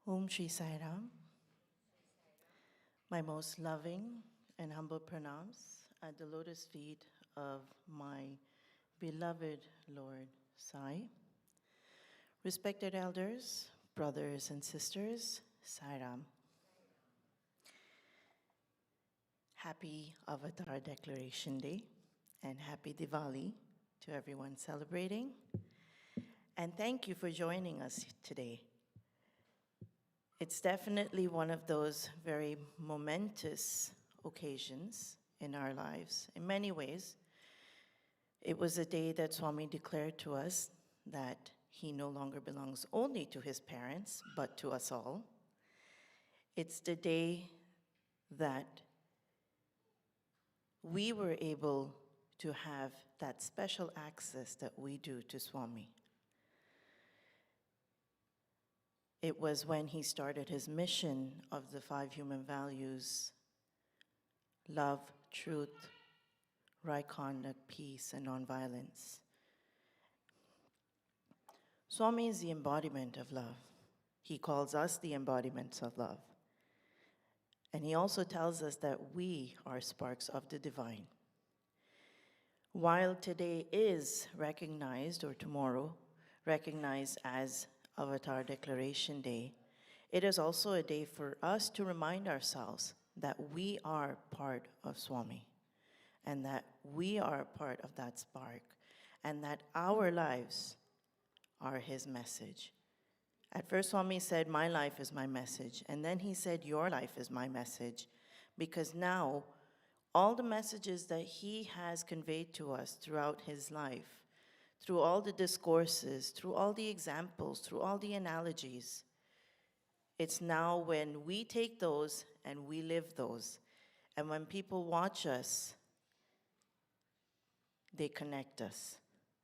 Om Shri Sai Ram. My most loving and humble pranams at the lotus feet of my beloved Lord Sai. Respected elders, brothers and sisters, Sai Ram. Happy Avatar Declaration Day and happy Diwali to everyone celebrating. And thank you for joining us today. It's definitely one of those very momentous occasions in our lives. In many ways, it was a day that Swami declared to us that he no longer belongs only to his parents, but to us all. It's the day that we were able to have that special access that we do to Swami. It was when he started his mission of the 5 human values: love, truth, right conduct, peace, and nonviolence. Swami is the embodiment of love. He calls us the embodiments of love. And he also tells us that we are sparks of the divine. While today is recognized, or tomorrow, recognized as Avatar Declaration Day, it is also a day for us to remind ourselves that we are part of Swami, and that we are part of that spark, and that our lives are his message. At first, Swami said, my life is my message, and then he said, your life is my message, because now all the messages that he has conveyed to us throughout his life, through all the discourses, through all the examples, through all the analogies, it's now when we take those and we live those. And when people watch us, they connect us.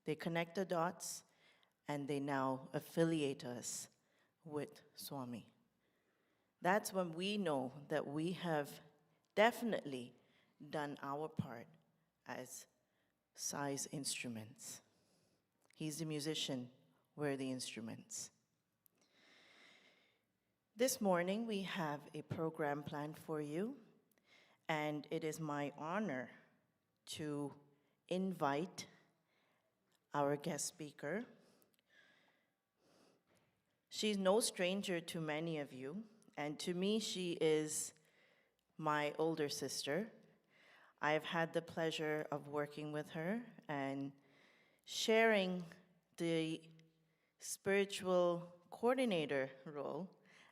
They connect the dots, and they now affiliate us with Swami. That's when we know that we have definitely done our part as Sai's instruments. He's the musician, we're the instruments. This morning we have a program planned for you, and it is my honor to invite our guest speaker. She's no stranger to many of you, and to me she is my older sister. I've had the pleasure of working with her and sharing the spiritual coordinator role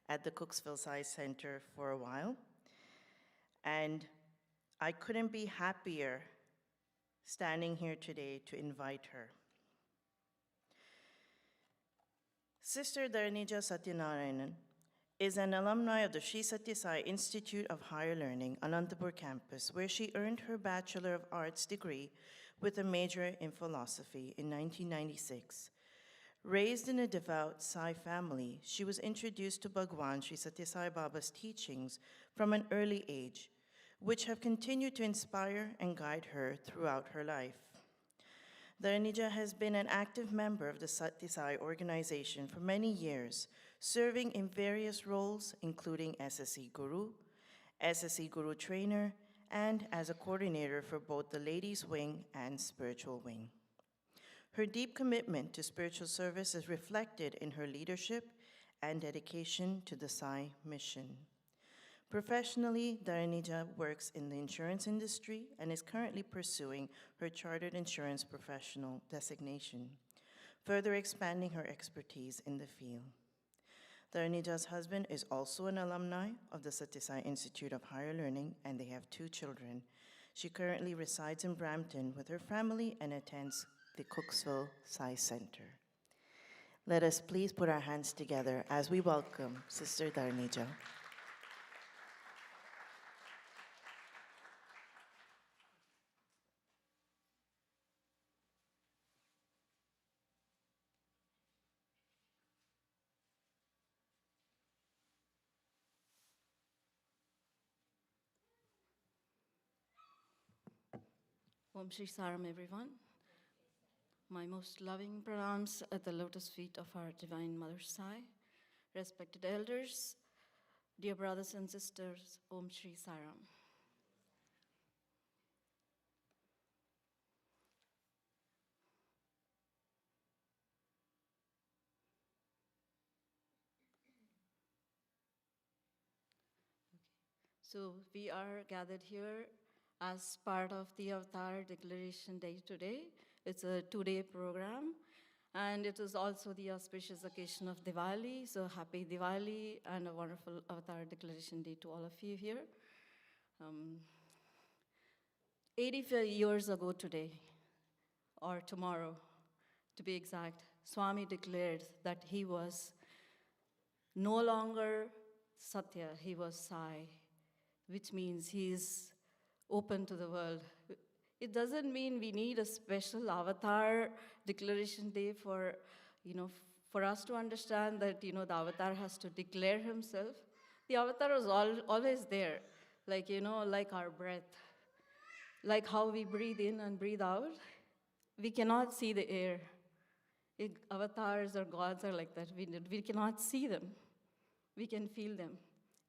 at the Cooksville Sai Center for a while. And I couldn't be happier standing here today to invite her. Sister Dharnija Satyanarayanan is an alumni of the Sri Satya Sai Institute of Higher Learning, Anantapur campus, where she earned her Bachelor of Arts degree with a major in philosophy in 1996. Raised in a devout Sai family, she was introduced to Bhagwan Sri Satya Sai Baba's teachings from an early age, which have continued to inspire and guide her throughout her life. Dharnija has been an active member of the Satya Sai organization for many years, serving in various roles, including SSE Guru Trainer, and as a coordinator for both the Ladies' Wing and Spiritual Wing. Her deep commitment to spiritual service is reflected in her leadership and dedication to the Sai mission. Professionally, Dharnija works in the insurance industry and is currently pursuing her Chartered Insurance Professional designation, further expanding her expertise in the field. Dharnija's husband is also an alumni of the Satya Sai Institute of Higher Learning, and they have 2 children. She currently resides in Brampton with her family and attends the Cooksville Sai Center. Let us please put our hands together as we welcome Sister Dharnija. Om Shri Saram, everyone. My most loving pranams at the lotus feet of our Divine Mother Sai. Respected elders, dear brothers and sisters, Om Shri Saram. So we are gathered here as part of the Avatar Declaration Day today. It's a 2-day program, and it is also the auspicious occasion of Diwali. So happy Diwali and a wonderful Avatar Declaration Day to all of you here. 85 years ago today, or tomorrow, to be exact, Swami declared that he was no longer Satya, he was Sai, which means he is open to the world. It doesn't mean we need a special avatar declaration day for us to understand that, the avatar has to declare himself. The avatar was always there, like our breath, like how we breathe in and breathe out. We cannot see the air. Avatars or gods are like that. We cannot see them. We can feel them.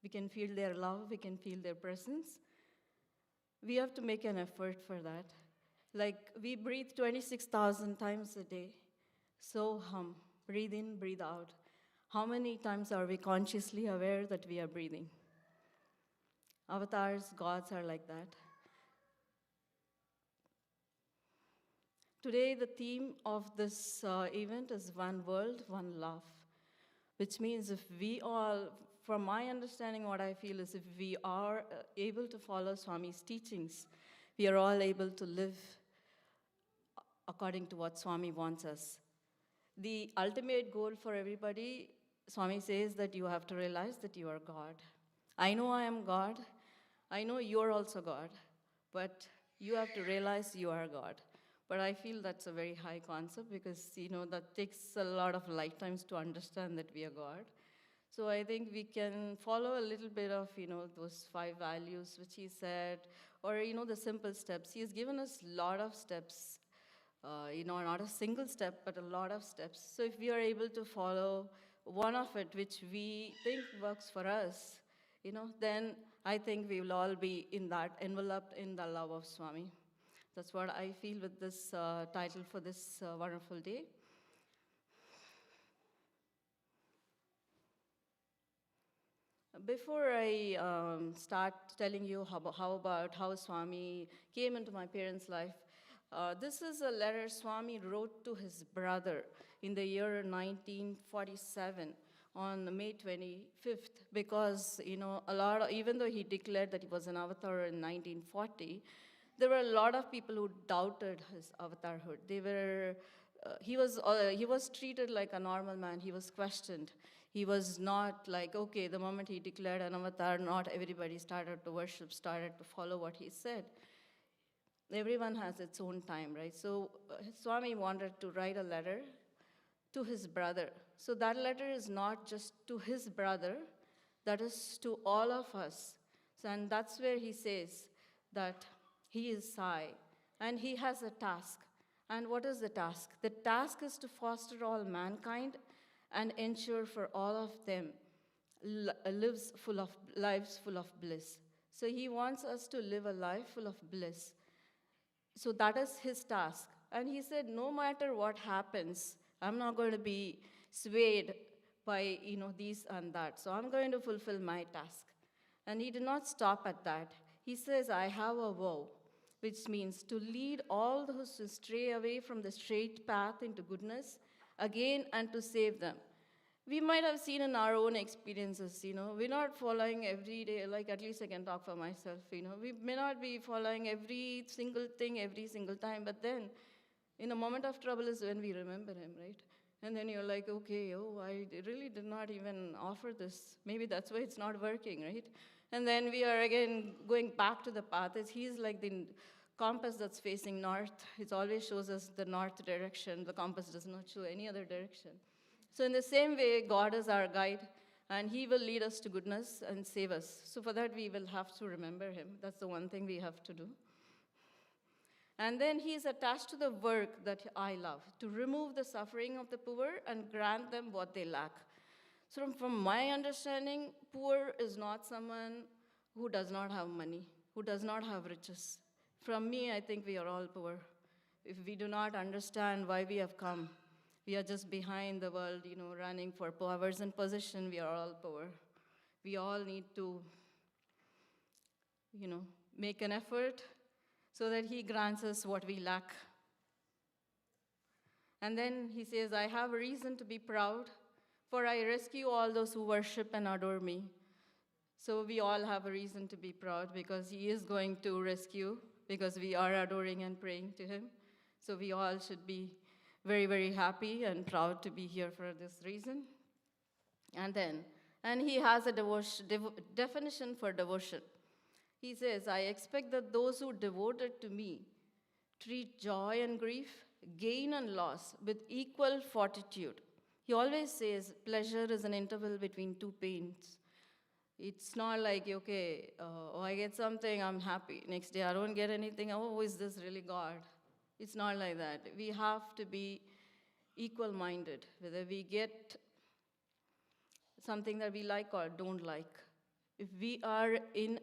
We can feel their love. We can feel their presence. We have to make an effort for that. Like we breathe 26,000 times a day. So breathe in, breathe out. How many times are we consciously aware that we are breathing? Avatars, gods are like that. Today, the theme of this event is One World, One Love, which means if we all, from my understanding, what I feel is if we are able to follow Swami's teachings, we are all able to live according to what Swami wants us. The ultimate goal for everybody, Swami says that you have to realize that you are God. I know I am God. I know you are also God. But you have to realize you are God. But I feel that's a very high concept because, that takes a lot of lifetimes to understand that we are God. So I think we can follow a little bit of, those 5 values which he said, or, the simple steps. He has given us a lot of steps, not a single step, but a lot of steps. So if we are able to follow one of it, which we think works for us, then I think we will all be enveloped in the love of Swami. That's what I feel with this title for this wonderful day. Before I start telling you how Swami came into my parents' life, this is a letter Swami wrote to his brother in the year 1947 on May 25th, because even though he declared that he was an avatar in 1940, there were a lot of people who doubted his avatarhood. He was treated like a normal man. He was questioned. He was not like, okay, the moment he declared an avatar, not everybody started to worship, started to follow what he said. Everyone has its own time, right? So Swami wanted to write a letter to his brother. So that letter is not just to his brother, that is to all of us. And that's where he says that he is Sai, and he has a task. And what is the task? The task is to foster all mankind and ensure for all of them lives full of bliss. So he wants us to live a life full of bliss. So that is his task. And he said, no matter what happens, I'm not going to be swayed by this and that. So I'm going to fulfill my task. And he did not stop at that. He says, I have a vow, which means to lead all those who stray away from the straight path into goodness again and to save them. We might have seen in our own experiences, we're not following every day, like at least I can talk for myself, we may not be following every single thing every single time, but then in a moment of trouble is when we remember him, right? And then you're like, okay, I really did not even offer this. Maybe that's why it's not working, right? And then we are again going back to the path. He's like the compass that's facing north. It always shows us the north direction. The compass does not show any other direction. So in the same way, God is our guide, and he will lead us to goodness and save us. So for that, we will have to remember him. That's the one thing we have to do. And then he is attached to the work that I love, to remove the suffering of the poor and grant them what they lack. So from my understanding, poor is not someone who does not have money, who does not have riches. From me, I think we are all poor. If we do not understand why we have come, we are just behind the world, running for powers and position, we are all poor. We all need to, make an effort so that he grants us what we lack. And then he says, I have a reason to be proud, for I rescue all those who worship and adore me. So we all have a reason to be proud because he is going to rescue, because we are adoring and praying to him. So we all should be very, very happy and proud to be here for this reason. And he has a definition for devotion. He says, I expect that those who devoted to me treat joy and grief, gain and loss with equal fortitude. He always says pleasure is an interval between two pains. It's not like, okay, I get something, I'm happy. Next day, I don't get anything. Oh, is this really God? It's not like that. We have to be equal-minded, whether we get something that we like or don't like. If we are in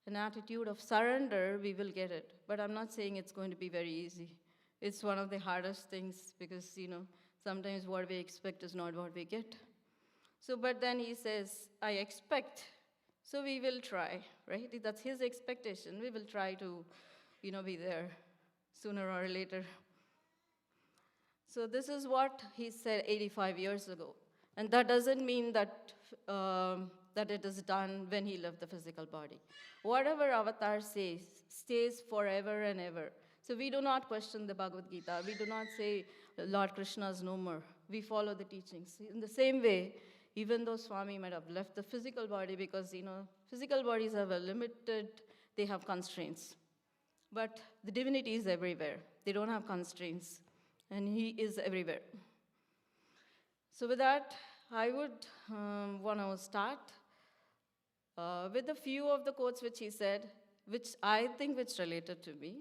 an attitude of surrender, we will get it. But I'm not saying it's going to be very easy. It's one of the hardest things because, sometimes what we expect is not what we get. So, but then he says, I expect, so we will try, right? That's his expectation. We will try to, be there sooner or later. So this is what he said 85 years ago. And that doesn't mean that that it is done when he left the physical body. Whatever Avatar says stays forever and ever. So we do not question the Bhagavad Gita. We do not say, Lord Krishna is no more. We follow the teachings. In the same way, even though Swami might have left the physical body because, physical bodies have a limited, they have constraints. But the divinity is everywhere. They don't have constraints. And he is everywhere. So with that, I would want to start with a few of the quotes which he said, which I think which related to me.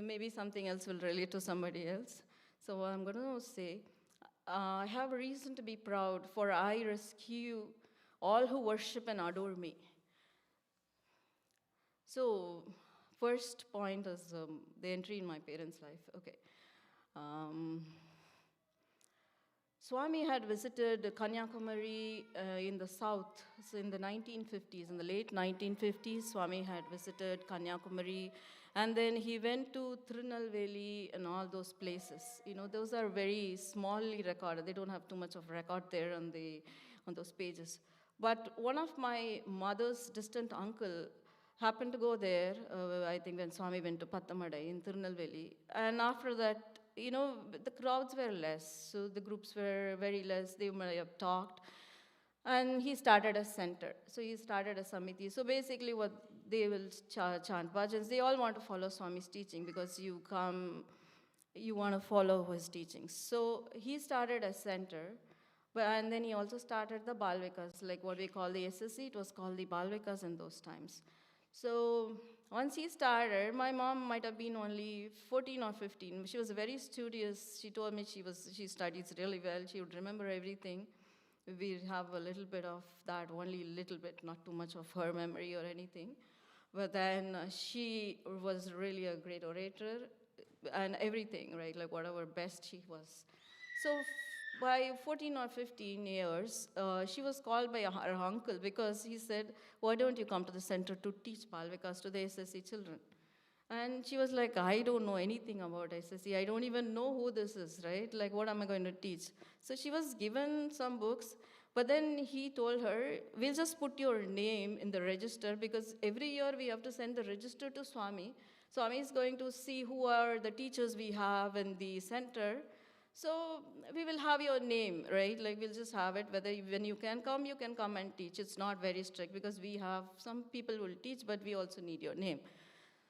Maybe something else will relate to somebody else. So I'm going to say, I have a reason to be proud, for I rescue all who worship and adore me. So first point is the entry in my parents' life. Okay. Swami had visited Kanyakumari in the south. So in the 1950s, in the late 1950s, Swami had visited Kanyakumari. And then he went to Tirunelveli and all those places. Those are very smallly recorded. They don't have too much of record there on those pages. But one of my mother's distant uncle happened to go there, I think when Swami went to Pattamadai in Tirunelveli. And after that, the crowds were less. So the groups were very less. They might have talked. And he started a center. So he started a samiti. So basically what they will chant Bhajans. They all want to follow Swami's teaching because you want to follow his teachings. So he started a center. And then he also started the Balvikas, like what we call the SSC. It was called the Balvikas in those times. So once he started, my mom might have been only 14 or 15. She was very studious. She told me she studies really well. She would remember everything. We have a little bit of that, only a little bit, not too much of her memory or anything. But then she was really a great orator and everything, right? Like whatever best she was. So by 14 or 15 years, she was called by her uncle because he said, why don't you come to the center to teach Balvikas to the SSC children? And she was like, I don't know anything about SSC. I don't even know who this is, right? Like, what am I going to teach? So she was given some books, but then he told her, we'll just put your name in the register because every year we have to send the register to Swami. Swami is going to see who are the teachers we have in the center. So we will have your name, right? Like we'll just have it, when you can come and teach. It's not very strict because we have some people who will teach, but we also need your name.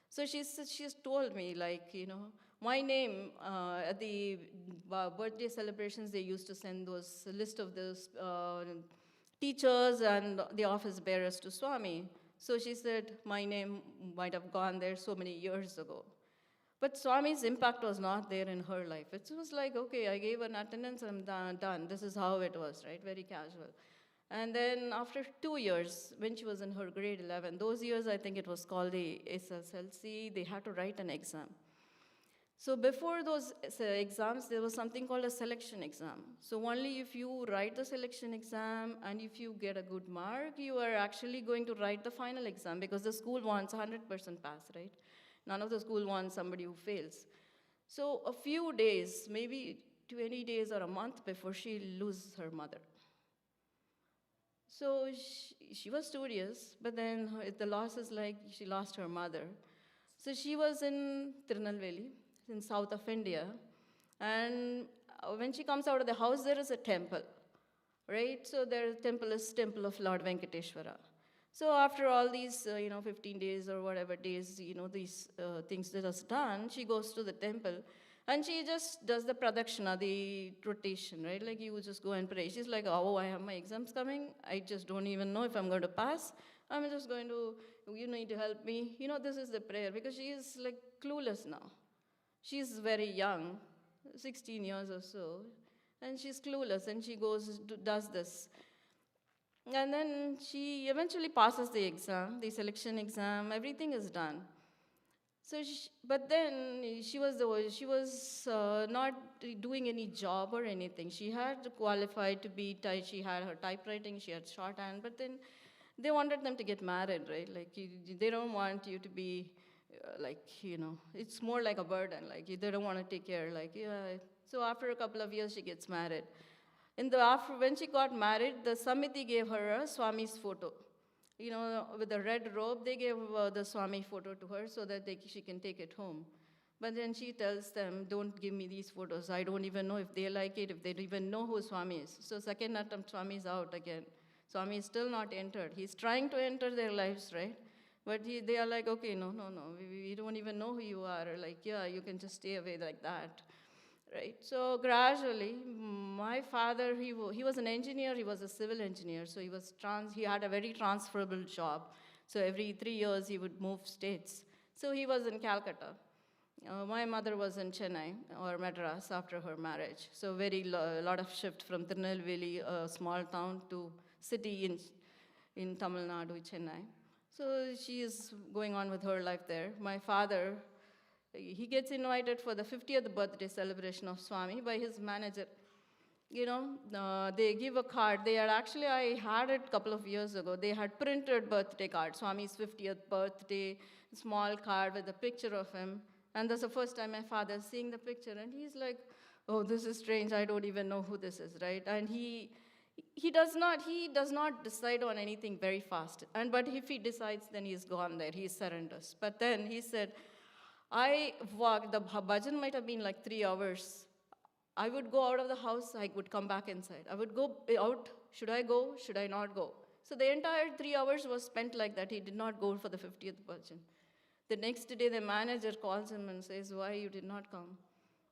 So she's told me, like, my name at the birthday celebrations, they used to send list of those teachers and the office bearers to Swami. So she said, my name might have gone there so many years ago. But Swami's impact was not there in her life. It was like, okay, I gave an attendance, I'm done. This is how it was, right? Very casual. And then after 2 years, when she was in her grade 11, those years I think it was called the SSLC, they had to write an exam. So before those exams, there was something called a selection exam. So only if you write the selection exam and if you get a good mark, you are actually going to write the final exam because the school wants 100% pass, right? None of the school wants somebody who fails. So a few days, maybe 20 days or a month before, she loses her mother. So she was studious, but then the loss is like she lost her mother. So she was in Tirunelveli, in south of India, and when she comes out of the house, there is a temple, right? So their temple is Temple of Lord Venkateshwara. So after all these, 15 days or whatever days, these things that is done, she goes to the temple, and she just does the pradakshina, the rotation, right? Like you just go and pray. She's like, oh, I have my exams coming. I just don't even know if I'm going to pass. I'm just going to, you need to help me. This is the prayer, because she is like clueless now. She's very young, 16 years or so, and she's clueless, and she goes, does this. And then she eventually passes the exam, the selection exam, everything is done. So, but then she was not doing any job or anything. She had qualified to be, she had her typewriting, she had shorthand, but then they wanted them to get married, right? Like, they don't want you to be, it's more like a burden. Like, they don't want to take care, So after a couple of years, she gets married. When she got married, the Samiti gave her a Swami's photo. With the red robe, they gave the Swami photo to her so that she can take it home. But then she tells them, don't give me these photos. I don't even know if they like it, if they even know who Swami is. So second attempt, Swami is out again. Swami is still not entered. He's trying to enter their lives, right? But they are like, okay, no, we don't even know who you are. Like, yeah, you can just stay away like that. Right. So gradually, my father, he was an engineer, he was a civil engineer, so he had a very transferable job. So every 3 years he would move states. So he was in Calcutta. My mother was in Chennai or Madras after her marriage. So a lot of shift from Tirunelveli, a small town, to city in Tamil Nadu, Chennai. So she is going on with her life there. My father, he gets invited for the 50th birthday celebration of Swami by his manager. They give a card. I had it a couple of years ago. They had printed birthday card, Swami's 50th birthday, small card with a picture of him. And that's the first time my father is seeing the picture. And he's like, oh, this is strange. I don't even know who this is, right? And he does not decide on anything very fast. But if he decides, then he's gone there. He surrenders. But then he said, I walked, the Bhajan might have been like 3 hours. I would go out of the house, I would come back inside. I would go out, should I go, should I not go? So the entire 3 hours was spent like that. He did not go for the 50th Bhajan. The next day, the manager calls him and says, why you did not come?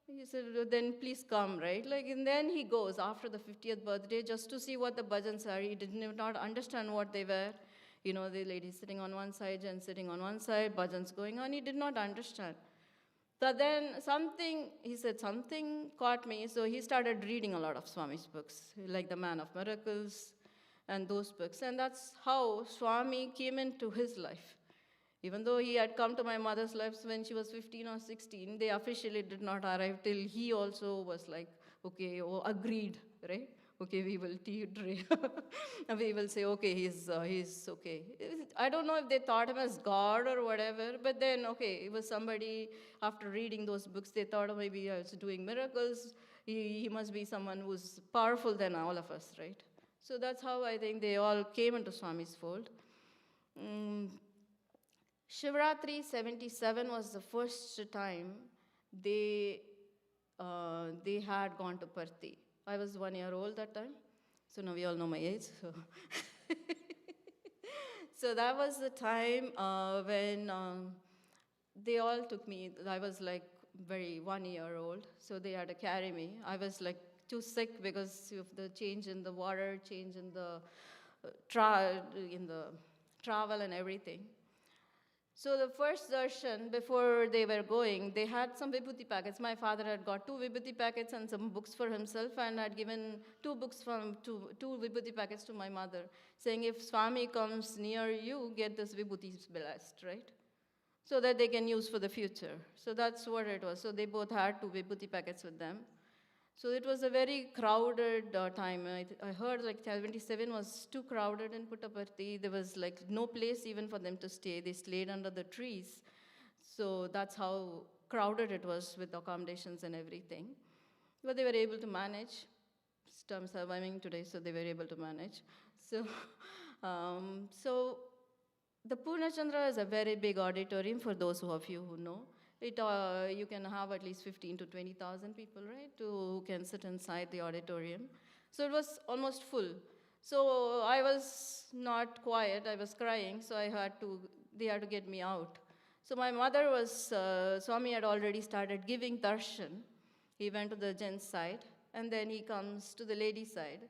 He said, then please come, right? And then he goes after the 50th birthday just to see what the Bhajans are. He did not understand what they were. The lady sitting on one side and sitting on one side, Bhajans going on. He did not understand. But then he said, something caught me. So he started reading a lot of Swami's books, like The Man of Miracles and those books. And that's how Swami came into his life. Even though he had come to my mother's life when she was 15 or 16, they officially did not arrive till he also was like, okay, agreed, right? Okay, we will tea. And we will say, okay, he's okay. I don't know if they thought him as God or whatever, but then, okay, it was somebody, after reading those books, they thought, oh, maybe he was doing miracles. He must be someone who's powerful than all of us, right? So that's how I think they all came into Swami's fold. Shivratri 77 was the first time they had gone to Parthi. I was 1 year old that time, so now we all know my age. So that was the time when they all took me. I was like 1 year old, so they had to carry me. I was like too sick because of the change in the water, change in the travel and everything. So the first darshan, before they were going, they had some vibhuti packets. My father had got 2 vibhuti packets and some books for himself, and had given 2 books from two vibhuti packets to my mother, saying, if Swami comes near you, get this vibhuti blessed, right? So that they can use for the future. So that's what it was. So they both had 2 vibhuti packets with them. So it was a very crowded time. I heard like 77 was too crowded in Puttaparthi. There was like no place even for them to stay. They stayed under the trees. So that's how crowded it was with accommodations and everything. But they were able to manage. I'm surviving today, so they were able to manage. So, so the Purnachandra is a very big auditorium for those of you who know. You can have at least 15 to 20,000 people, right, who can sit inside the auditorium. So it was almost full. So I was not quiet, I was crying, so they had to get me out. So my mother Swami had already started giving darshan. He went to the gents' side, and then he comes to the ladies' side.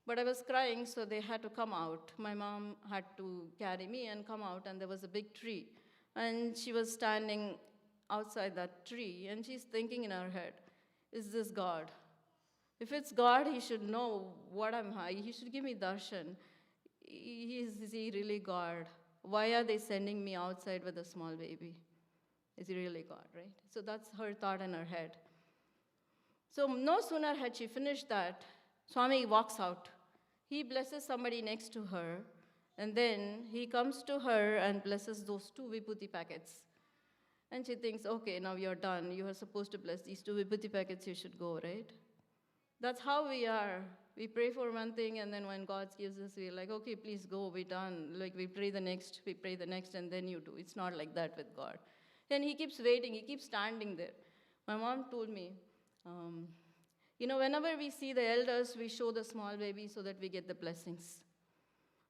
But I was crying, so they had to come out. My mom had to carry me and come out, and there was a big tree. And she was standing outside that tree, and she's thinking in her head, is this God? If it's God, he should know what I'm high. He should give me darshan. Is he really God? Why are they sending me outside with a small baby? Is he really God, right? So that's her thought in her head. So no sooner had she finished that, Swami walks out. He blesses somebody next to her, and then he comes to her and blesses those 2 vibhuti packets. And she thinks, okay, now you're done. You are supposed to bless these 2 vibhuti packets, you should go, right? That's how we are. We pray for one thing, and then when God gives us, we're like, okay, please go, we're done. Like we pray the next, and then you do. It's not like that with God. And he keeps waiting, he keeps standing there. My mom told me, whenever we see the elders, we show the small baby so that we get the blessings.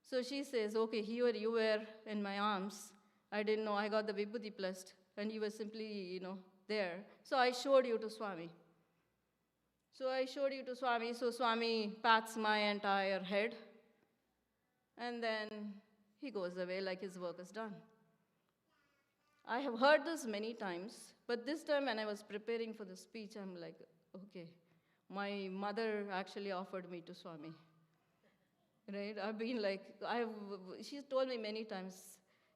So she says, okay, here you were in my arms. I didn't know I got the vibhuti blessed, and you were simply, there. So I showed you to Swami. So Swami pats my entire head, and then he goes away like his work is done. I have heard this many times, but this time when I was preparing for the speech, I'm like, okay, my mother actually offered me to Swami. Right? I've been like, she's told me many times,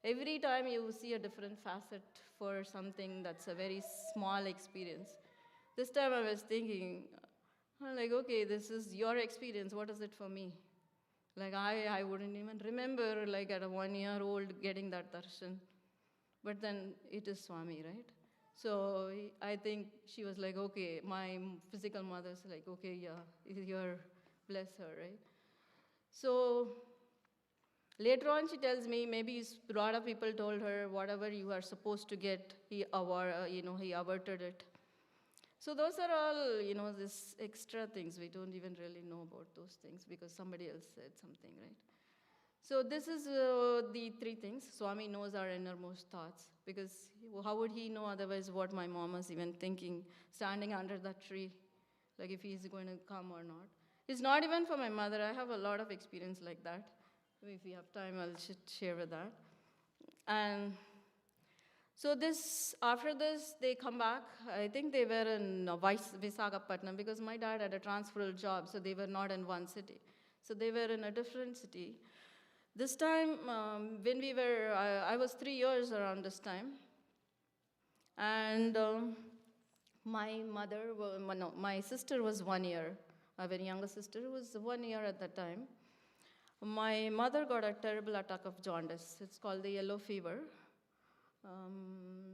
every time you see a different facet for something that's a very small experience. This time I was thinking, I'm like, okay, this is your experience, what is it for me? Like I wouldn't even remember like at a 1-year-old getting that darshan. But then it is Swami, right? So I think she was like, okay, my physical mother's like, okay, yeah, you're, bless her, right? So later on she tells me, maybe a lot of people told her, whatever you are supposed to get, he averted it. So those are all, these extra things. We don't even really know about those things because somebody else said something, right? So this is the 3 things. Swami knows our innermost thoughts, because how would he know otherwise what my mom was even thinking, standing under that tree, like if he's going to come or not. It's not even for my mother. I have a lot of experience like that. If we have time, I'll share with that. And so after this, they come back. I think they were in Visakhapatnam, because my dad had a transferal job, so they were not in one city. So they were in a different city. This time, when I was 3 years around this time, and my sister was 1 year. A very younger sister was 1 year at that time. My mother got a terrible attack of jaundice. It's called the yellow fever.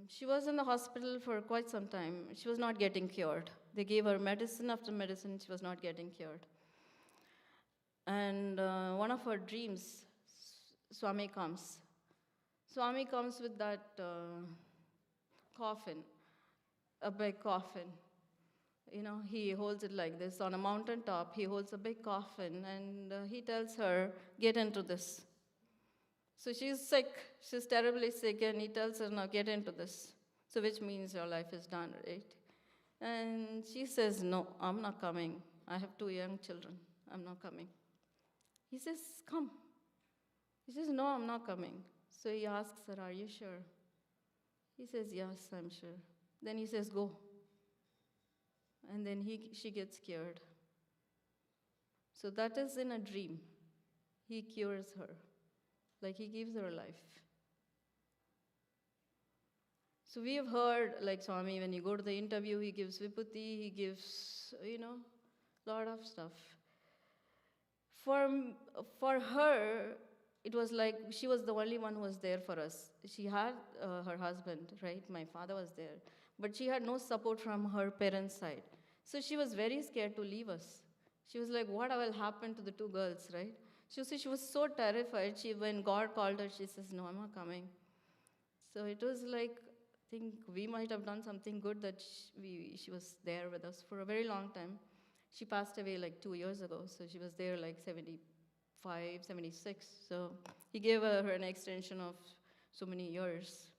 She was in the hospital for quite some time. She was not getting cured. They gave her medicine after medicine. She was not getting cured. And one of her dreams, Swami comes. Swami comes with that coffin, a big coffin. He holds it like this. On a mountaintop, he holds a big coffin, and he tells her, get into this. So she's sick. She's terribly sick, and he tells her, now get into this. So which means your life is done, right? And she says, no, I'm not coming. I have 2 young children. I'm not coming. He says, come. He says, no, I'm not coming. So he asks her, are you sure? He says, yes, I'm sure. Then he says, go. And then she gets cured. So that is in a dream. He cures her, like he gives her life. So we have heard, like Swami, when you go to the interview, he gives vibhuti, he gives, lot of stuff. For her, it was like she was the only one who was there for us. She had her husband, right? My father was there. But she had no support from her parents' side. So she was very scared to leave us. She was like, what will happen to the two girls, right? She was so terrified. When God called her, she says, no, I'm not coming. So it was like, I think we might have done something good that she was there with us for a very long time. She passed away like 2 years ago, so she was there like 75, 76. So he gave her an extension of so many years.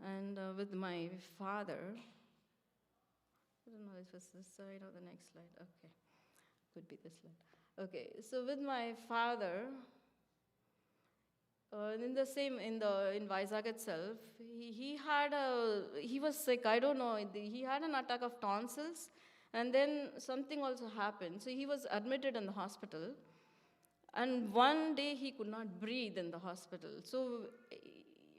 And with my father, I don't know if it's this slide or the next slide. Okay, could be this slide. Okay, so with my father, in Vizag itself, he was sick. I don't know. He had an attack of tonsils, and then something also happened. So he was admitted in the hospital, and one day he could not breathe in the hospital. So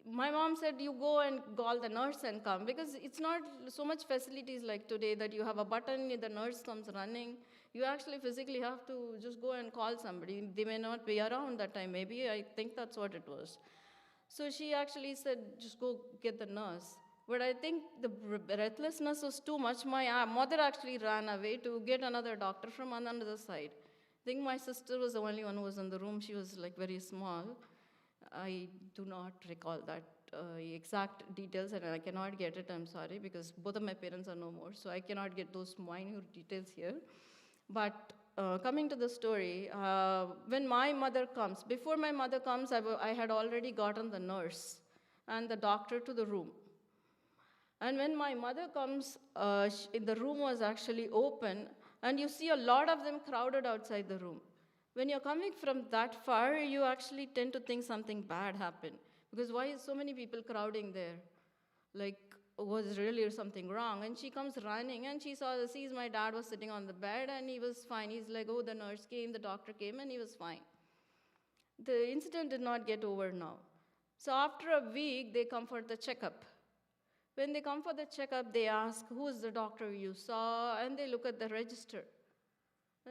my mom said, you go and call the nurse and come, because it's not so much facilities like today that you have a button, the nurse comes running. You actually physically have to just go and call somebody. They may not be around that time. Maybe I think that's what it was. So she actually said, just go get the nurse. But I think the breathlessness was too much. My mother actually ran away to get another doctor from another side. I think my sister was the only one who was in the room. She was like very small. I do not recall that exact details, and I cannot get it, I'm sorry, because both of my parents are no more, so I cannot get those minute details here. But coming to the story, when my mother comes, before my mother comes, I had already gotten the nurse and the doctor to the room. And when my mother comes, the room was actually open, and you see a lot of them crowded outside the room. When you're coming from that far, you actually tend to think something bad happened. Because why is so many people crowding there? Like, was really something wrong? And she comes running, and she sees my dad was sitting on the bed, and he was fine. He's like, oh, the nurse came, the doctor came, and he was fine. The incident did not get over now. So after a week, they come for the checkup. When they come for the checkup, they ask, who is the doctor you saw? And they look at the register.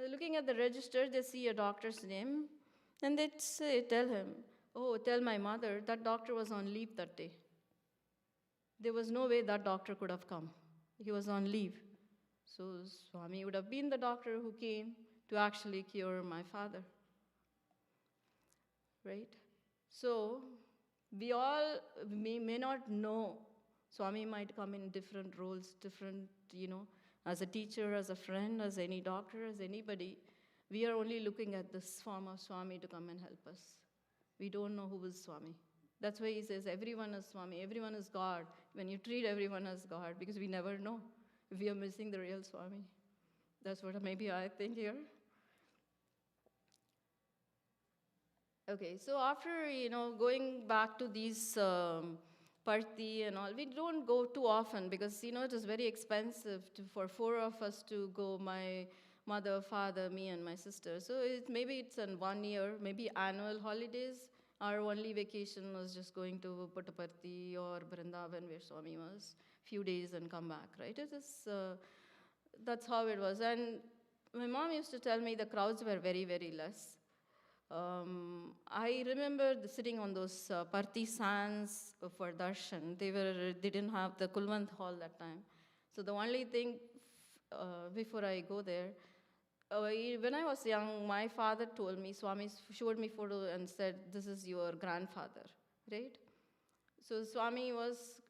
Looking at the register, they see a doctor's name, and they tell him, oh, tell my mother that doctor was on leave that day. There was no way that doctor could have come. He was on leave. So Swami would have been the doctor who came to actually cure my father. Right? So we all may not know. Swami might come in different roles, different, as a teacher, as a friend, as any doctor, as anybody. We are only looking at this form of Swami to come and help us. We don't know who is Swami. That's why he says everyone is Swami, everyone is God. When you treat everyone as God, because we never know if we are missing the real Swami. That's what maybe I think here. Okay, so after, going back to these party and all, we don't go too often because, it is very expensive for 4 of us to go, my mother, father, me, and my sister. So maybe it's in 1 year, maybe annual holidays. Our only vacation was just going to Puttaparthi or Vrindavan, where Swami was, few days and come back, right? That's how it was. And my mom used to tell me the crowds were very, very less. I remember sitting on those parthi sands for darshan. They didn't have the Kulwant hall that time. So the only thing before I go there, when I was young, my father told me, Swami showed me photo and said, this is your grandfather, right? So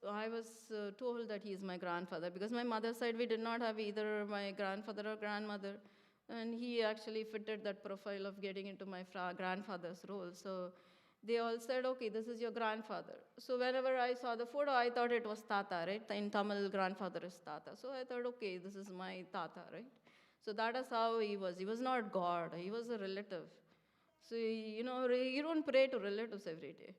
I was told that he is my grandfather because my mother's side, we did not have either my grandfather or grandmother. And he actually fitted that profile of getting into my grandfather's role. So they all said, okay, this is your grandfather. So whenever I saw the photo, I thought it was Tata, right? In Tamil, grandfather is Tata. So I thought, okay, this is my Tata, right? So that is how he was. He was not God. He was a relative. So, you don't pray to relatives every day.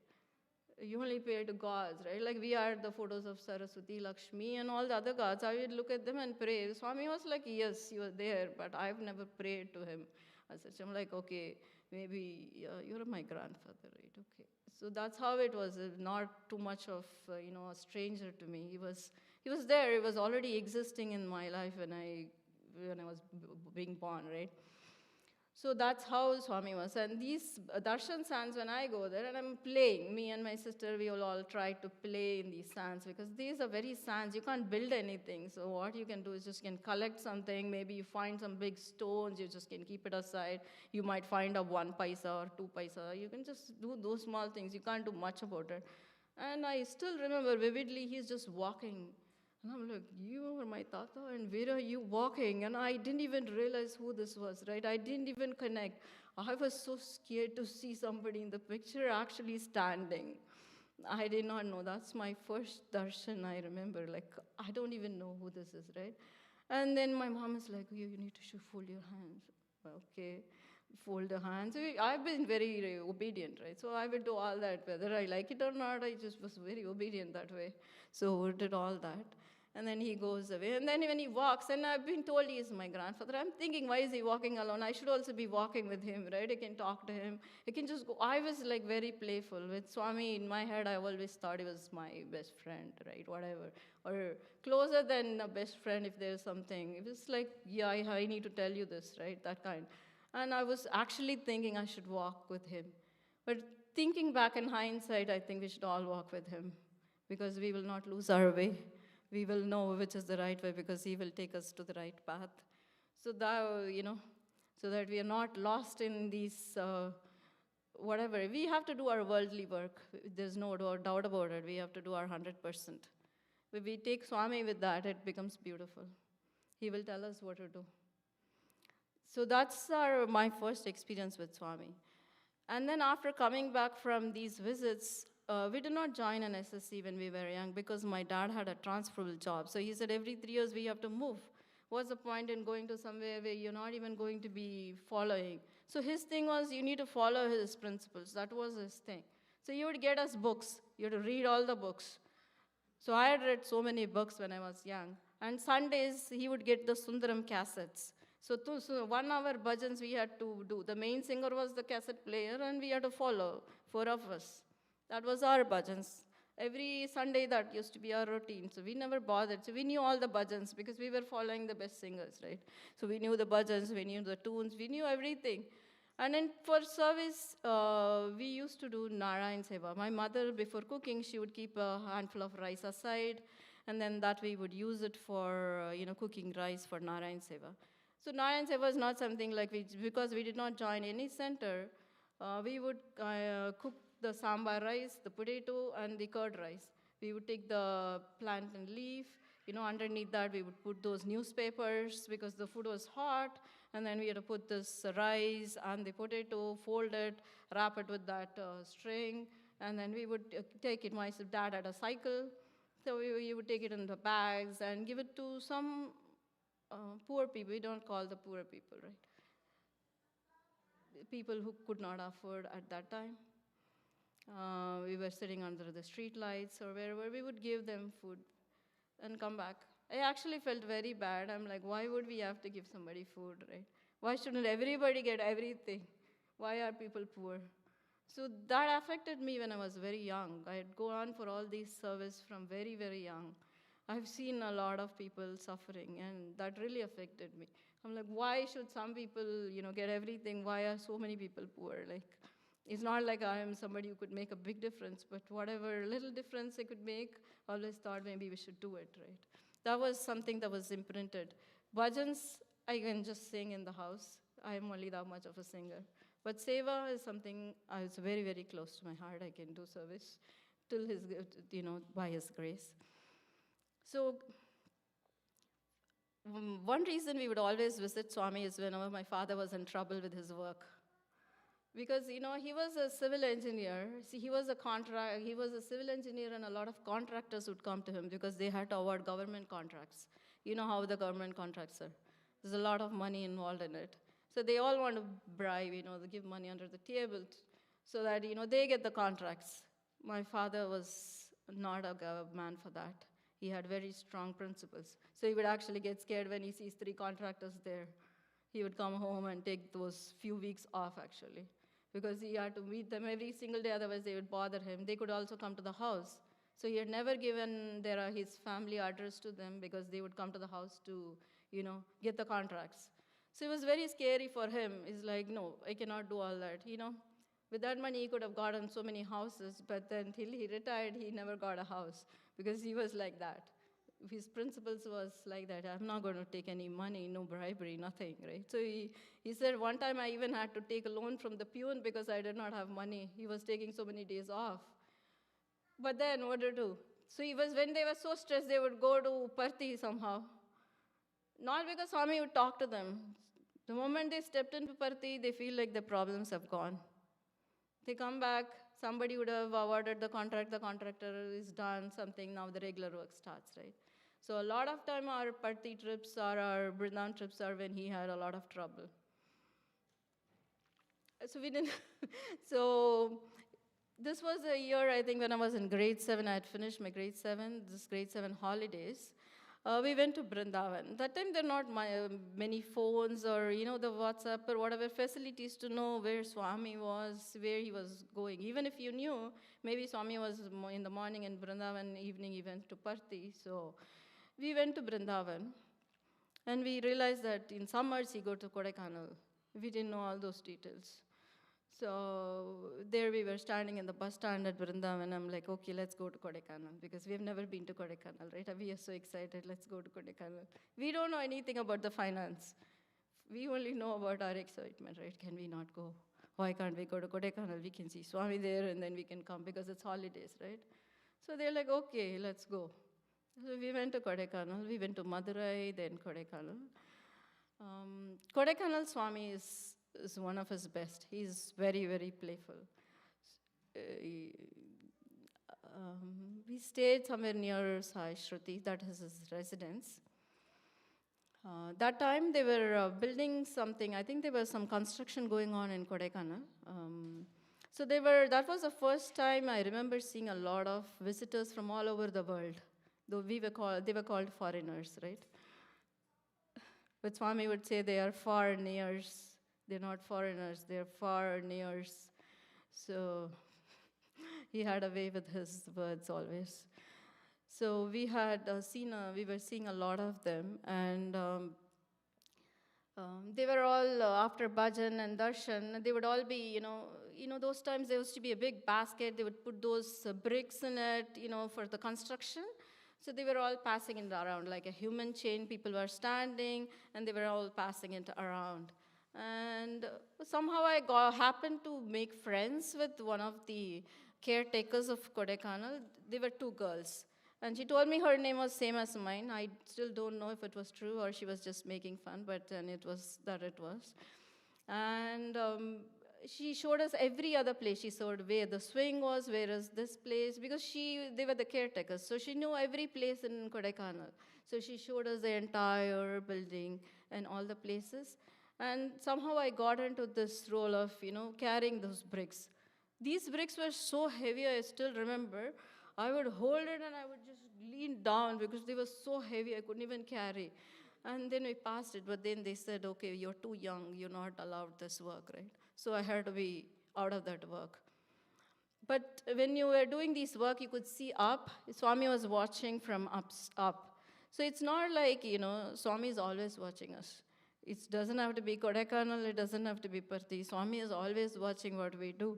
You only pray to gods, right? Like we had the photos of Saraswati, Lakshmi, and all the other gods. I would look at them and pray. Swami was like, yes, you were there, but I've never prayed to him as such. I'm like, okay, maybe you're my grandfather, right? Okay. So that's how it was. Not too much of a stranger to me. He was there. He was already existing in my life when I was being born, right? So that's how Swami was. And these darshan sands, when I go there and I'm playing, me and my sister, we will all try to play in these sands because these are very sands. You can't build anything. So what you can do is just can collect something. Maybe you find some big stones. You just can keep it aside. You might find a 1 paisa or 2 paisa. You can just do those small things. You can't do much about it. And I still remember vividly, he's just walking. And I'm like, you are my tata, and where are you walking? And I didn't even realize who this was, right? I didn't even connect. I was so scared to see somebody in the picture actually standing. I did not know. That's my first darshan, I remember. Like, I don't even know who this is, right? And then my mom is like, you need to fold your hands. Okay, fold the hands. I've been very obedient, right? So I would do all that. Whether I like it or not, I just was very obedient that way. So did all that. And then he goes away. And then when he walks, and I've been told he is my grandfather, I'm thinking, why is he walking alone? I should also be walking with him, right? I can talk to him. I can just go. I was like very playful. With Swami in my head, I always thought he was my best friend, right? Whatever. Or closer than a best friend if there's something. It was like, yeah, I need to tell you this, right? That kind. And I was actually thinking I should walk with him. But thinking back in hindsight, I think we should all walk with him because we will not lose our way. We will know which is the right way because he will take us to the right path. So that, so that we are not lost in these, whatever. We have to do our worldly work. There's no doubt about it. We have to do our 100%. If we take Swami with that, it becomes beautiful. He will tell us what to do. So that's my first experience with Swami. And then after coming back from these visits, we did not join an SSC when we were young because my dad had a transferable job. So he said every 3 years we have to move. What's the point in going to somewhere where you're not even going to be following? So his thing was you need to follow his principles. That was his thing. So he would get us books. You had to read all the books. So I had read so many books when I was young. And Sundays, he would get the Sundaram cassettes. So 1 hour bhajans we had to do. The main singer was the cassette player, and we had to follow, 4 of us. That was our bhajans. Every Sunday, that used to be our routine. So we never bothered. So we knew all the bhajans because we were following the best singers, right? So we knew the bhajans, we knew the tunes, we knew everything. And then for service, we used to do Narayan Seva. My mother, before cooking, she would keep a handful of rice aside, and then that we would use it for, cooking rice for Narayan Seva. So Narayan Seva is not something like because we did not join any center, we would cook the sambar rice, the potato, and the curd rice. We would take the plantain leaf, underneath that we would put those newspapers because the food was hot, and then we had to put this rice and the potato, fold it, wrap it with that string, and then we would take it. My dad had a cycle, so we would take it in the bags and give it to some poor people. We don't call the poor people, right? People who could not afford at that time. We were sitting under the street lights or wherever. We would give them food and come back. I actually felt very bad. I'm like, why would we have to give somebody food, right? Why shouldn't everybody get everything? Why are people poor? So that affected me when I was very young. I had gone for all these service from very, very young. I've seen a lot of people suffering, and that really affected me. I'm like, why should some people, get everything? Why are so many people poor? Like, it's not like I am somebody who could make a big difference, but whatever little difference I could make, I always thought maybe we should do it, right? That was something that was imprinted. Bhajans, I can just sing in the house. I am only that much of a singer. But seva is something it's very, very close to my heart. I can do service till by his grace. So one reason we would always visit Swami is whenever my father was in trouble with his work. Because, he was a civil engineer. See, he was a civil engineer, and a lot of contractors would come to him because they had to award government contracts. You know how the government contracts are. There's a lot of money involved in it. So they all want to bribe, they give money under the table so that, they get the contracts. My father was not a man for that. He had very strong principles. So he would actually get scared when he sees 3 contractors there. He would come home and take those few weeks off, actually, because he had to meet them every single day, otherwise they would bother him. They could also come to the house. So he had never given his family address to them because they would come to the house to, get the contracts. So it was very scary for him. He's like, no, I cannot do all that, With that money, he could have gotten so many houses, but then till he retired, he never got a house because he was like that. His principles was like that. I'm not going to take any money, no bribery, nothing, right? So he said, one time I even had to take a loan from the peon because I did not have money. He was taking so many days off. But then what to do? So when they were so stressed, they would go to Parthi somehow. Not because Swami would talk to them. The moment they stepped into Parthi, they feel like the problems have gone. They come back, somebody would have awarded the contract, the contractor is done, something, now the regular work starts, right? So a lot of time our Parthi trips or our Vrindavan trips are when he had a lot of trouble. So we didn't, so this was a year, I think, when I was in grade 7. I had finished my grade 7, this grade 7 holidays. We went to Vrindavan. That time there are not many phones or, the WhatsApp or whatever facilities to know where Swami was, where he was going. Even if you knew, maybe Swami was in the morning in Vrindavan, evening he went to Parthi. So we went to Vrindavan, and we realized that in summers he go to Kodaikanal. We didn't know all those details. So there we were standing in the bus stand at Vrindavan. I'm like, okay, let's go to Kodaikanal because we've never been to Kodaikanal, right? We are so excited, let's go to Kodaikanal. We don't know anything about the finance. We only know about our excitement, right? Can we not go? Why can't we go to Kodaikanal? We can see Swami there and then we can come because it's holidays, right? So they're like, okay, let's go. So we went to Kodaikanal. We went to Madurai, then Kodaikanal. Kodaikanal Swami is one of his best. He's very, very playful. We stayed somewhere near Sai Shruti, that is his residence. That time they were building something. I think there was some construction going on in Kodaikanal. So that was the first time I remember seeing a lot of visitors from all over the world. Though they were called foreigners, right? But Swami would say they are foreigners. They're not foreigners, they're foreigners. So he had a way with his words always. So we had we were seeing a lot of them, and they were all after Bhajan and Darshan. They would all be, those times there used to be a big basket. They would put those bricks in it, for the construction. So they were all passing it around like a human chain. People were standing, and they were all passing it around. And somehow I happened to make friends with one of the caretakers of Kodaikanal. They were 2 girls. And she told me her name was same as mine. I still don't know if it was true or she was just making fun, but then it was. And she showed us every other place. She showed where the swing was, where is this place, because they were the caretakers. So she knew every place in Kodaikanal. So she showed us the entire building and all the places. And somehow I got into this role of, carrying those bricks. These bricks were so heavy, I still remember. I would hold it and I would just lean down because they were so heavy, I couldn't even carry. And then we passed it, but then they said, okay, you're too young, you're not allowed this work, right? So I had to be out of that work. But when you were doing this work, you could see up. Swami was watching from up. So it's not like, Swami is always watching us. It doesn't have to be Kodaikanal, it doesn't have to be Parthi. Swami is always watching what we do.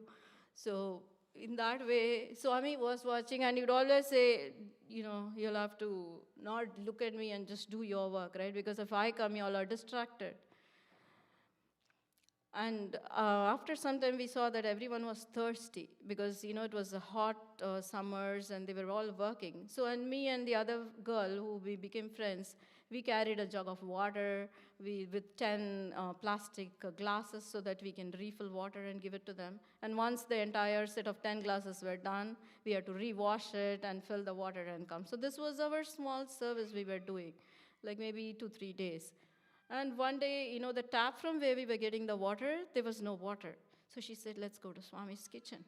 So in that way, Swami was watching, and he would always say, you'll have to not look at me and just do your work, right? Because if I come, you all are distracted. And after some time, we saw that everyone was thirsty because, it was a hot summers and they were all working. So, and me and the other girl who we became friends, we carried a jug of water with 10 plastic glasses so that we can refill water and give it to them. And once the entire set of 10 glasses were done, we had to rewash it and fill the water and come. So this was our small service we were doing, like maybe 2-3 days. And one day, the tap from where we were getting the water, there was no water. So she said, let's go to Swami's kitchen.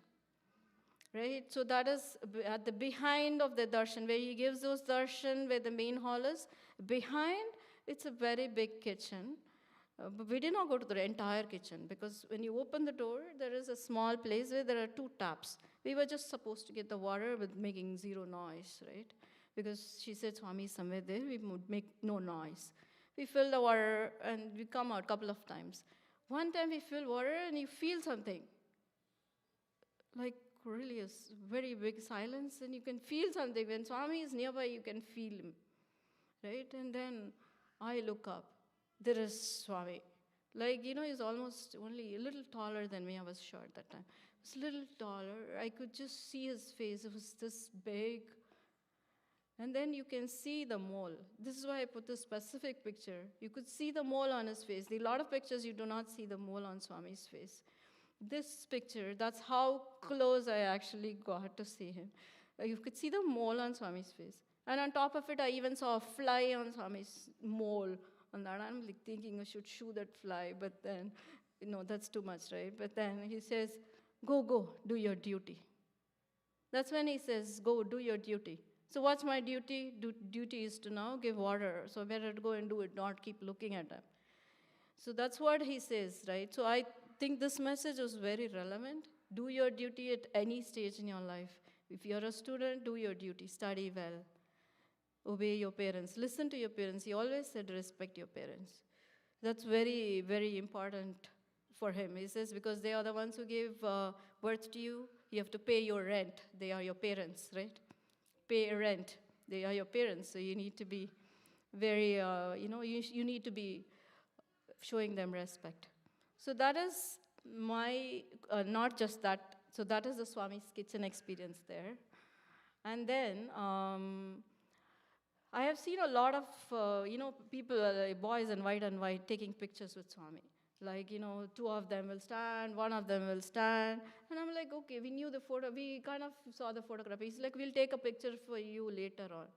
Right? So that is at the behind of the darshan, where he gives those darshan, where the main hall is. Behind, it's a very big kitchen. But we did not go to the entire kitchen, because when you open the door, there is a small place where there are 2 taps. We were just supposed to get the water with making zero noise, right? Because she said, Swami is somewhere there, we would make no noise. We fill the water and we come out a couple of times. One time we fill water and you feel something. Like really a very big silence, and you can feel something. When Swami is nearby, you can feel him, right? And then I look up. There is Swami. Like, he's almost only a little taller than me. I was short that time. He was a little taller. I could just see his face. It was this big. And then you can see the mole. This is why I put this specific picture. You could see the mole on his face. A lot of pictures, you do not see the mole on Swami's face. This picture, that's how close I actually got to see him. You could see the mole on Swami's face. And on top of it, I even saw a fly on Swami's mole. On that, I'm like thinking I should shoo that fly, but then, that's too much, right? But then he says, go, do your duty. That's when he says, go, do your duty. So what's my duty? Duty is to now give water. So better to go and do it, not keep looking at him. So that's what he says, right? So I think this message was very relevant. Do your duty at any stage in your life. If you're a student, do your duty, study well. Obey your parents, listen to your parents. He always said respect your parents. That's very, very important for him. He says, because they are the ones who gave birth to you, you have to pay your rent. They are your parents, right? Pay rent. They are your parents, so you need to be very, you need to be showing them respect. So that is my, not just that, so that is the Swami's kitchen experience there. And then, I have seen a lot of, people, boys in white and white, taking pictures with Swami. Like, 2 of them will stand, 1 of them will stand. And I'm like, okay, we knew the photo. We kind of saw the photograph. He's like, we'll take a picture for you later on.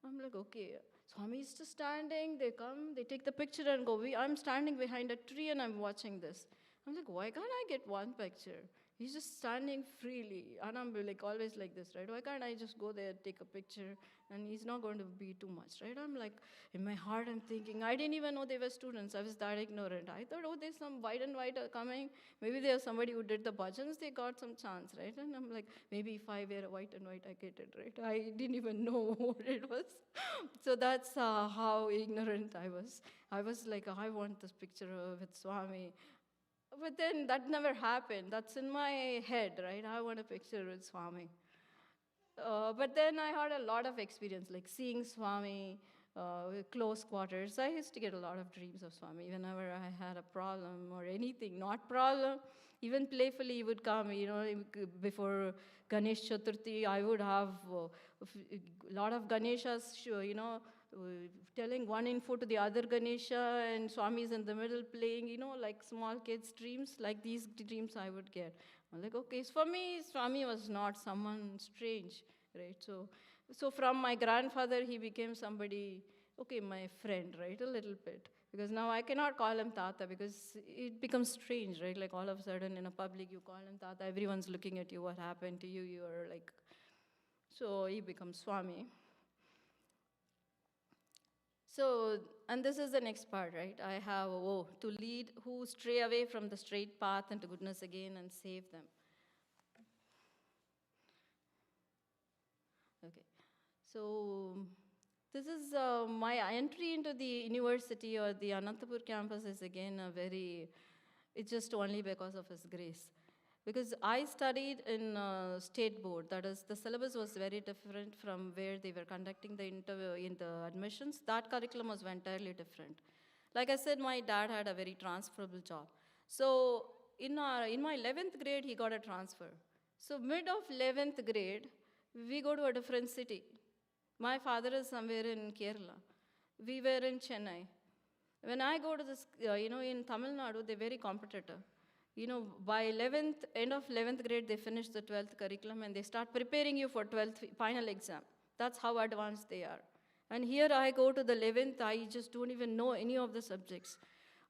I'm like, okay. Swami is just standing. They come, they take the picture and go. I'm standing behind a tree and I'm watching this. I'm like, why can't I get one picture? He's just standing freely. And I'm like always like this, right? Why can't I just go there, take a picture, and he's not going to be too much, right? I'm like, in my heart, I'm thinking, I didn't even know they were students. I was that ignorant. I thought, there's some white and white are coming. Maybe there's somebody who did the Bhajans, they got some chance, right? And I'm like, maybe if I wear a white and white, I get it, right? I didn't even know what it was. So that's how ignorant I was. I was like, I want this picture with Swami. But then that never happened. That's in my head, right? I want a picture with Swami. But then I had a lot of experience, like seeing Swami close quarters. I used to get a lot of dreams of Swami whenever I had a problem or anything, not problem. Even playfully, he would come, before Ganesh Chaturthi, I would have a lot of Ganeshas, telling one info to the other Ganesha, and Swami is in the middle playing, like small kids' dreams, like these dreams I would get. I'm like, okay, so for me, Swami was not someone strange, right? So from my grandfather, he became somebody, okay, my friend, right, a little bit. Because now I cannot call him Tata because it becomes strange, right? Like all of a sudden in a public, you call him Tata, everyone's looking at you, what happened to you, you're like, so he becomes Swami. So, and this is the next part, right? I have, to lead who stray away from the straight path into goodness again and save them. Okay, so this is my entry into the university or the Anantapur campus is again it's just only because of His grace. Because I studied in state board, that is, the syllabus was very different from where they were conducting the interview in the admissions. That curriculum was entirely different. Like I said, my dad had a very transferable job. So in my 11th grade, he got a transfer. So mid of 11th grade, we go to a different city. My father is somewhere in Kerala. We were in Chennai. When I go to this, in Tamil Nadu, they're very competitive. By end of 11th grade, they finish the 12th curriculum and they start preparing you for 12th final exam. That's how advanced they are. And here I go to the 11th, I just don't even know any of the subjects.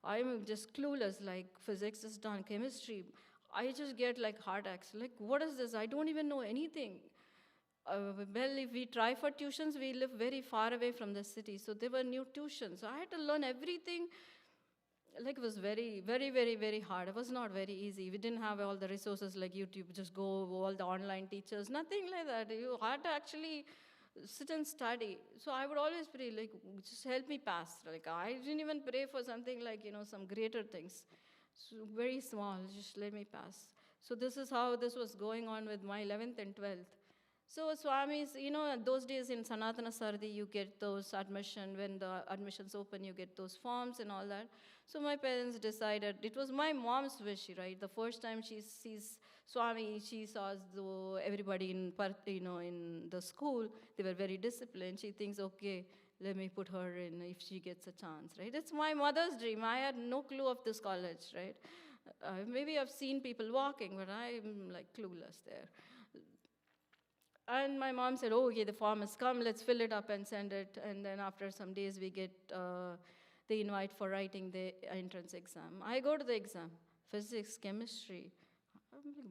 I'm just clueless, like physics is done, chemistry. I just get like heart attacks. Like, what is this? I don't even know anything. Well, if we try for tuitions, we live very far away from the city. So there were new tuitions. So I had to learn everything. Like, it was very, very, very, very hard. It was not very easy. We didn't have all the resources like YouTube, just go, all the online teachers, nothing like that. You had to actually sit and study. So I would always pray, like, just help me pass. Like, I didn't even pray for something like, some greater things. So very small, just let me pass. So this is how this was going on with my 11th and 12th. So Swamis, those days in Sanatana Sardi, you get those admission, when the admissions open, you get those forms and all that. So my parents decided, it was my mom's wish, right? The first time she sees Swami, she saw everybody in the school, they were very disciplined. She thinks, okay, let me put her in if she gets a chance, right? It's my mother's dream. I had no clue of this college, right? Maybe I've seen people walking, but I'm like clueless there. And my mom said, oh, okay, the form has come, let's fill it up and send it. And then after some days, we get the invite for writing the entrance exam. I go to the exam, physics, chemistry.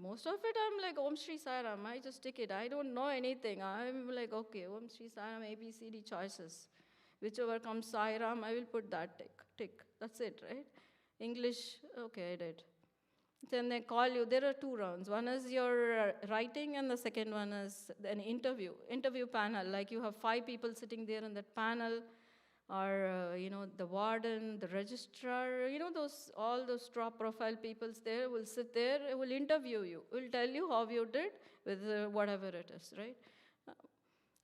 Most of it, I'm like, Om Shri Sairam, I just take it. I don't know anything. I'm like, okay, Om Shri Sairam, ABCD choices. Whichever comes Sairam, I will put that tick. That's it, right? English, okay, I did. Then they call you. There are 2 rounds. One is your writing, and the second one is an interview panel. Like, you have 5 people sitting there in that panel, or the warden, the registrar, all those top profile peoples there will sit there, will interview you, will tell you how you did with whatever it is, right?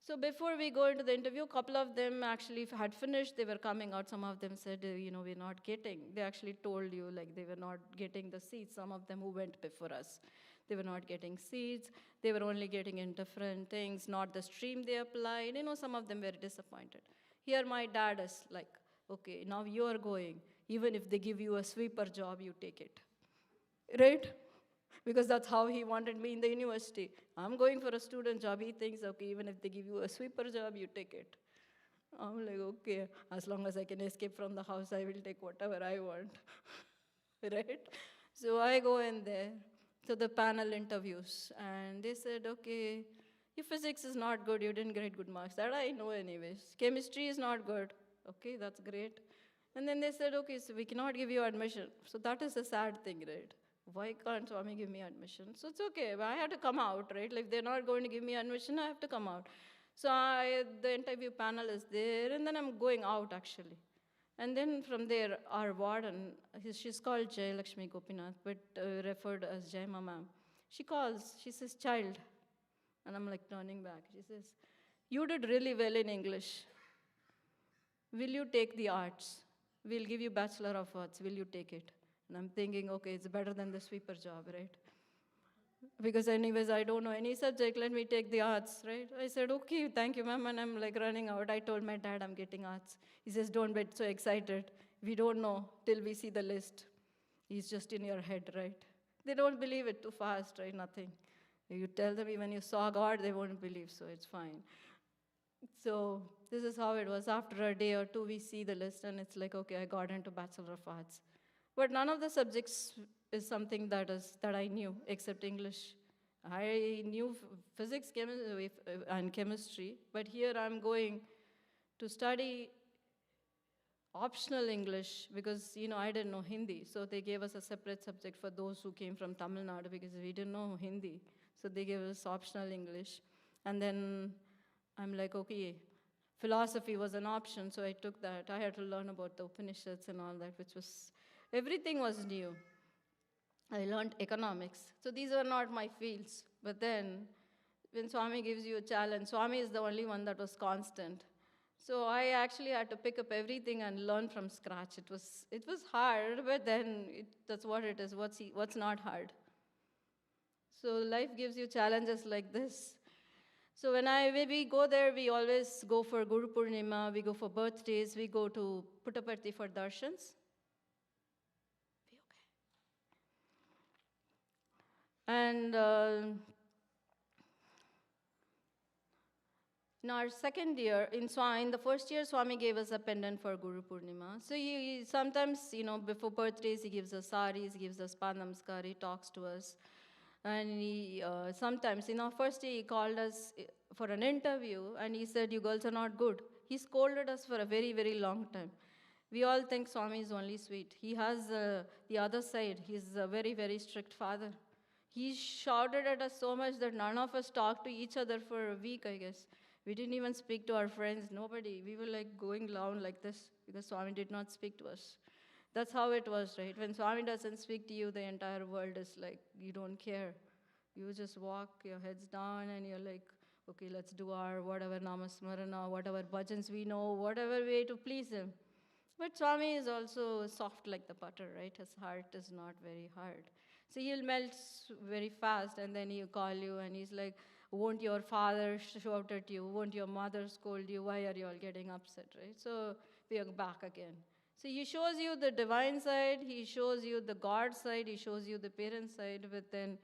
So before we go into the interview, a couple of them actually had finished. They were coming out. Some of them said, we're not getting. They actually told you, like, they were not getting the seats. Some of them who went before us, they were not getting seats. They were only getting in different things, not the stream they applied. Some of them were disappointed. Here my dad is like, okay, now you are going. Even if they give you a sweeper job, you take it, right? Because that's how he wanted me in the university. I'm going for a student job. He thinks, okay, even if they give you a sweeper job, you take it. I'm like, okay, as long as I can escape from the house, I will take whatever I want, right? So I go in there to the panel interviews, and they said, okay, your physics is not good, you didn't get good marks. That I know anyways. Chemistry is not good. Okay, that's great. And then they said, okay, so we cannot give you admission. So that is a sad thing, right? Why can't Swami give me admission? So it's okay, but I had to come out, right? Like, they're not going to give me admission, I have to come out. So the interview panel is there, and then I'm going out, actually. And then from there, our warden, she's called Jai Lakshmi Gopinath, but referred as Jai Mama. She calls, she says, child. And I'm like turning back. She says, you did really well in English. Will you take the arts? We'll give you Bachelor of Arts. Will you take it? And I'm thinking, okay, it's better than the sweeper job, right? Because anyways, I don't know any subject, let me take the arts, right? I said, okay, thank you, ma'am, and I'm like running out. I told my dad I'm getting arts. He says, don't get so excited. We don't know till we see the list. He's just in your head, right? They don't believe it too fast, right? Nothing. You tell them even you saw God, they won't believe, so it's fine. So this is how it was. After a day or two, we see the list, and it's like, okay, I got into Bachelor of Arts. But none of the subjects is something that I knew, except English. I knew physics, and chemistry, but here I'm going to study optional English because, I didn't know Hindi. So they gave us a separate subject for those who came from Tamil Nadu because we didn't know Hindi. So they gave us optional English. And then I'm like, okay, philosophy was an option, so I took that. I had to learn about the Upanishads and all that, everything was new. I learned economics. So these were not my fields. But then, when Swami gives you a challenge, Swami is the only one that was constant. So I actually had to pick up everything and learn from scratch. It was hard, but then that's what it is. What's not hard? So life gives you challenges like this. So when we go there, we always go for Guru Purnima, we go for birthdays, we go to Puttaparthi for darshans. Be okay. And In our second year, in the first year, Swami gave us a pendant for Guru Purnima. So he sometimes, before birthdays, he gives us saris, he gives us Panamskar, he talks to us. And he sometimes, first day he called us for an interview, and he said, "You girls are not good." He scolded us for a very, very long time. We all think Swami is only sweet. He has the other side. He's a very, very strict father. He shouted at us so much that none of us talked to each other for a week, I guess. We didn't even speak to our friends, nobody. We were like going down like this because Swami did not speak to us. That's how it was, right? When Swami doesn't speak to you, the entire world is like, you don't care. You just walk your heads down and you're like, okay, let's do our whatever namasmarana, whatever bhajans we know, whatever way to please him. But Swami is also soft like the butter, right? His heart is not very hard. So he'll melt very fast, and then he'll call you and he's like, won't your father shout at you? Won't your mother scold you? Why are you all getting upset, right? So we are back again. So he shows you the divine side, he shows you the God side, he shows you the parent side, but then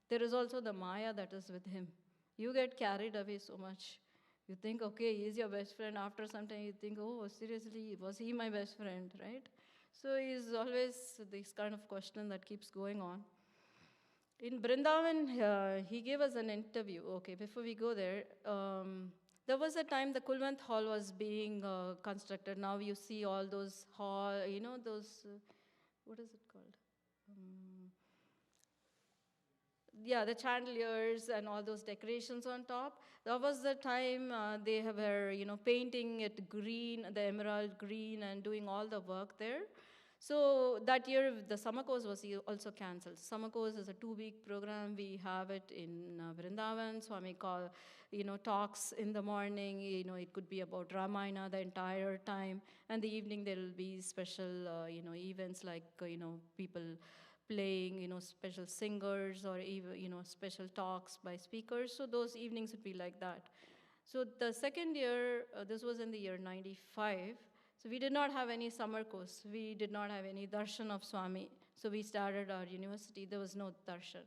there is also the Maya that is with him. You get carried away so much. You think, okay, he's your best friend. After some time, you think, oh, seriously, was he my best friend, right? So he's always this kind of question that keeps going on. In Brindavan, he gave us an interview. Okay, before we go there, there was a time the Kulwant Hall was being constructed. Now you see all those those, what is it called? The chandeliers and all those decorations on top. That was the time they were, painting it green, the emerald green, and doing all the work there. So that year, the summer course was also cancelled. Summer course is a 2-week program. We have it in Vrindavan. Swami talks in the morning. It could be about Ramayana the entire time. And the evening, there will be special, events like, people playing, special singers, or even, special talks by speakers. So those evenings would be like that. So the second year, this was in the year 95, so we did not have any summer course. We did not have any darshan of Swami. So we started our university. There was no darshan.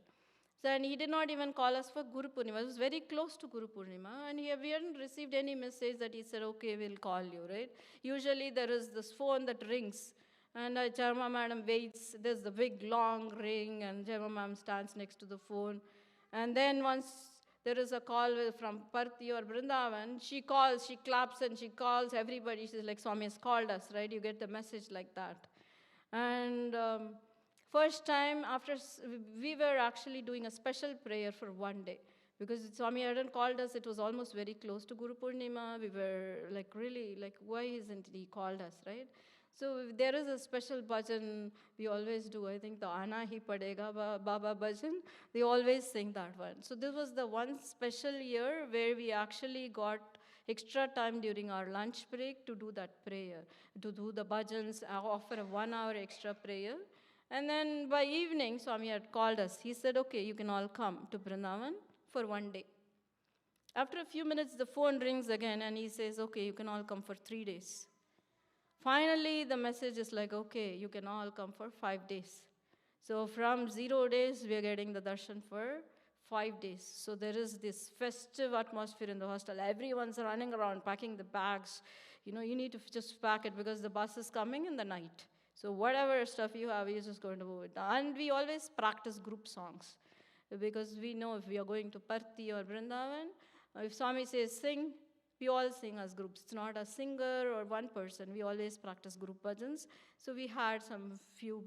And he did not even call us for Guru Purnima. It was very close to Guru Purnima, and we hadn't received any message that he said, okay, we'll call you, right? Usually there is this phone that rings, and Charma madam waits. There's the big long ring, and Charma madam stands next to the phone. And then once there is a call from Parthi or Vrindavan, she calls, she claps, and she calls everybody. She's like, Swami has called us, right? You get the message like that. And first time after, we were actually doing a special prayer for one day. Because Swami hadn't called us, it was almost very close to Guru Purnima. We were like, really, like, why isn't he called us, right? So there is a special bhajan we always do. I think the Ana Hi Padega Baba bhajan, they always sing that one. So this was the one special year where we actually got extra time during our lunch break to do that prayer, to do the bhajans, offer a 1 hour extra prayer. And then by evening, Swami had called us. He said, okay, you can all come to Vrindavan for one day. After a few minutes, the phone rings again, and he says, okay, you can all come for 3 days. Finally, the message is like, okay, you can all come for 5 days. So from 0 days, we are getting the darshan for 5 days. So there is this festive atmosphere in the hostel. Everyone's running around, packing the bags. You need to just pack it because the bus is coming in the night. So whatever stuff you have, you're just going to move it down. And we always practice group songs because we know if we are going to Parthi or Vrindavan, if Swami says sing, we all sing as groups. It's not a singer or one person. We always practice group bhajans. So we had some few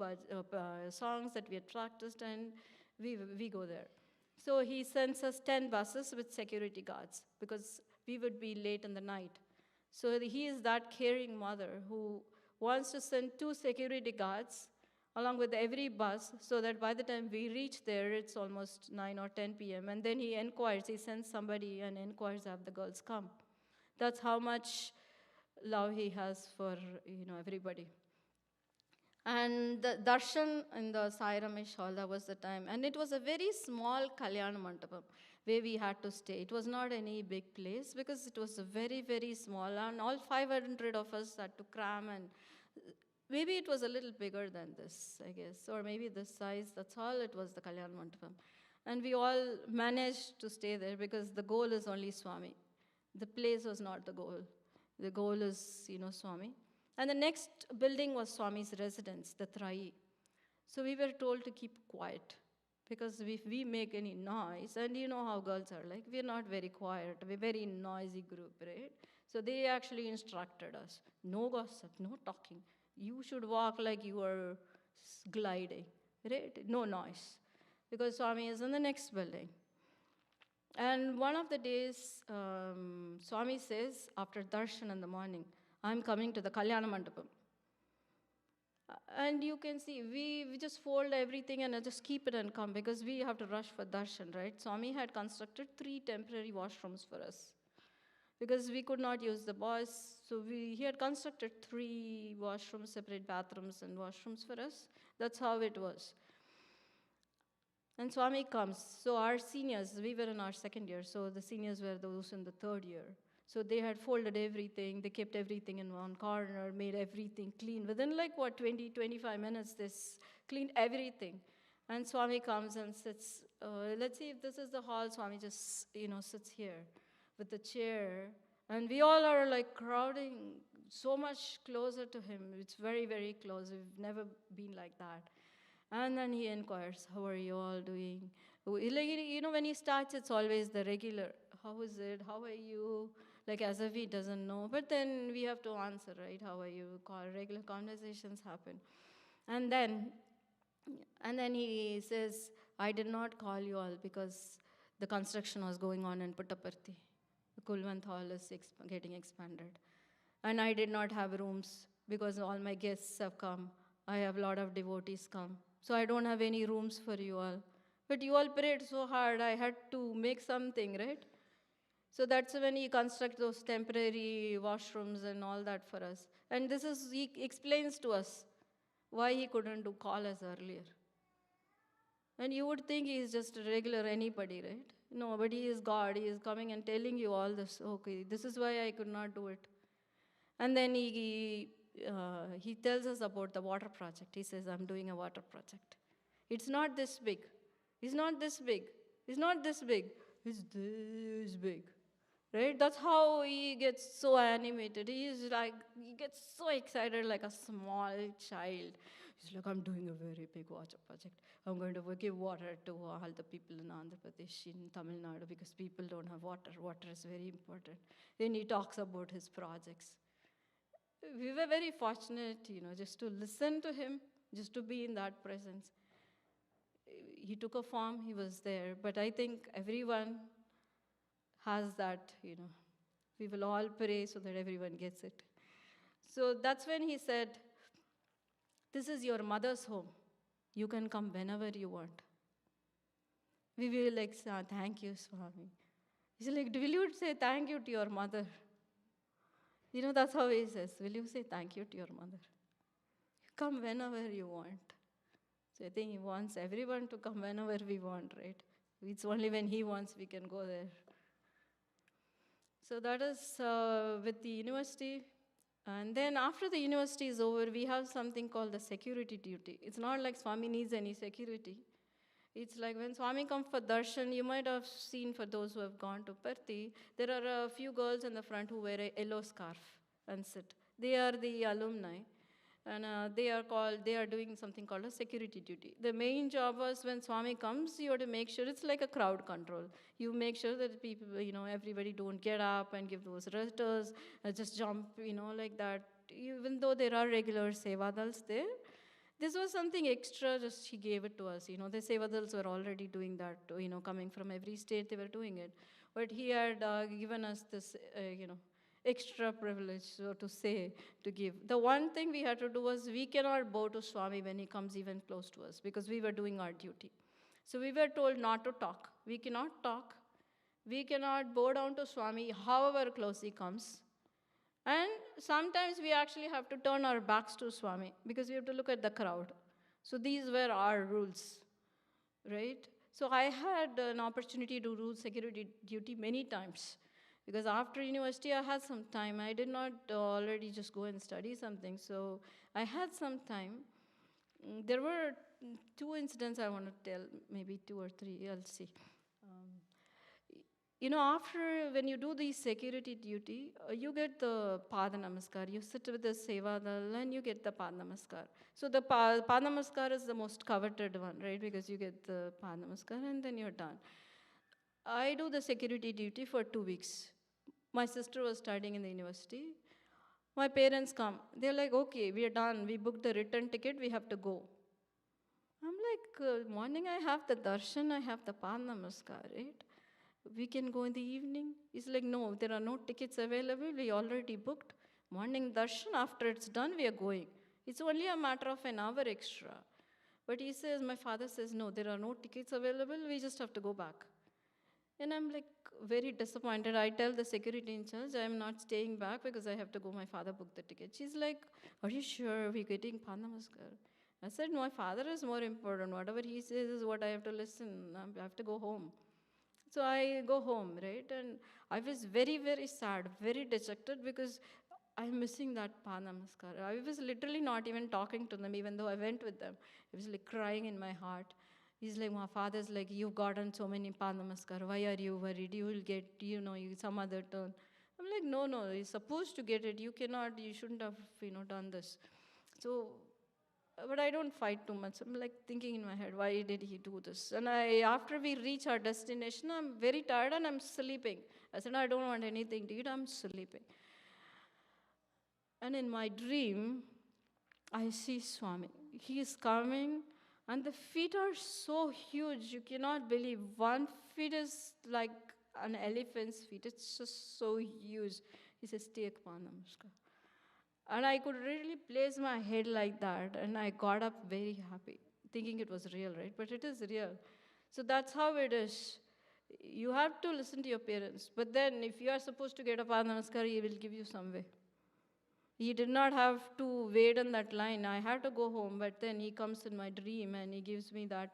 songs that we had practiced, and we go there. So he sends us 10 buses with security guards because we would be late in the night. So he is that caring mother who wants to send 2 security guards along with every bus so that by the time we reach there, it's almost 9 or 10 p.m. And then he sends somebody and inquires have the girls come. That's how much love he has for, everybody. And the darshan in the Sai Ramesh hall, that was the time. And it was a very small Kalyana Mandapam where we had to stay. It was not any big place because it was very, very small. And all 500 of us had to cram, and maybe it was a little bigger than this, I guess. Or maybe this size, that's all it was, the Kalyana Mandapam. And we all managed to stay there because the goal is only Swami. The place was not the goal. The goal is, Swami. And the next building was Swami's residence, the Trai. So we were told to keep quiet, because if we make any noise, and you know how girls are like, we're not very quiet, we're a very noisy group, right? So they actually instructed us, no gossip, no talking. You should walk like you are gliding, right? No noise, because Swami is in the next building. And one of the days, Swami says, after darshan in the morning, I'm coming to the Kalyana Mandapam. And you can see, we just fold everything and just keep it and come, because we have to rush for darshan, right? Swami had constructed 3 temporary washrooms for us, because we could not use the boys. So he had constructed 3 washrooms, separate bathrooms and washrooms for us. That's how it was. And Swami comes. So our seniors, we were in our second year, so the seniors were those in the third year. So they had folded everything, they kept everything in one corner, made everything clean. Within 20, 25 minutes, they cleaned everything. And Swami comes and sits, let's see if this is the hall. Swami just, sits here with the chair. And we all are crowding so much closer to him. It's very, very close. We've never been like that. And then he inquires, how are you all doing? When he starts, it's always the regular, how is it? How are you? As if he doesn't know. But then we have to answer, right? How are you? Regular conversations happen. And then he says, I did not call you all because the construction was going on in Puttaparthi. The Kulwant Hall is getting expanded. And I did not have rooms because all my guests have come. I have a lot of devotees come. So I don't have any rooms for you all. But you all prayed so hard, I had to make something, right? So that's when he constructs those temporary washrooms and all that for us. And he explains to us why he couldn't call us earlier. And you would think he is just a regular anybody, right? No, but he is God. He is coming and telling you all this. Okay, this is why I could not do it. And then he tells us about the water project. He says, I'm doing a water project. It's not this big. It's not this big. It's not this big. It's this big. Right? That's how he gets so animated. He gets so excited like a small child. He's like, I'm doing a very big water project. I'm going to give water to all the people in Andhra Pradesh, in Tamil Nadu, because people don't have water. Water is very important. Then he talks about his projects. We were very fortunate, just to listen to him, just to be in that presence. He took a form, he was there. But I think everyone has that, we will all pray so that everyone gets it. So that's when he said, this is your mother's home. You can come whenever you want. We were thank you, Swami. He's like, will you say thank you to your mother? That's how he says, will you say thank you to your mother? Come whenever you want. So I think he wants everyone to come whenever we want, right? It's only when he wants we can go there. So that is with the university. And then after the university is over, we have something called the security duty. It's not like Swami needs any security. It's like when Swami comes for darshan, you might have seen, for those who have gone to Parthi, there are a few girls in the front who wear a yellow scarf and sit. They are the alumni. And they are doing something called a security duty. The main job was when Swami comes, you have to make sure it's like a crowd control. You make sure that people, everybody don't get up and give those registers, just jump, like that. Even though there are regular sevadals there, this was something extra, just he gave it to us. The sevadals were already doing that, coming from every state, they were doing it. But he had given us this, extra privilege, so to say, to give. The one thing we had to do was we cannot bow to Swami when he comes even close to us, because we were doing our duty. So we were told not to talk. We cannot talk. We cannot bow down to Swami however close he comes. And sometimes we actually have to turn our backs to Swami because we have to look at the crowd. So these were our rules, right? So I had an opportunity to do security duty many times. Because after university, I had some time. I did not already just go and study something. So I had some time. There were 2 incidents I want to tell, maybe 2 or 3, I'll see. after when you do the security duty, you get the Pada Namaskar. You sit with the Sevadal and you get the Pada Namaskar. So the Pada Namaskar is the most coveted one, right? Because you get the Pada Namaskar and then you're done. I do the security duty for 2 weeks. My sister was studying in the university. My parents come. They're like, okay, we are done. We booked the return ticket. We have to go. I'm like, morning I have the darshan, I have the Pada Namaskar, right? We can go in the evening. He's like, no, there are no tickets available. We already booked. Morning darshan, after it's done, we are going. It's only a matter of an hour extra. But he says, my father says, no, there are no tickets available. We just have to go back. And I'm like very disappointed. I tell the security in charge, I'm not staying back because I have to go. My father booked the ticket. She's like, are you sure we're getting Pada Namaskar? I said, my father is more important. Whatever he says is what I have to listen. I have to go home. So I go home, right? And I was very, very sad, very dejected because I'm missing that Pada Namaskar. I was literally not even talking to them, even though I went with them. I was like crying in my heart. He's like, my father's like, you've gotten so many Pada Namaskar. Why are you worried? You will get, some other turn. I'm like, no, you're supposed to get it. You shouldn't have, done this. So, but I don't fight too much. I'm like thinking in my head, why did he do this? And after we reach our destination, I'm very tired and I'm sleeping. I said, I don't want anything to eat, I'm sleeping. And in my dream, I see Swami. He is coming, and the feet are so huge, you cannot believe. One feet is like an elephant's feet. It's just so huge. He says, take Pada Namaskar. And I could really place my head like that, and I got up very happy, thinking it was real, right? But it is real. So that's how it is. You have to listen to your parents. But then, if you are supposed to get a Pada Namaskar, he will give you some way. He did not have to wait on that line. I had to go home, but then he comes in my dream and he gives me that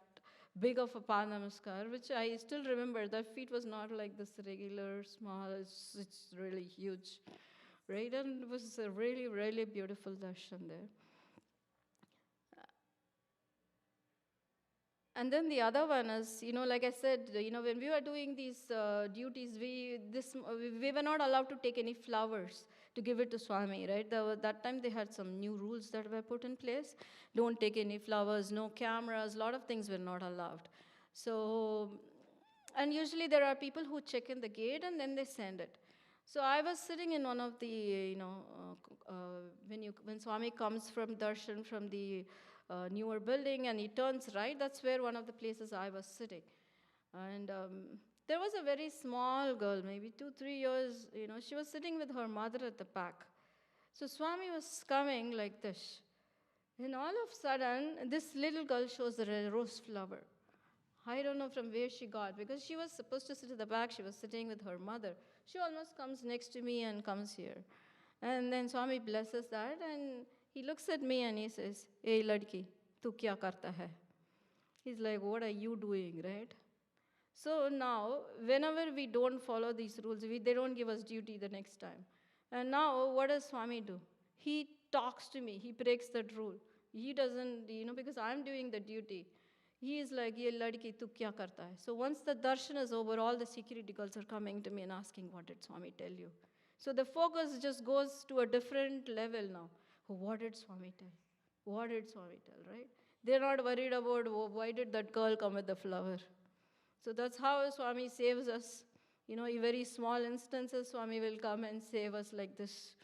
big of a Pada Namaskar, which I still remember. That feet was not like this regular, small, it's really huge. Right? And it was a really, really beautiful darshan there. And then the other one is, like I said, when we were doing these duties, we were not allowed to take any flowers to give it to Swami, right? That time they had some new rules that were put in place. Don't take any flowers, no cameras, a lot of things were not allowed. So, and usually there are people who check in the gate and then they send it. So I was sitting in one of the, when Swami comes from darshan from the newer building and he turns right, that's where one of the places I was sitting. And there was a very small girl, maybe 2-3 years, she was sitting with her mother at the back. So Swami was coming like this. And all of a sudden, this little girl shows a rose flower. I don't know from where she got, because she was supposed to sit at the back. She was sitting with her mother. She almost comes next to me and comes here. And then Swami blesses that, and he looks at me and he says, hey, ladki, tu kya karta hai? He's like, what are you doing, right? So now, whenever we don't follow these rules, they don't give us duty the next time. And now, what does Swami do? He talks to me. He breaks that rule. He doesn't, because I'm doing the duty. He is like, ye ladki, tu kya karta hai? So once the darshan is over, all the security girls are coming to me and asking, what did Swami tell you? So the focus just goes to a different level now. What did Swami tell? What did Swami tell, right? They're not worried about, why did that girl come with the flower? So that's how Swami saves us. In very small instances, Swami will come and save us like this.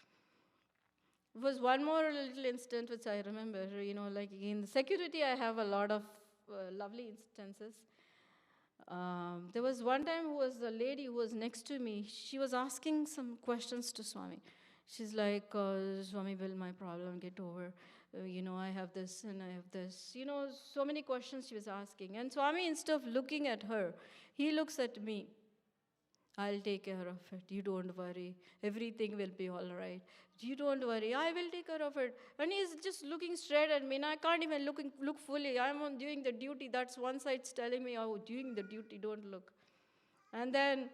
It was one more little instance which I remember, like in the security, I have a lot of lovely instances. There was one time who was a lady who was next to me. She was asking some questions to Swami. She's like, Swami, will my problem get over? I have this and I have this. So many questions she was asking. And Swami, instead of looking at her, he looks at me. I'll take care of it. You don't worry. Everything will be all right. You don't worry. I will take care of it. And he's just looking straight at me. And I can't even look fully. I'm on doing the duty. That's one side's telling me, oh, doing the duty, don't look. And then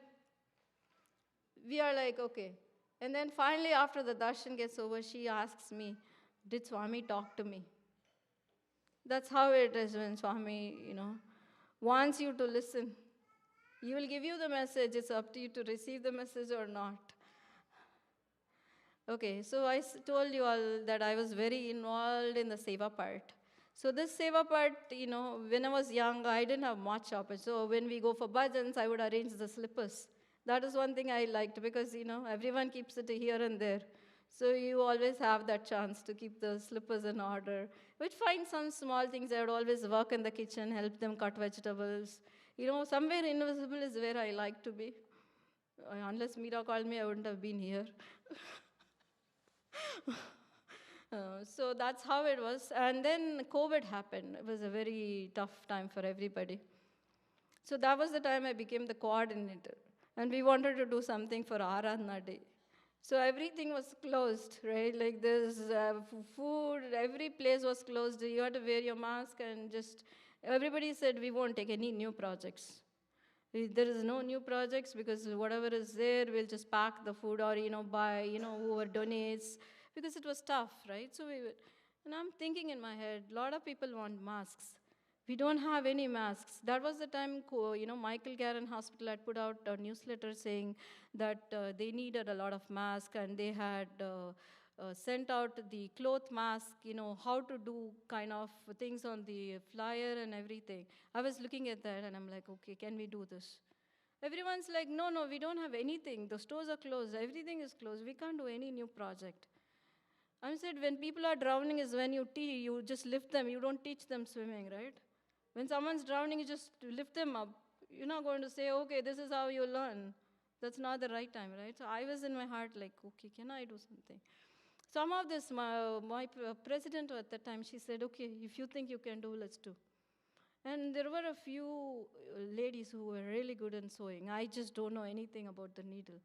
we are like, okay. And then finally, after the darshan gets over, she asks me, did Swami talk to me? That's how it is when Swami, wants you to listen. You will give you the message. It's up to you to receive the message or not. Okay, so I told you all that I was very involved in the seva part. So this seva part, when I was young, I didn't have much of it. So when we go for bhajans, I would arrange the slippers. That is one thing I liked because, everyone keeps it here and there. So you always have that chance to keep the slippers in order. Which find some small things. I would always work in the kitchen, help them cut vegetables. Somewhere invisible is where I like to be. Unless Meera called me, I wouldn't have been here. So that's how it was. And then COVID happened. It was a very tough time for everybody. So that was the time I became the coordinator. And we wanted to do something for Aradhana Day. So everything was closed, right? Like there's food, every place was closed. You had to wear your mask and just, everybody said we won't take any new projects. There is no new projects because whatever is there, we'll just pack the food or, buy, whoever donates, because it was tough, right? So and I'm thinking in my head, a lot of people want masks. We don't have any masks. That was the time, Michael Garren Hospital had put out a newsletter saying that they needed a lot of masks and they had sent out the cloth mask, how to do kind of things on the flyer and everything. I was looking at that and I'm like, okay, can we do this? Everyone's like, no, we don't have anything. The stores are closed. Everything is closed. We can't do any new project. I said, when people are drowning is when you just lift them. You don't teach them swimming, right? When someone's drowning, you just lift them up. You're not going to say, okay, this is how you learn. That's not the right time, right? So I was in my heart like, okay, can I do something? Some of this, my president at that time, she said, okay, if you think you can do, let's do. And there were a few ladies who were really good in sewing. I just don't know anything about the needle,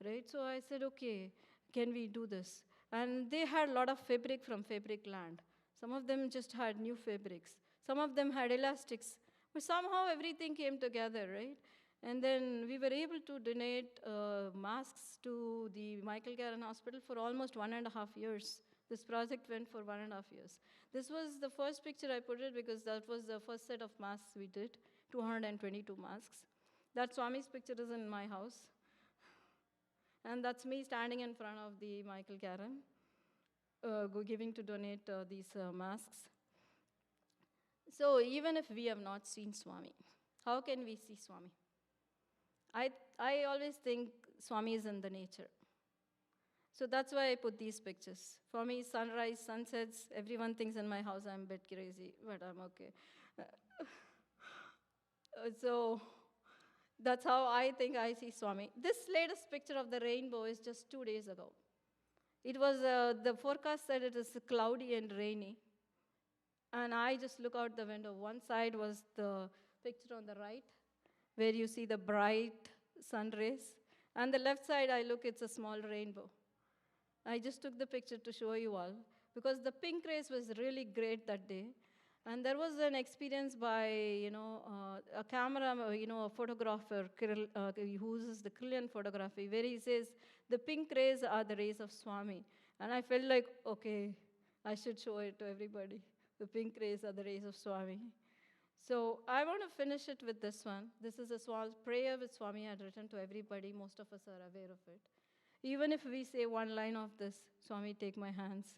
right? So I said, okay, can we do this? And they had a lot of fabric from Fabric Land. Some of them just had new fabrics. Some of them had elastics. But somehow everything came together, right? And then we were able to donate masks to the Michael Garren Hospital for almost 1.5 years. This project went for 1.5 years. This was the first picture I put it because that was the first set of masks we did, 222 masks. That Swami's picture is in my house. And that's me standing in front of the Michael Garren, giving to donate these masks. So even if we have not seen Swami, how can we see Swami? I always think Swami is in the nature. So that's why I put these pictures. For me, sunrise, sunsets, everyone thinks in my house I'm a bit crazy, but I'm okay. So that's how I think I see Swami. This latest picture of the rainbow is just 2 days ago. It was, the forecast said it is cloudy and rainy. And I just look out the window. One side was the picture on the right, where you see the bright sun rays. And the left side, I look, it's a small rainbow. I just took the picture to show you all, because the pink rays was really great that day. And there was an experience by, a camera, a photographer who uses the Krillian photography, where he says, the pink rays are the rays of Swami. And I felt like, okay, I should show it to everybody. The pink rays are the rays of Swami. So I want to finish it with this one. This is a small prayer which Swami had written to everybody. Most of us are aware of it. Even if we say one line of this, Swami, take my hands,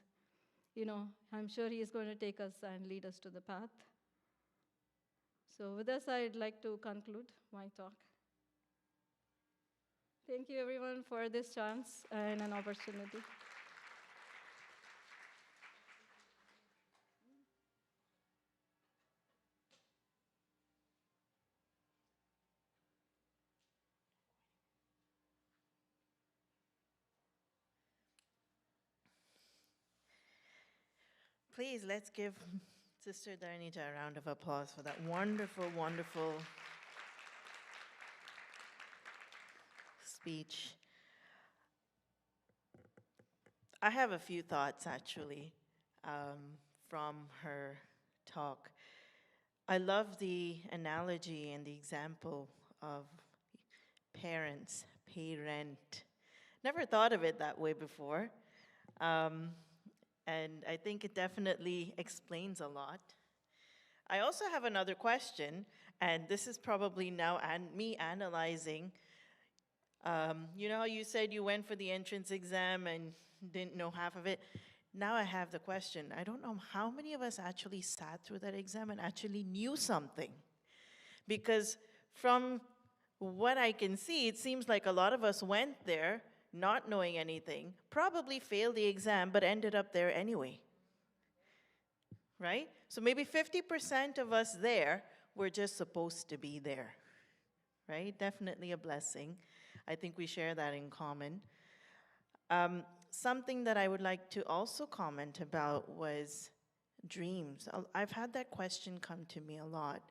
I'm sure he is going to take us and lead us to the path. So with this, I'd like to conclude my talk. Thank you, everyone, for this chance and an opportunity. Please, let's give Sister Dharanija a round of applause for that wonderful, wonderful speech. I have a few thoughts, actually, from her talk. I love the analogy and the example of parents pay rent. Never thought of it that way before. And I think it definitely explains a lot. I also have another question, And this is probably now me analyzing. You know how you said you went for the entrance exam and didn't know half of it? Now I have the question. I don't know how many of us actually sat through that exam and actually knew something. Because from what I can see, it seems like a lot of us went there not knowing anything, probably failed the exam, but ended up there anyway. Right? So maybe 50% of us there were just supposed to be there. Right? Definitely a blessing. I think we share that in common. Something that I would like to also comment about was dreams. I've had that question come to me a lot,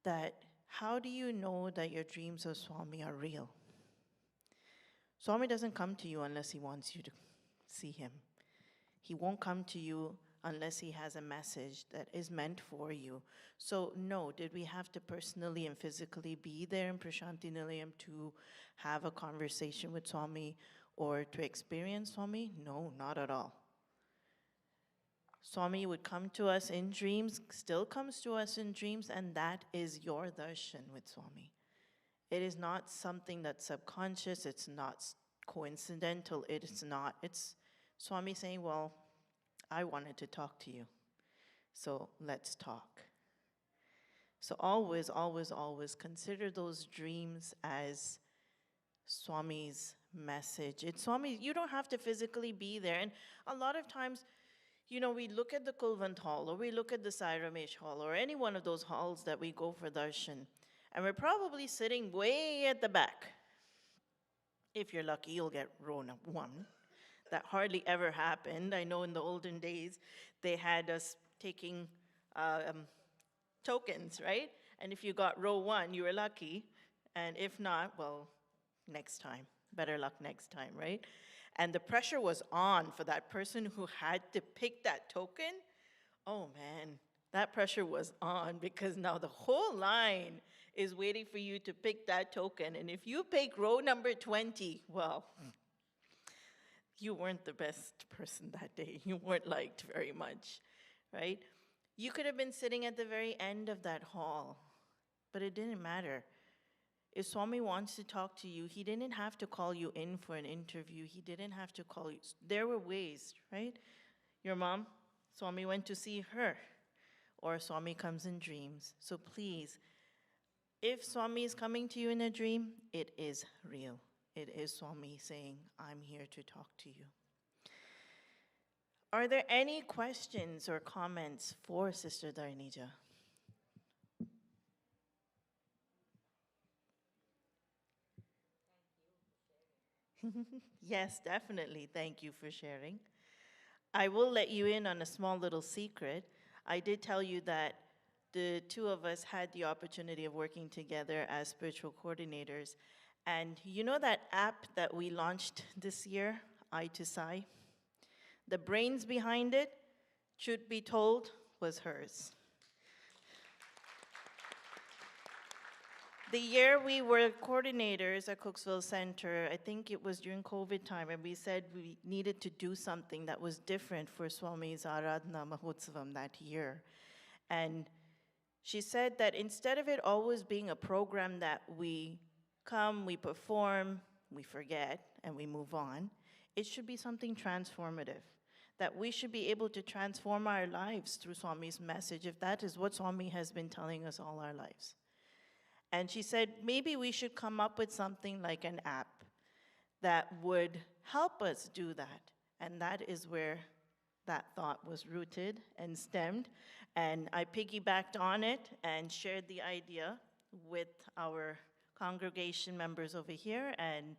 that how do you know that your dreams of Swami are real? Swami doesn't come to you unless he wants you to see him. He won't come to you unless he has a message that is meant for you. So no, did we have to personally and physically be there in Prashanti Nilayam to have a conversation with Swami or to experience Swami? No, not at all. Swami would come to us in dreams, still comes to us in dreams, and that is your darshan with Swami. It is not something that's subconscious, it's not coincidental, it's not. It's Swami saying, well, I wanted to talk to you, so let's talk. So always, always, always consider those dreams as Swami's message. It's Swami, you don't have to physically be there. And a lot of times, you know, we look at the Kulvant Hall, or we look at the Sai Ramesh Hall, or any one of those halls that we go for darshan, and we're probably sitting way at the back. If you're lucky, you'll get row 1. That hardly ever happened. I know in the olden days, they had us taking tokens, right? And if you got row 1, you were lucky. And if not, well, next time. Better luck next time, right? And the pressure was on for that person who had to pick that token. Oh man, that pressure was on, because now the whole line is waiting for you to pick that token. And if you pick row number 20, well, you weren't the best person that day. You weren't liked very much, right? You could have been sitting at the very end of that hall, but it didn't matter. If Swami wants to talk to you, he didn't have to call you in for an interview. He didn't have to call you. There were ways, right? Your mom, Swami went to see her, or Swami comes in dreams. So please, if Swami is coming to you in a dream, it is real. It is Swami saying, I'm here to talk to you. Are there any questions or comments for Sister Dharnija? Yes, definitely. Thank you for sharing. I will let you in on a small little secret. I did tell you that the two of us had the opportunity of working together as spiritual coordinators. And you know that app that we launched this year, Eye to Sai? The brains behind it, truth be told, was hers. The year we were coordinators at Cooksville Center, I think it was during COVID time, and we said we needed to do something that was different for Swami's Aradhana Mahotsavam that year. And she said that instead of it always being a program that we come, we perform, we forget, and we move on, it should be something transformative. That we should be able to transform our lives through Swami's message, if that is what Swami has been telling us all our lives. And she said, maybe we should come up with something like an app that would help us do that. And that is where that thought was rooted and stemmed. And I piggybacked on it and shared the idea with our congregation members over here. And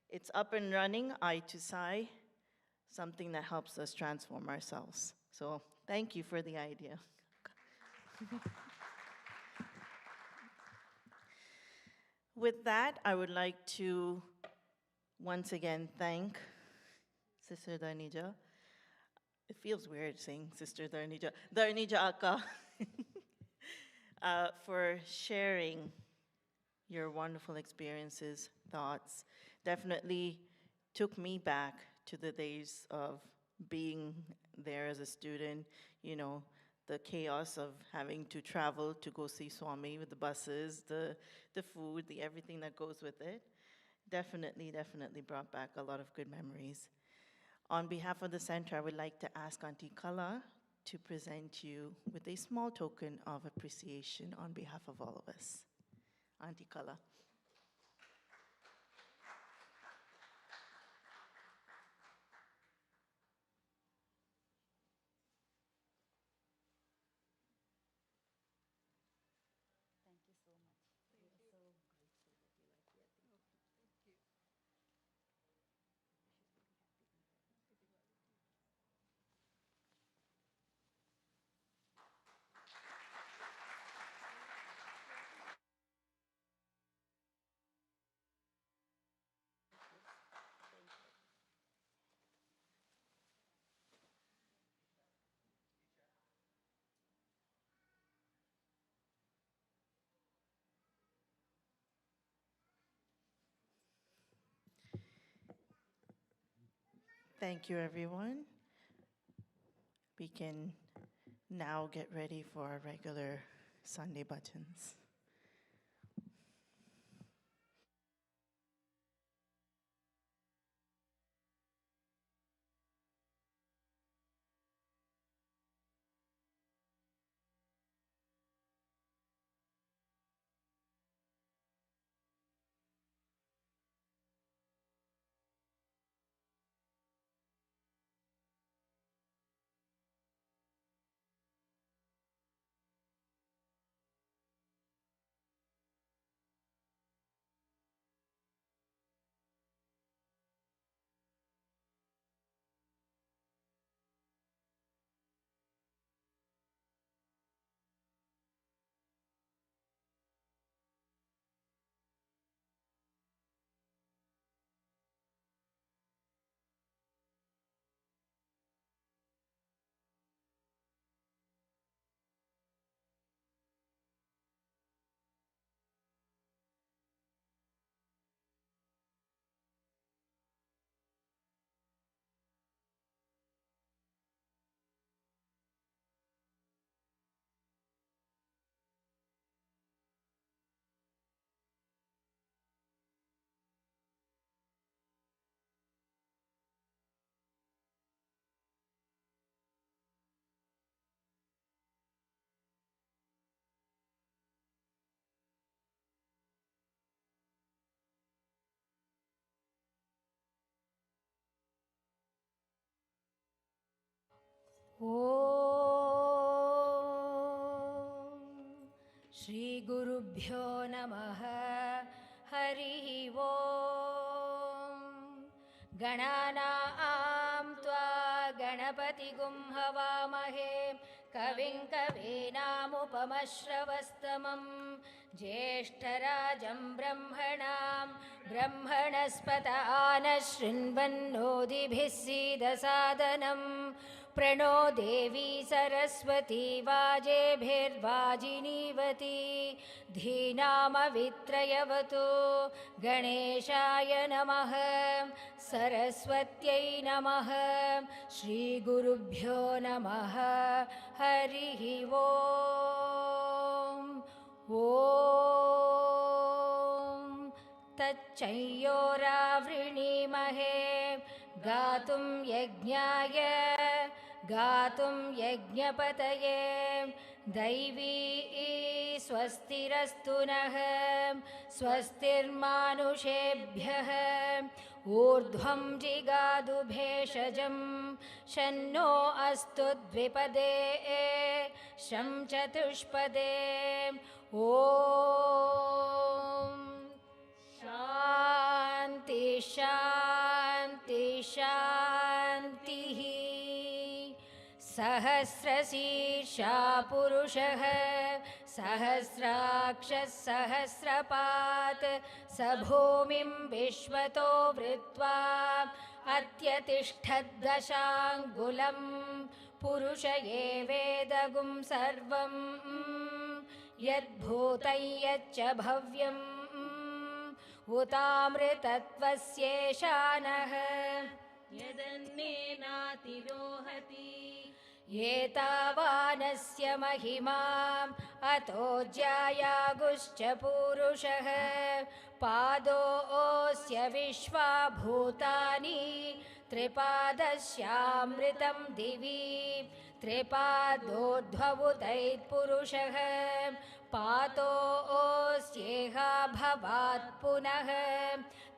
it's up and running, Eye to Sai, something that helps us transform ourselves. So thank you for the idea. With that, I would like to once again thank Sister Dharnija. It feels weird saying Sister Dharnija. Dharnija Akka, for sharing your wonderful experiences, thoughts. Definitely took me back to the days of being there as a student, you know, the chaos of having to travel to go see Swami with the buses, the food, the everything that goes with it. Definitely brought back a lot of good memories. On behalf of the center, I would like to ask Auntie Kala to present you with a small token of appreciation on behalf of all of us. Auntie Kala. Thank you, everyone. We can now get ready for our regular Sunday bhajans. Shri Guru Bhyo Namaha Hari Om Ganana Tva Ganapati Gum Havamahe Kavin Kavinamupamashravastamam Jeshtarajam Brahmanam Brahmanaspata Anashrinvannodibhisida Sadanam Prano Devi Saraswati Vajeebhirvajinivati Dhinama Vitrayavatu Ganeshaya Namaha Saraswatyai Namaha Shri Gurubhyo Namaha Harihi Om Om Tacchayoravrinemahe Gatum Yajnaya Gatum Yajnapataye Daivi Swastirastu Nah Swastirmanushebhyah Urdhvam Jigadu Bheshajam Shanno Astu Dvipade Sham Chatushpade Om Shanti Shanti Shanti Sahasrasisha Purushah Sahasrakshas Sahasrapat Sabhumim Vishwato Vritva Atyatishthadashangulam Purushaye Vedagum Sarvam Yadbhutayyacha Bhavyam Utamritatvasyeşanah Yadannenatirohati एतावानस्य महिमाम् अतो ज्यायागुश्च पूरुषः पादोऽस्य विश्वा भूतानि त्रिपादस्यामृतं दिवि त्रिपादोद्भवुतैत्पुरुषः पातोऽस्येह भवात् पुनः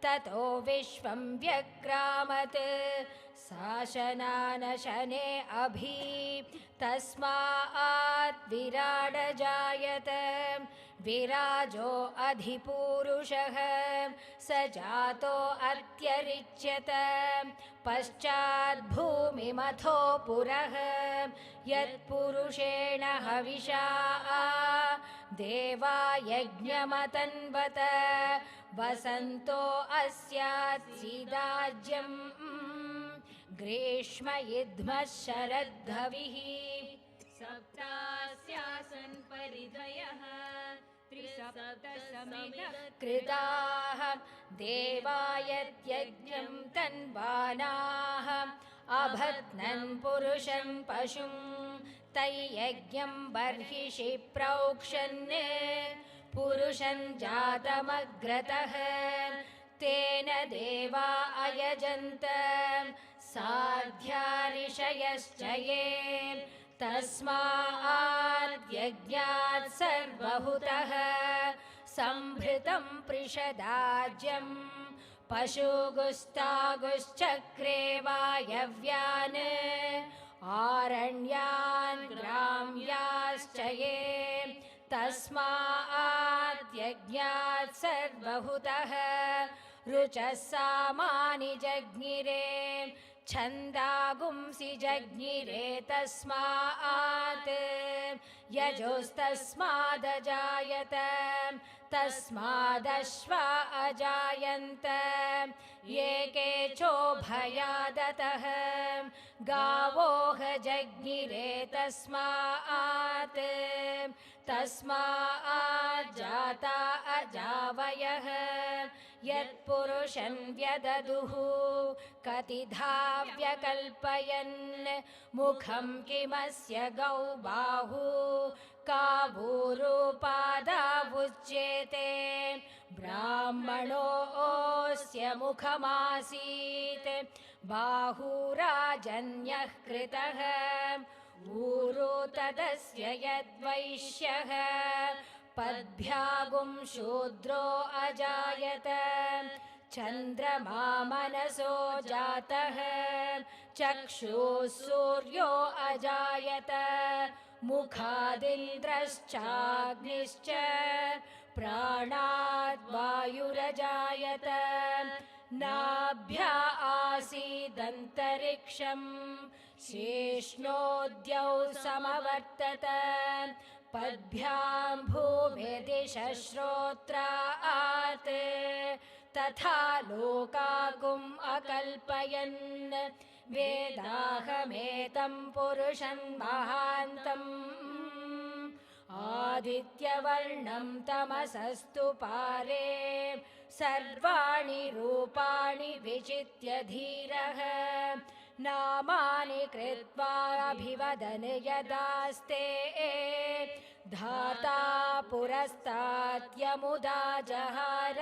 ततो विश्वं व्यक्रामत् शासनानशने अभि तस्मात् विराड जायत विराजो अधिपूरुषः स जातो अत्यरिच्यत पश्चात् भूमिमथो पुरः यत्पुरुषेण हविषा देवा यज्ञमतन्वत वसन्तो अस्यात् सीदाज्यम् ग्रीष्म इद्मः शरद्धविः सप्तास्यासन् परिधयः त्रिसप्तसमिधः कृताः देवायत्यज्ञं तन्वानाः अभत्नन् पुरुषं पशुं तैयज्ञं बर्हिषि प्रोक्षन् पुरुषं जातमग्रतः तेन देवा अयजन्त साध्या ऋषयश्च ये तस्मात् यज्ञात् सर्वहुतः संभृतं पृषदाज्यं पशुगुस्तागुश्चक्रे वायव्यान् आरण्यान् ग्राम्याश्च ये तस्मात् यज्ञात् सर्वहुतः रुचः सामानि जज्ञिरे छन्दागुंसि जज्ञिरे तस्मात् यजोस्तस्मादजायत तस्मादश्वा अजायन्त ये केचोभयादतः गावोह जज्ञिरे तस्मात् जाता अजावयः यत्पुरुषं व्यददुः कतिधा व्यकल्पयन् मुखं किमस्य गौ बाहु कावूरुपादावुच्येते ब्राह्मणोऽस्य मुखमासीत् बाहुराजन्यः कृतः ऊरु तदस्य यद्वैश्यः पद्भ्यागुं शूद्रो अजायत चन्द्रमा मनसो जातः चक्षुः सूर्यो अजायत मुखादिन्द्रश्चाग्निश्च प्राणाद् वायुरजायत नाभ्या आसीदन्तरिक्षं शेष्णोद्यौ समवर्तत पद्भ्यां भूमिदिशश्रोत्रात् तथा लोकाकुम् अकल्पयन् वेदाहमेतं पुरुषं महान्तम् आदित्यवर्णं तमसस्तु पारे सर्वाणि रूपाणि विचित्य धीरः नामानि कृत्वा अभिवदन् यदास्ते धाता पुरस्तात् यमुदा जहार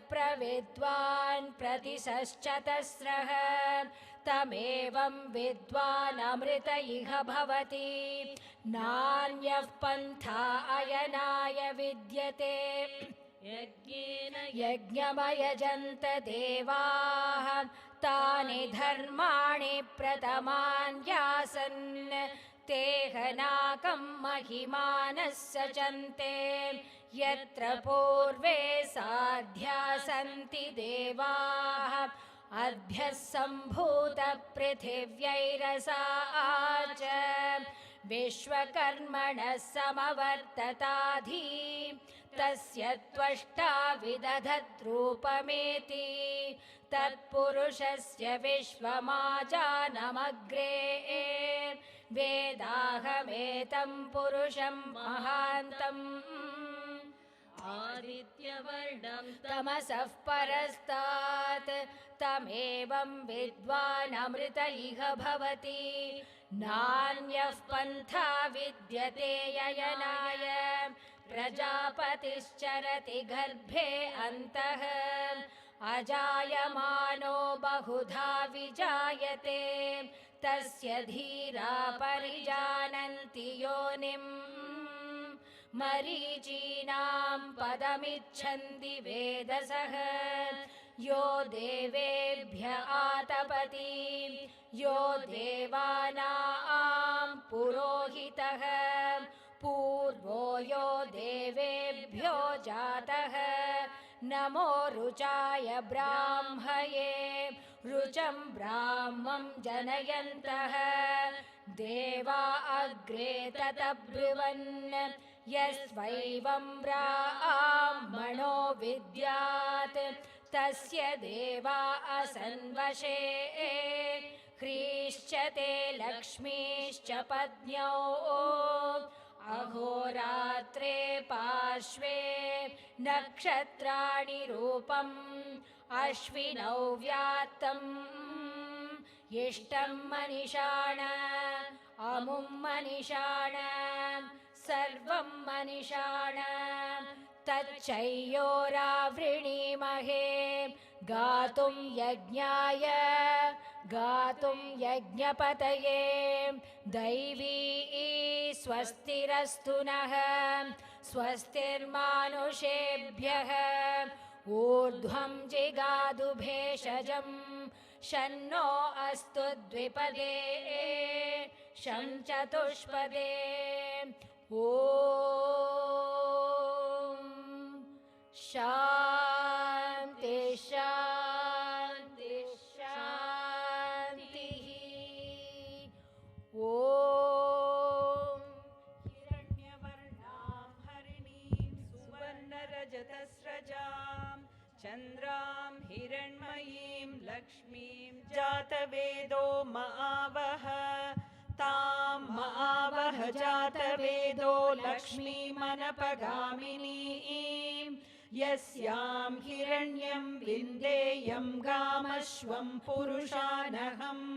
शक्रप्रविद्वान् प्रतिशश्चतस्रः तमेवं विद्वान् अमृत इह भवति नान्यः पन्था अयनाय विद्यते यज्ञमयजन्त देवाः तानि धर्माणि प्रथमान्यासन् तेहनाकं महिमानः सचन्ते यत्र पूर्वे साध्या सन्ति देवाः अद्भ्यः सम्भूतपृथिव्यैरसा च विश्वकर्मणः समवर्तताधि तस्य त्वष्टा विदधद्रूपमेति तत्पुरुषस्य विश्वमाजानमग्रे वेदाहमेतं पुरुषं महान्तम् आदित्यवर्णं तमसः परस्तात् तमेवं विद्वान् अमृत इह भवति नान्यः पन्था विद्यते ययनाय प्रजापतिश्चरति गर्भे अन्तः अजायमानो बहुधा विजायते तस्य धीरा परिजानन्ति योनिम् मरीचीनां पदमिच्छन्ति वेदसः यो देवेभ्य आतपति यो देवानां पुरोहितः पूर्वो यो देवेभ्यो जातः नमो रुचाय ब्राह्मये रुचं ब्राह्मं जनयन्तः देवा अग्रे ततब्रुवन् यस्वैवं ब्राह्मणो विद्यात् तस्य देवा असन्वशे ह्रीश्च ते लक्ष्मीश्च पत्न्यौ अहोरात्रे पार्श्वे नक्षत्राणि रूपम् अश्विनौ व्यात्तम् इष्टं मनिषाण अमुं मनिषाण सर्वं मनिषाण तच्चैयोरावृणीमहे गातुं यज्ञाय गातुं यज्ञपतये दैवी स्वस्तिरस्तु नः स्वस्तिर्मानुषेभ्यः ऊर्ध्वं जिगादु भेषजं शन्नो अस्तु द्विपदे शं चतुष्पदे ॐ शान्ति शान्ति शान्तिः ॐ हिरण्यवर्णां हरिणीं सुवर्णरजतस्रजां चन्द्रां हिरण्मयीं लक्ष्मीं जातवेदो महावह तां महावह जातवेदो लक्ष्मीमनपगामिनीं यस्यां हिरण्यं विन्देयं गामश्वं पुरुषानहम्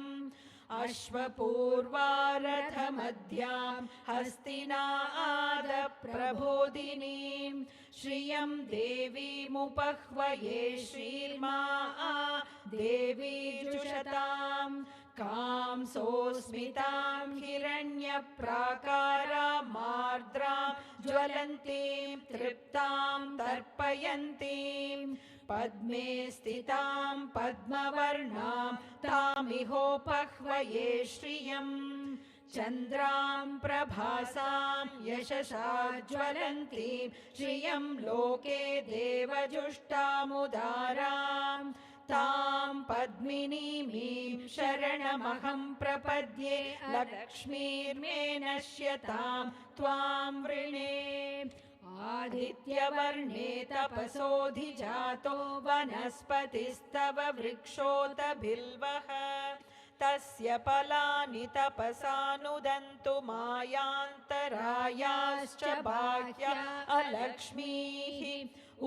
अश्वपूर्वारथमध्यां हस्तिनादप्रबोधिनीं श्रियं देवीमुपह्वये श्रीर्मा देवी जुषतां कांसोऽस्मितां हिरण्यप्राकारामार्द्रां ज्वलन्तीं तृप्तां तर्पयन्तीं पद्मे स्थितां पद्मवर्णां तामिहोपह्वये श्रियम् चन्द्रां प्रभासां यशसा ज्वलन्तीं श्रियं लोके देवजुष्टामुदारां तां पद्मिनीमीं शरणमहं प्रपद्ये लक्ष्मीर्मे नश्यतां त्वां वृणे आदित्यवर्णे तपसोऽधिजातो वनस्पतिस्तव वृक्षोत बिल्वः तस्य फलानि तपसानुदन्तु मायान्तरायाश्च बाह्या अलक्ष्मीः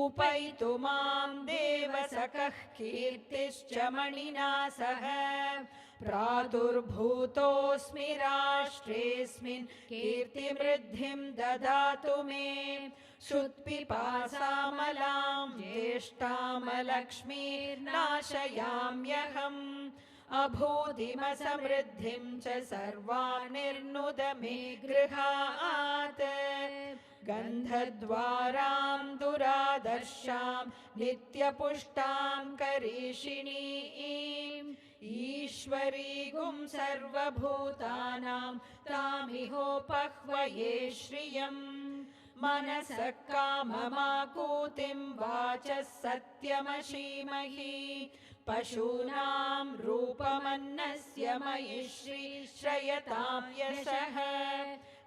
उपैतु मां देवसखः कीर्तिश्च मणिना सह प्रादुर्भूतोऽस्मि राष्ट्रेऽस्मिन् कीर्तिवृद्धिं ददातु मे श्रुत्पिपासामलां ज्येष्ठामलक्ष्मीर्नाशयाम्यहम् अभूतिमसमृद्धिं च सर्वानिर्नुद मे गृहात् गन्धद्वारां दुरादर्शां नित्यपुष्टां करीषिणीं ईश्वरीगुं सर्वभूतानां तामिहोपह्वये श्रियम् मनसः काममाकूतिं वाचः सत्यमशीमहि पशूनां रूपमन्नस्य मयि श्रीश्रयतां यशः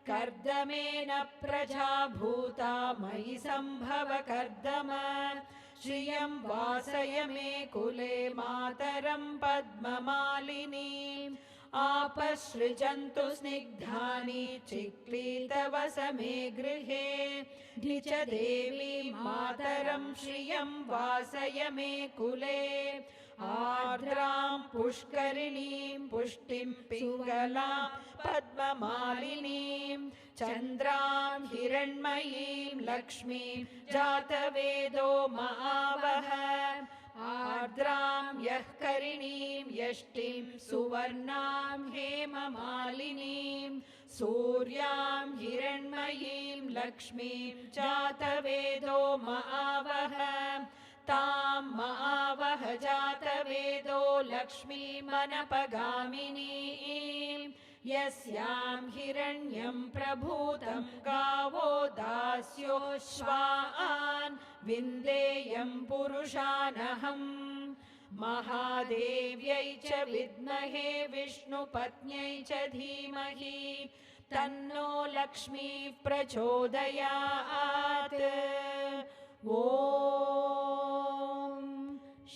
कर्दमेन प्रजा भूता मयि सम्भव कर्दम श्रियं वासय मे कुले मातरं पद्ममालिनीम् आपसृजन्तु स्निग्धानि चिक्लीतवसमे गृहे नि च देवी मातरं श्रियं वासय मे कुले आर्द्रां पुष्करिणीं पुष्टिं पिङ्गलां पद्ममालिनीं चन्द्रां हिरण्मयीं लक्ष्मीं जातवेदो महावः आर्द्रां यः करिणीं यष्टिं सुवर्णां हेममालिनीं सूर्यां हिरण्मयीं लक्ष्मीं जातवेदो महावः तां महावः जातवेदो लक्ष्मीमनपगामिनीं यस्यां हिरण्यं प्रभूतं गावो दास्यो श्वान् विन्देयं पुरुषानहम् महादेव्यै च विद्महे विष्णुपत्न्यै च धीमहि तन्नो लक्ष्मीः प्रचोदयात् ॐ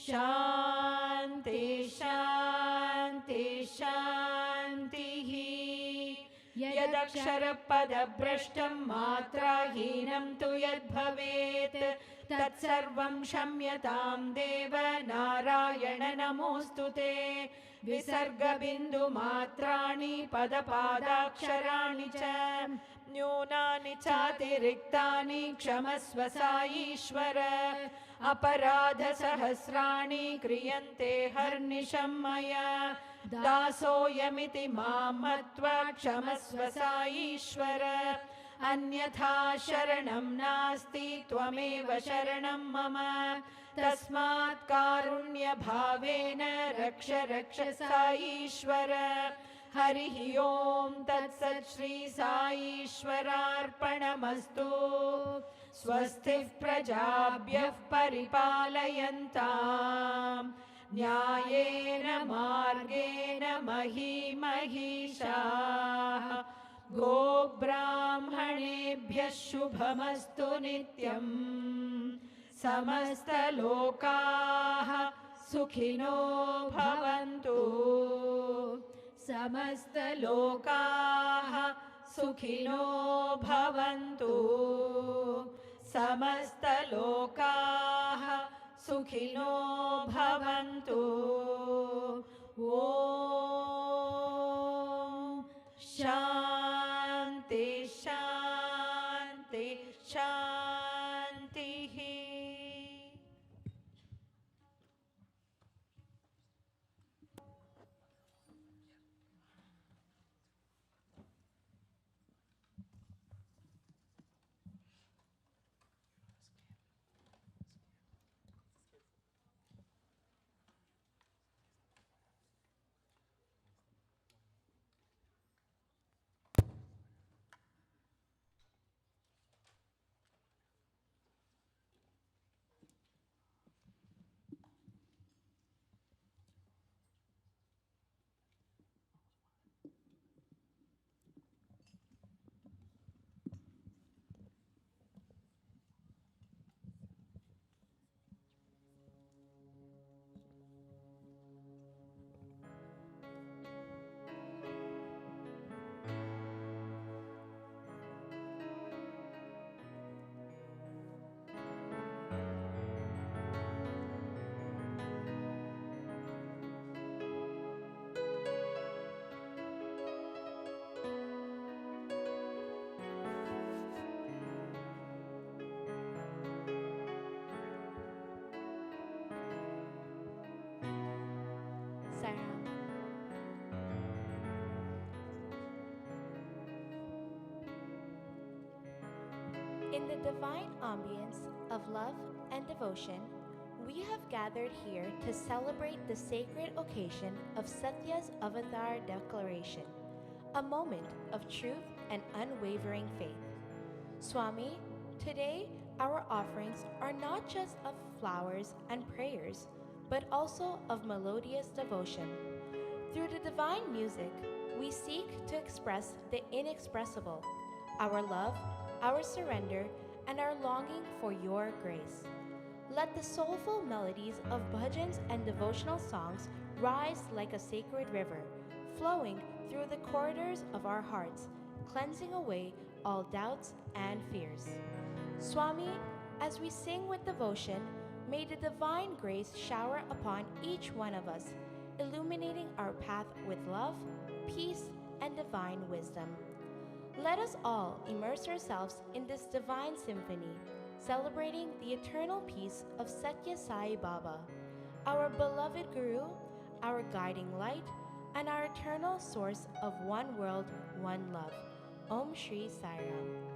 शान्ति शान्ति शान्तिः यदक्षरपदभ्रष्टं मात्राहीनं तु यद्भवेत् तत्सर्वं क्षम्यतां देव नारायण नमोऽस्तु ते विसर्गबिन्दुमात्राणि पदपादाक्षराणि च न्यूनानि चातिरिक्तानि क्षमस्व साईश्वर अपराधसहस्राणि क्रियन्ते हर्निशं मया दासोऽयमिति मां मत्वा क्षमस्व साईश्वर अन्यथा शरणं नास्ति त्वमेव शरणं मम तस्मात् कारुण्यभावेन रक्ष रक्ष साईश्वर हरिः ओं तत्सत् श्री साईश्वरार्पणमस्तु स्वस्तिः प्रजाभ्यः परिपालयन्ताम् न्यायेन मार्गेण महीमहीषाः गोब्राह्मणेभ्यः शुभमस्तु नित्यम् समस्तलोकाः सुखिनो भवन्तु समस्तलोकाः सुखिनो भवन्तु समस्तलोकाः सुखिनो भवन्तु ॐ शान्ति शान्ति शान्तिः In the divine ambience of love and devotion, we have gathered here to celebrate the sacred occasion of Satya's Avatar Declaration, a moment of truth and unwavering faith. Swami, today our offerings are not just of flowers and prayers, but also of melodious devotion. Through the divine music, we seek to express the inexpressible, our love, our surrender, and our longing for your grace. Let the soulful melodies of bhajans and devotional songs rise like a sacred river, flowing through the corridors of our hearts, cleansing away all doubts and fears. Swami, as we sing with devotion, may the divine grace shower upon each one of us, illuminating our path with love, peace, and divine wisdom. Let us all immerse ourselves in this divine symphony, celebrating the eternal peace of Satya Sai Baba, our beloved Guru, our guiding light, and our eternal source of one world, one love. Om Shri Sai Ram.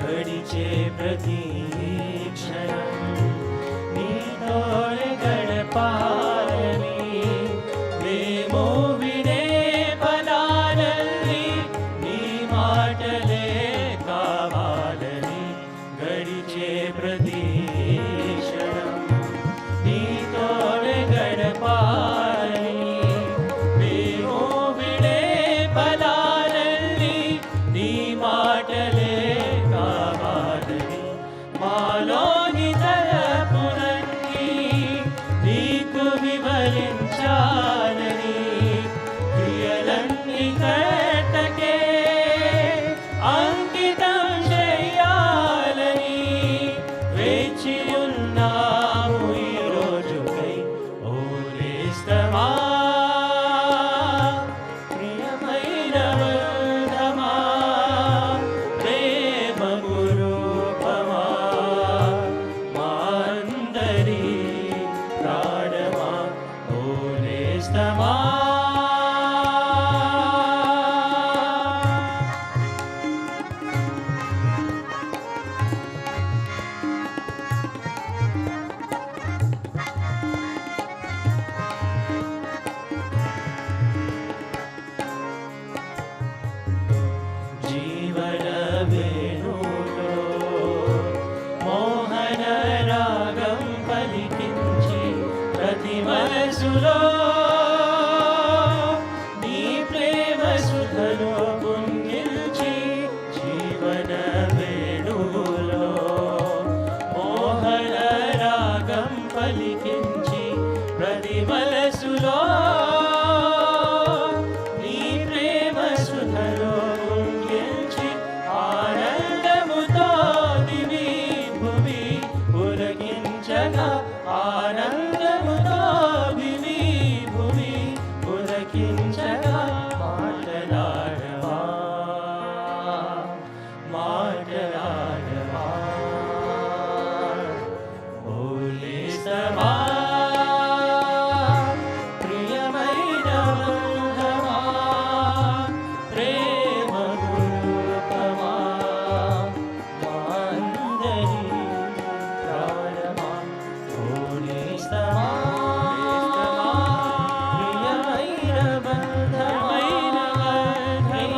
గడిచే ప్రతి క్షణం నీతోనే గడపాలని మేము వినే పదాలన్నీ నీ మాటలే కావాలని గడిచే ప్రతి క్షణం నీతోనే గడపాలని మేము వినే పదాలన్నీ నీ మాటలే కావాలని మాలోని తలపులన్నీ నీకు వివరించాలని క్రియలన్నీ కర్తకే అంకితం చేయాలని వేచి ఉన్నాము ఈ రోజుకై ఓ నేస్తమా ప్రియమైన బంధమా ప్రేమ గురూపమా మా అందరి ప్రాణమా ఓ నేస్తమా జీవన వేణులో మోహన రాగం పలికించి ప్రతి మనసులో నీ ప్రేమ సుధలో పొంగిల్చి జీవన వేణులో మోహన రాగం పలికించి ప్రతి మనసులో నీ ప్రేమ సుధలో పొంగిల్చి ఆనందముతో దివి భువి పులకించగా ఆనందముతో దివి భువి పులకించగా మాటలాడవా మాటలాడవా ఓలేసమా ప్రియమైన బంధమా ప్రేమ గురూపమా మా అందరి ప్రాణమా ఓలేసమా ప్రియమైన బంధమైన ప్రేమ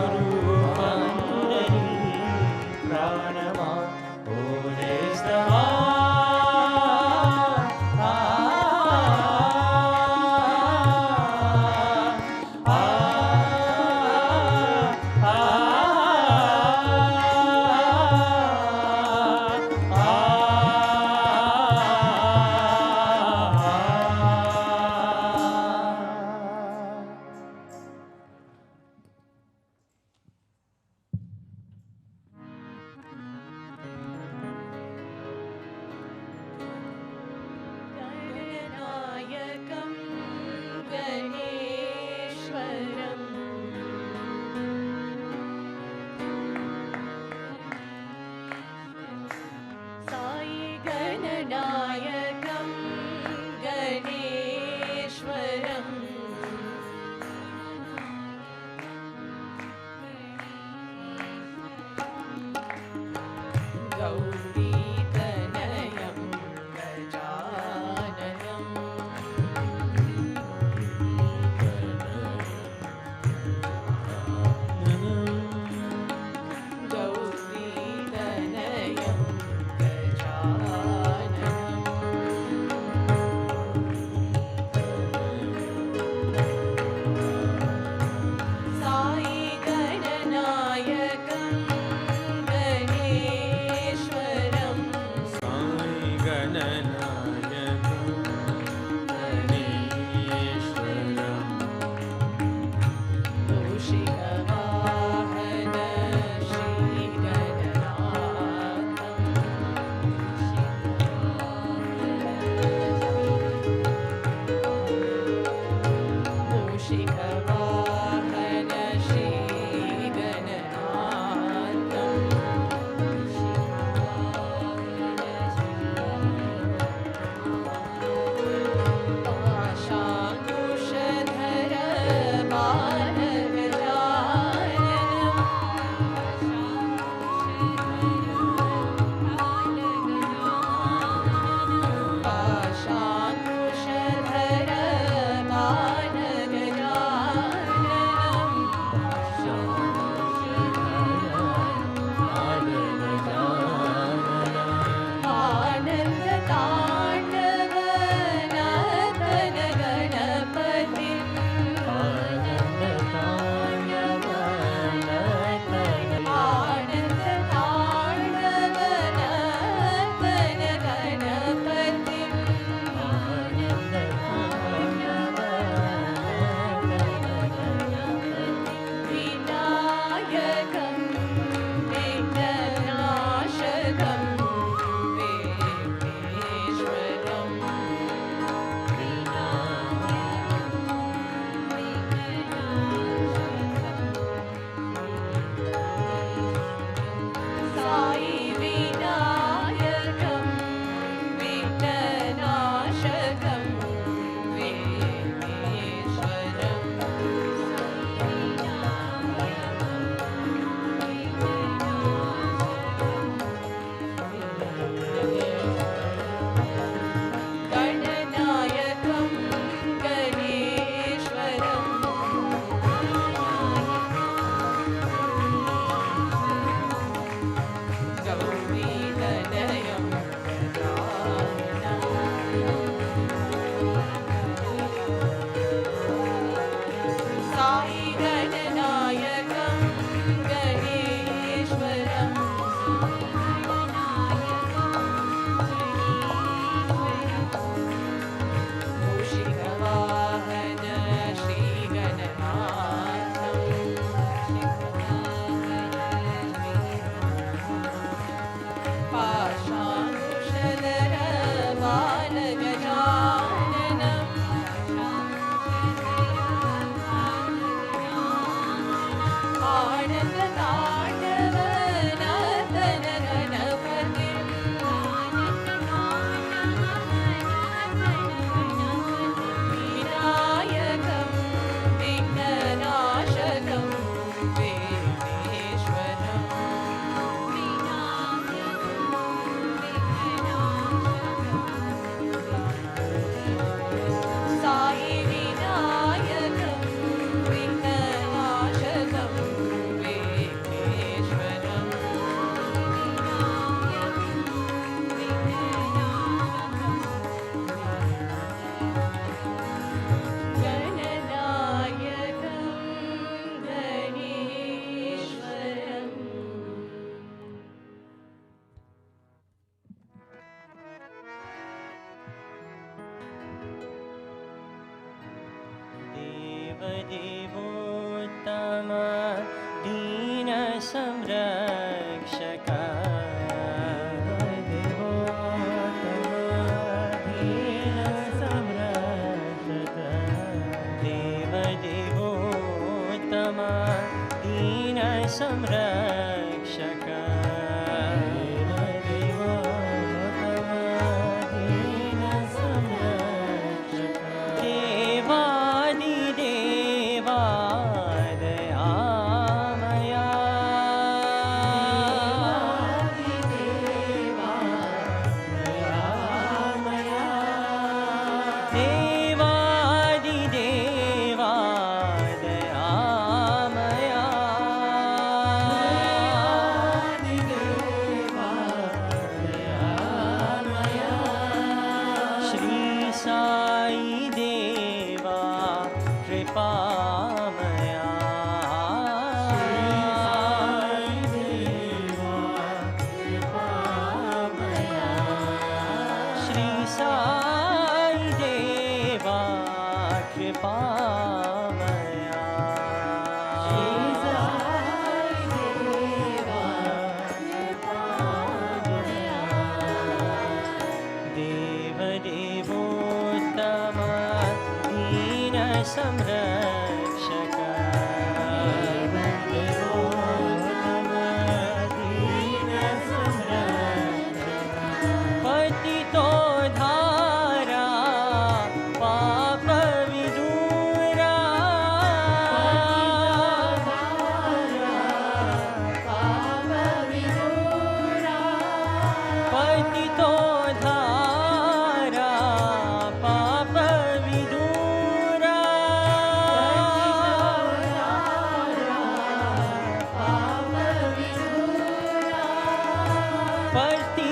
గురూపమా అందరి ప్రాణమా ఓలేసమా गणनायकं गणेश्वरम् साई गणनायकं गणेश्वरम् गौरीतनयं गजाननम् गौरीतनयं गजाननम् साई गणनायकं गणेश्वरम् आनंद तांडव नर्तन गणपति विनायकं विघ्ननाशकं विघ्नेश्वरं साई विनायकं विघ्ननाशकं विघ्नेश्वरं गणनायकं गणेश्वरम् देवदेवोत्तम दीन संरक्षक देवदेवोत्तम दीन संरक्षक देवादिदेवा दयामया देवादिदेवा दयामया श्री साई देवा कृपामया श्री साई देवा कृपामया देवदेवोत्तम दीन संरक्षक पतितो धारा पाप विदूरा पतितो धारा पाप विदूरा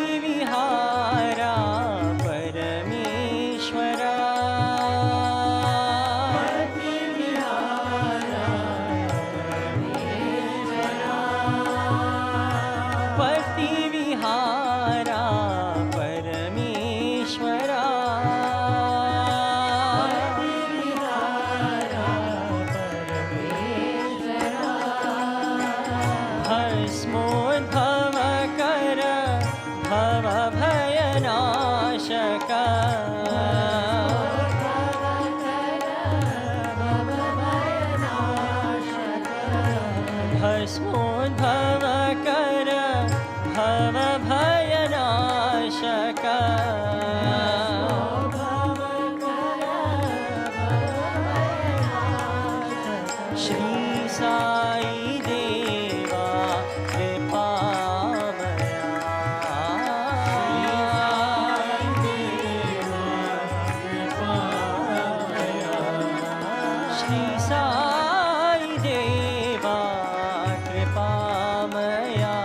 प्रतिविहारा परमेश्वरा प्रतिविहारा परमेश्वरा भस्मोद्भव कर भव भयनाशक भस्मोद्भव कर भव भयनाशक श्री साई देवा श्री साई देवा कृपामया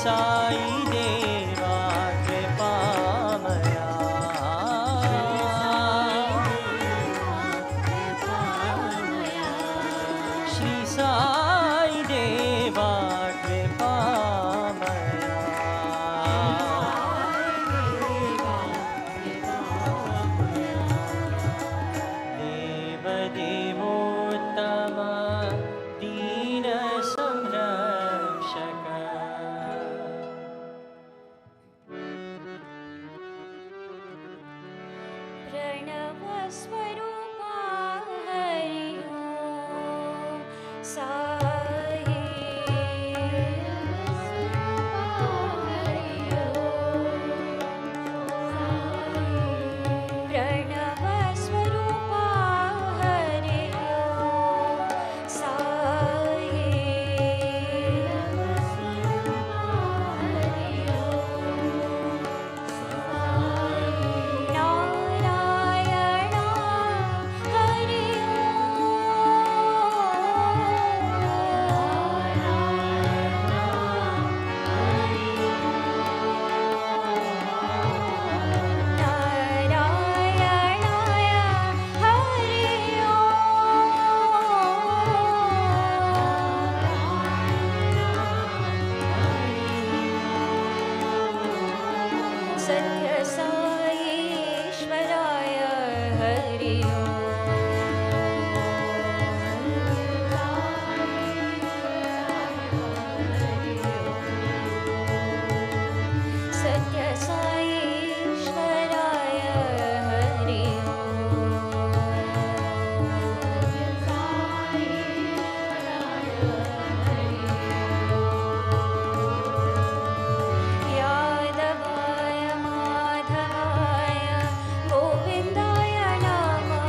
साई देवा कृपामया श्री साई देवा देवदेवोत्तम दीन संरक्षक प्रणवस्वरूपा हरि ओं साई प्रणवस्वरूपा हरि ओं साई नारायण हरि नारायणाय हरि सत्य साईश्वराय हरि सत्य साईश्वराय हरि यादवाय माधवाय गोविन्दाय नमः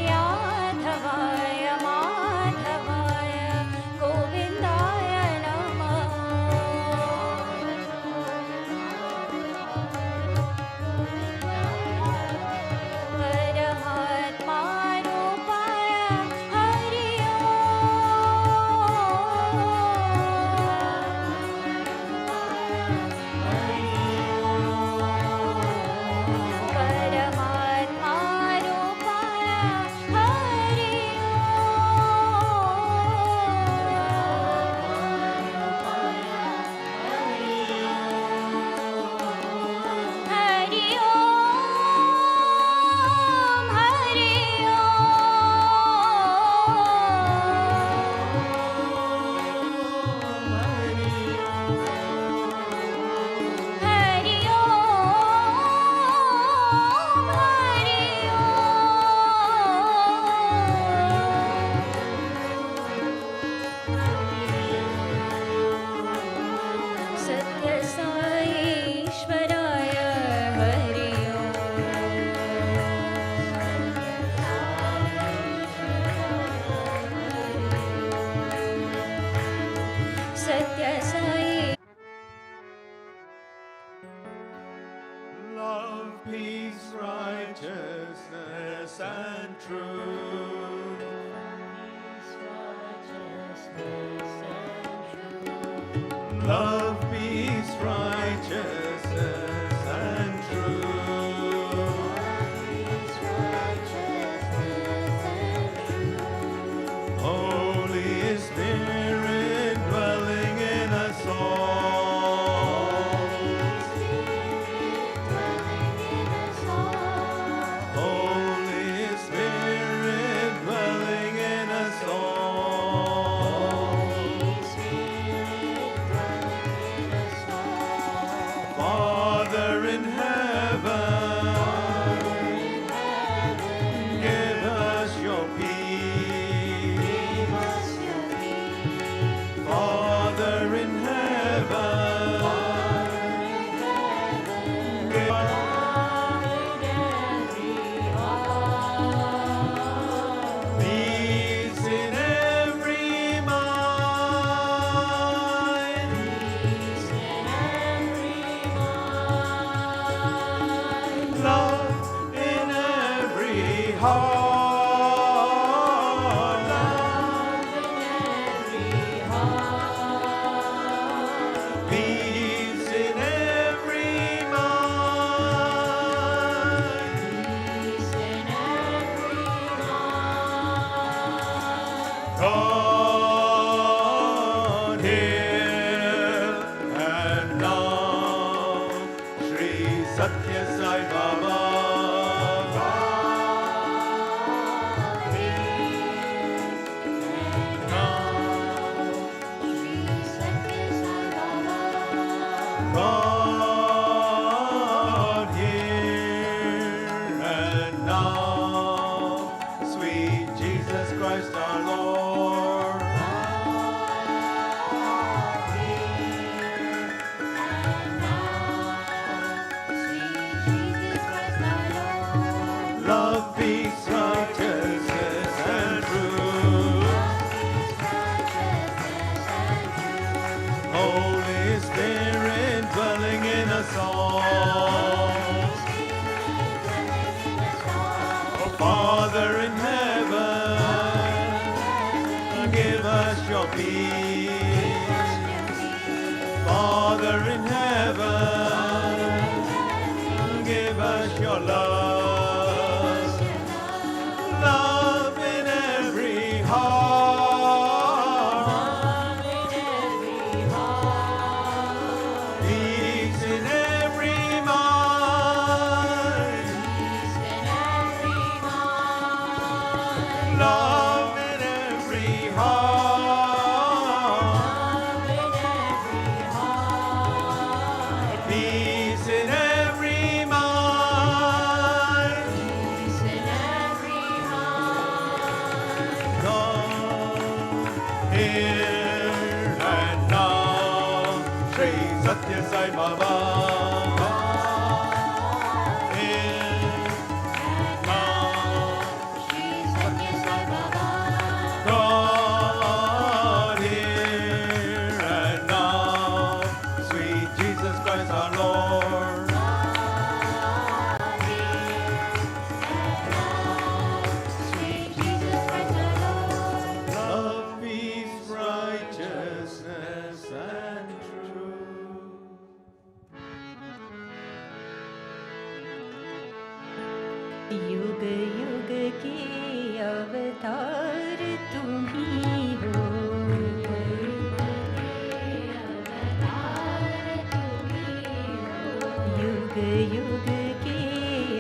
यादवाय माधवाय गोविन्दाय नमः परमात्मा रूपाय हरि परमात्मा रूपाय हरि हरि ओम हरि हरि ओम हरि सत्य साईश्वराय हरि सत्य Sai Love, peace, righteousness, and truth. Love, peace, righteousness, and truth. Holy Spirit dwelling in us all. Holy Spirit dwelling in us all. Father in heaven, give us your peace. Father in heaven, give us peace in every mind. Love in every heart. your peace. Father in heaven, give us your love. Love in every heart. Peace in every mind. Love in every heart. Peace in every mind. Come here and now, Sri Satya Sai Baba. Here and now, God here and now, sweet Jesus Christ our Lord. Love, peace, righteousness, and truth. युग युग के अवतार तुम्ही हो युग युग के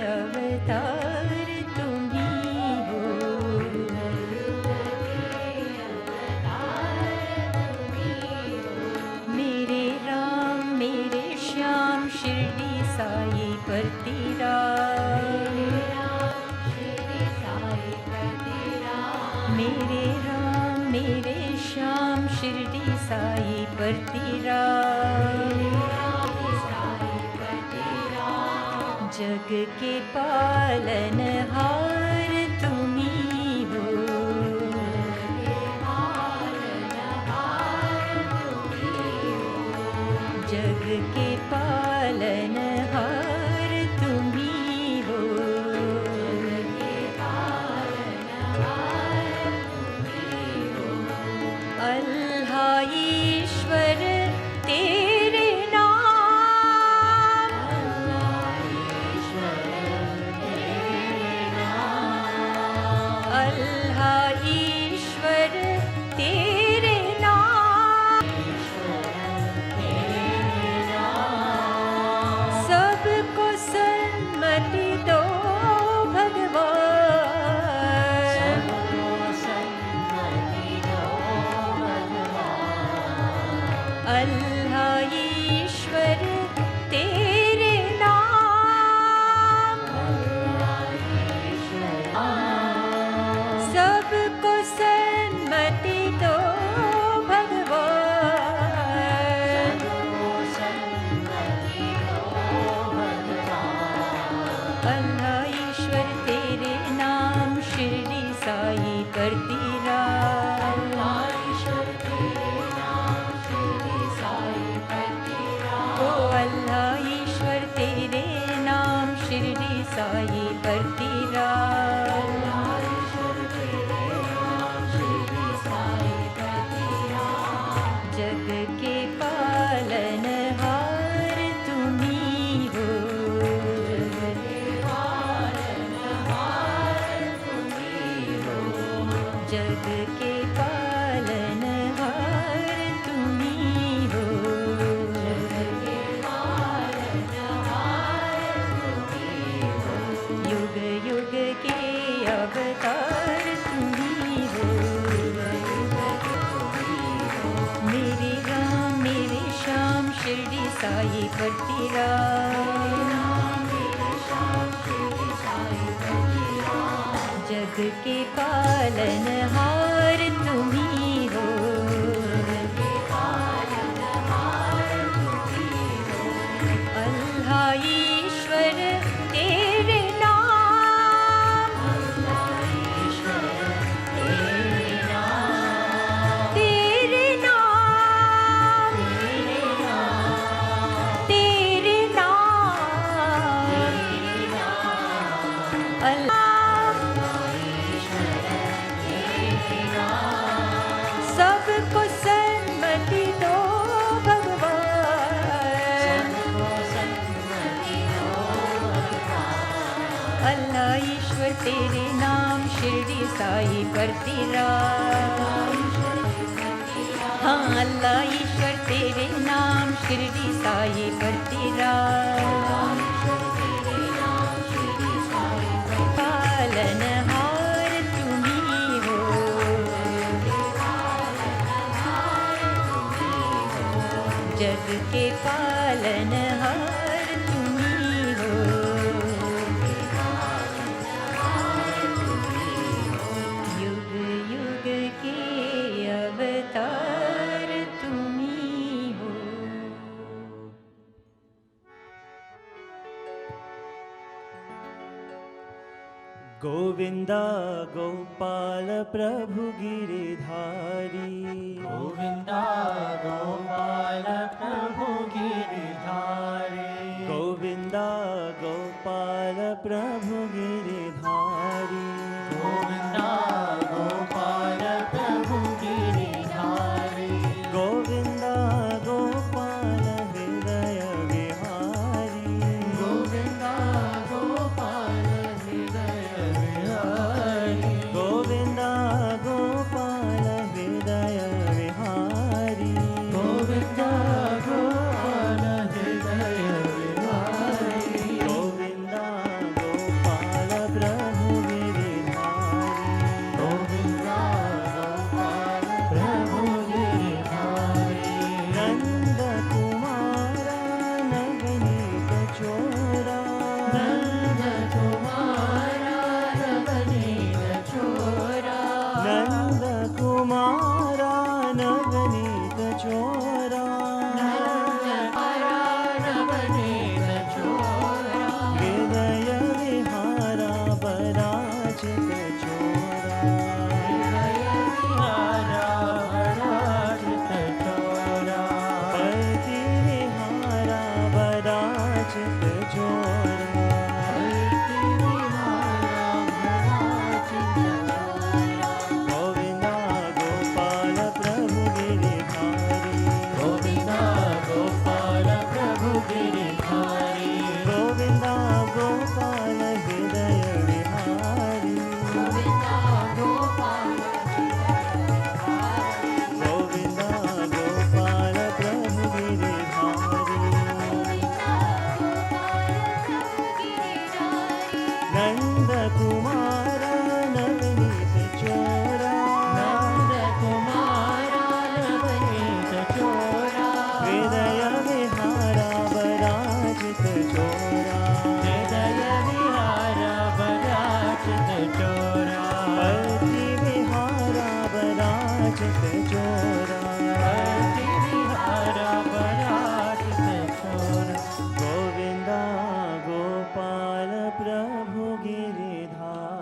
अवतार तुम्ही हो मेरे राम मेरे श्याम शिरडी साई पर तेरा मेरे राम मेरे श्याम शिरडी साई पर तेरा जग के पालनहार तुम्ही हो जग के पालनहार तुम्ही हो अल्लाह ईश्वर तेरे नाम अल्लाह ईश्वर तेरे नाम सबको सन्मति दो भगवान अल्लाह ईश्वर तेरे नाम सबको सन्मति दो भगवान अल्लाह ईश्वर तेरे नाम शिरडी साई पर तेरा ओ अल्लाह ईश्वर तेरे नाम शिरडी साई पर तेरा जग के पालनहार तुम्ही हो जग के पालनहार तुम्ही हो युग युग के अवतार तुम्ही हो मेरे राम मेरे श्याम शिरडी साई पर तेरा जग के पालनहार तुम्ही हो अल्लाह ईश्वर तेरे नाम तेरे नाम तेरे नाम अल्लाह सबको अल्लाह ईश्वर तेरे नाम शिरडी साई पर तेरा हाँ अल्लाह ईश्वर तेरे नाम शिरडी साई पर तेरा पालनहार तुम्ही हो जग के पालनहार तुम्ही हो युग युग के अवतार तुम्ही हो गोविंदा गोपाल प्रभु गिरिधारी गोविंदा गोपाल प्रभु गिरिधारी गोविंदा गोपाल प्रभु गिरिधारी गोविंदा गोपाल प्रभु गिरिधारी गोविंदा गोपाल हृदय विहारी गोविंदा गोपाल गोविंदा गोपाल हृदय विहारी गोविंदा गोपाल हृदय विहारी गोविंदा गोपाल प्रभु गिरिधारी गोविंदा गोपाल प्रभु गिरिधारी नंद कुमारा नवनीत चोरा नंद कुमारा नवनीत चोरा नंद कुमारा नवनीत चोरा नवनीत चोरा हृदय विहारा पराजित चोरा हृदय विहारा पराजित चोरा पति विहारा पराजित चोरा पति विहारा पराजित चोरा गोविंदा गोपाल प्रभु गिरिधारी गोविंदा गोपाल प्रभु गिरिधारी गोविंदा गोपाल हृदय विहारी गोविंदा गोपाल गोविंदा गोपाल प्रभु गिरिधारी नंद कुमारा नवनीत चोरा नंद कुमारा नवनीत चोरा हृदय विहारा पराजित चोरा हृदय विहारा पराजित चोरा पति विहारा पराजित चोरा पति विहारा पराजित चोरा गोविंदा गोपाल प्रभु गिरिधारी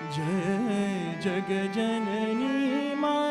जय जगजननी मां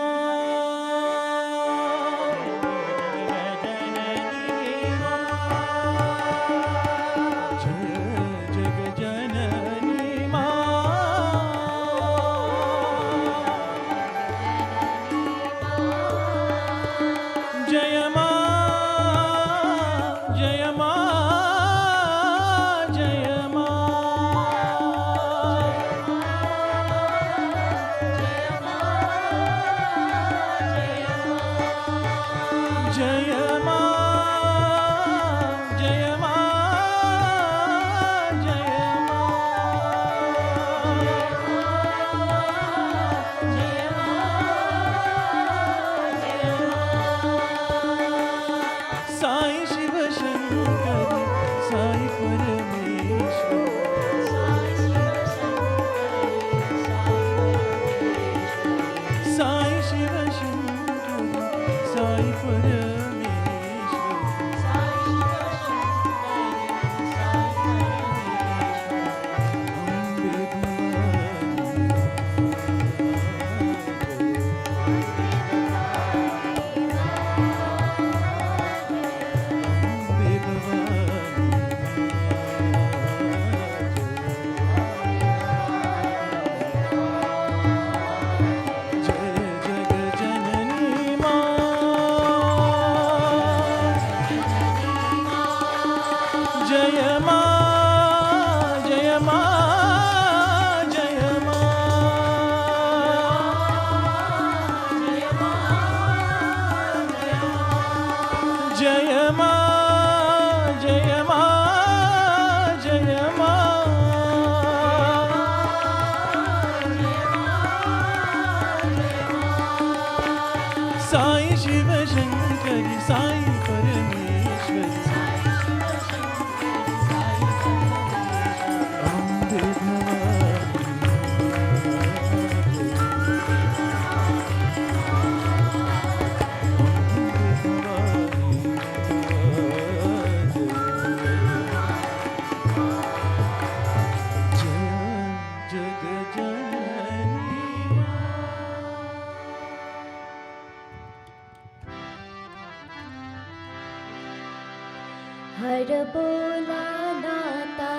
हर बोला नाता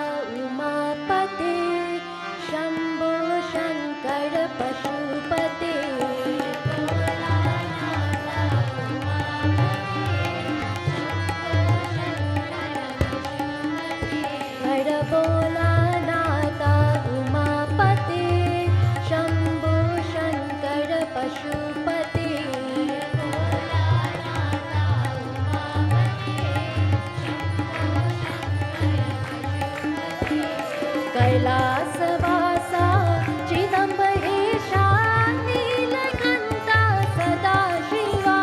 उमापते शंभो शंकर पशुपते हर बोला नाता उमापते शंभो शंकर पशुपते कैलासवासा चिदंबरेशा नीलकंठा सदा शिवा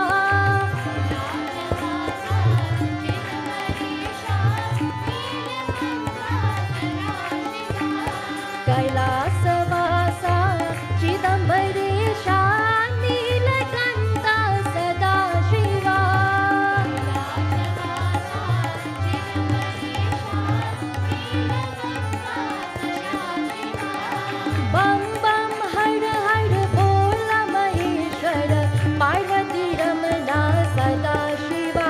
कैलासवासा चिदंबरेशा नीलकंठा सदा शिवा बम बम हर हर बोल महेश्वर पार्वती रमणा सदा शिवा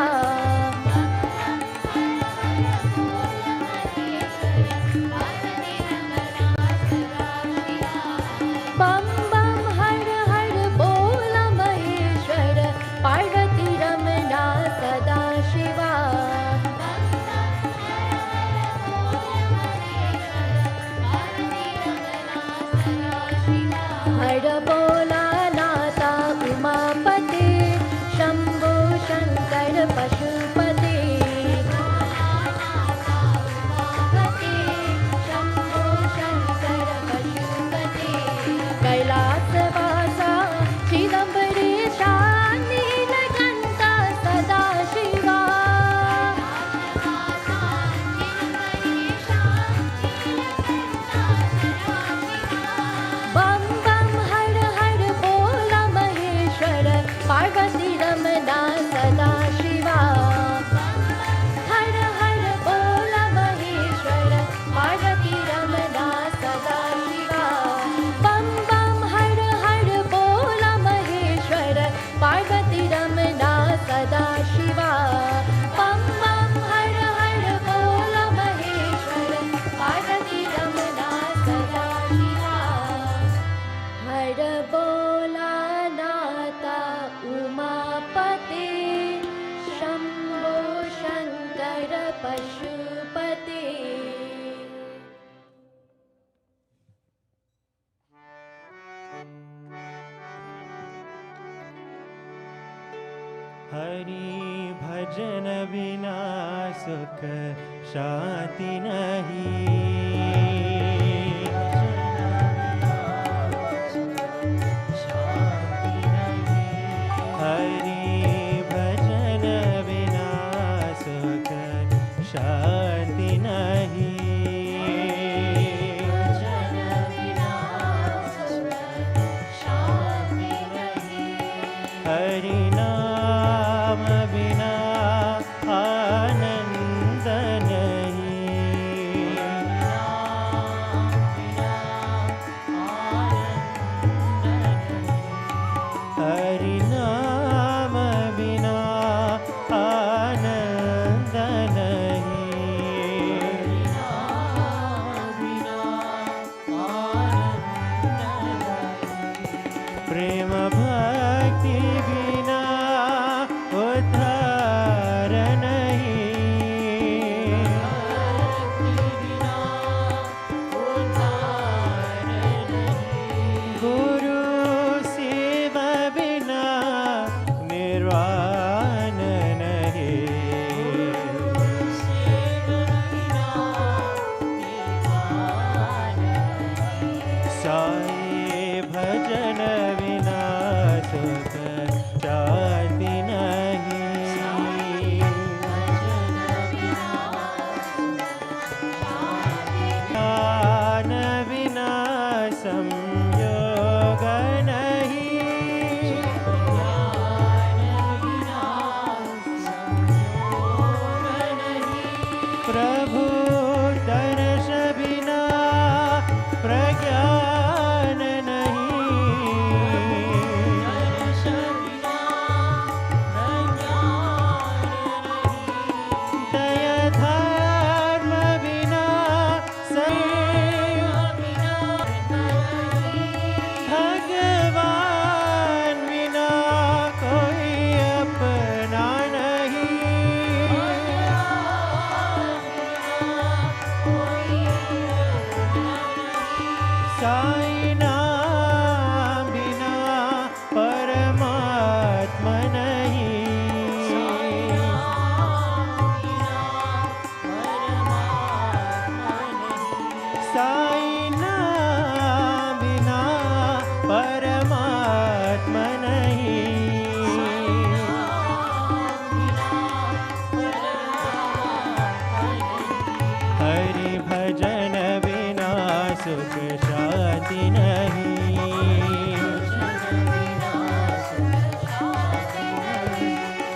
बम बम हर हर बोल महेश्वर पार्वती रमणा सदा शिवा हर बोला नाता उमापते शंभो शंकर पशुपते शंभो शंकर पशुपते कैलासवासा चिदंबरेशा नीलकंठा सदा शिवा बम बम हर हर हरि भजन बिना सुख शांति नहीं। हरि भजन बिना सुख शांति नहीं। हरि नाम बिना आनंद नहीं। हरि नाम बिना आनंद नहीं। प्रेम भक्ति बिना उद्धार नहीं। गुरु सेवा बिना निर्वाण नहीं। साई भजन बिना सुख शांति नहीं। ज्ञान बिना संयोग नहीं। प्रभु दर्श बिना प्रज्ञान नहीं। दया धर्म बिना भगवान बिना कोई अपना नहीं। साई नाम बिना परमात्मा नहीं। साई नाम बिना परमात्मा नहीं। हरि भजन बिना सुख शांति नहीं।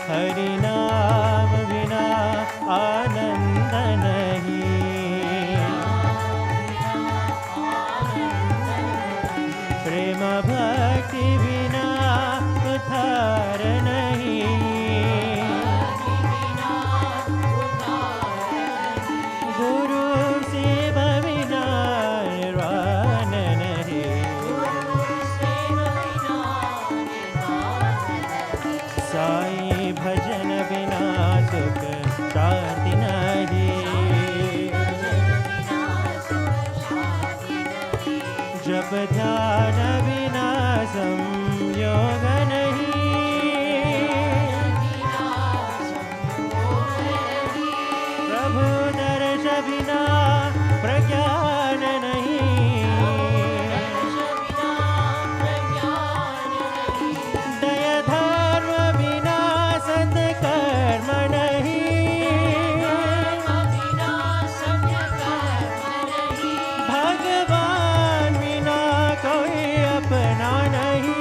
हरि नाम बिना आनंद नहीं। प्रेम भक्ति बिना उद्धार नहीं। गुरु सेवा बिना निर्वाण नहीं। साई भजन बिना सुख शांति नहीं। जप ध्यान बिना संयोग नहीं। प्रभु दर्श बिना प्रज्ञान नहीं। दया धर्म बिना सत्कर्म नहीं। भगवान बिना कोई अपना नहीं।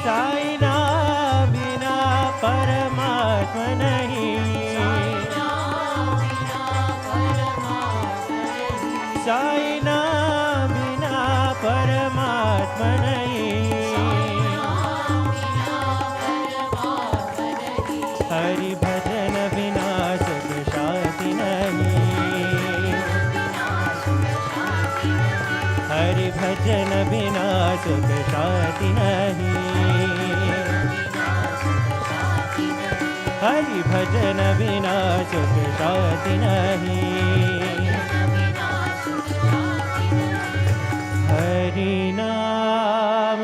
साई नाम बिना परमात्मा नहीं। साई नाम बिना परमात्मा नहीं। हरि भजन बिना सुख शांति नहीं। हरि भजन बिना सुख शांति नहीं। हरि भजन बिना सुख शांति नहीं। हरि नाम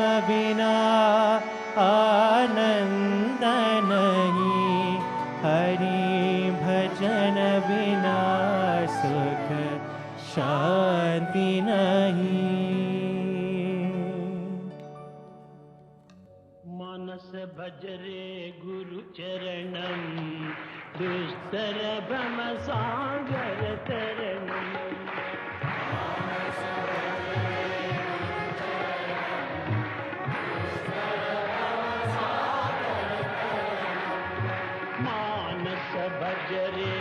शांति नहीं। मानस भजरे गुरु चरणम दुस्तर भ्रम सागर तरणम। मानस भजरे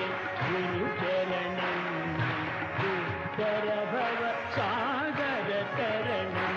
गुरु चरणम दुस्तर भव सागर तरणम।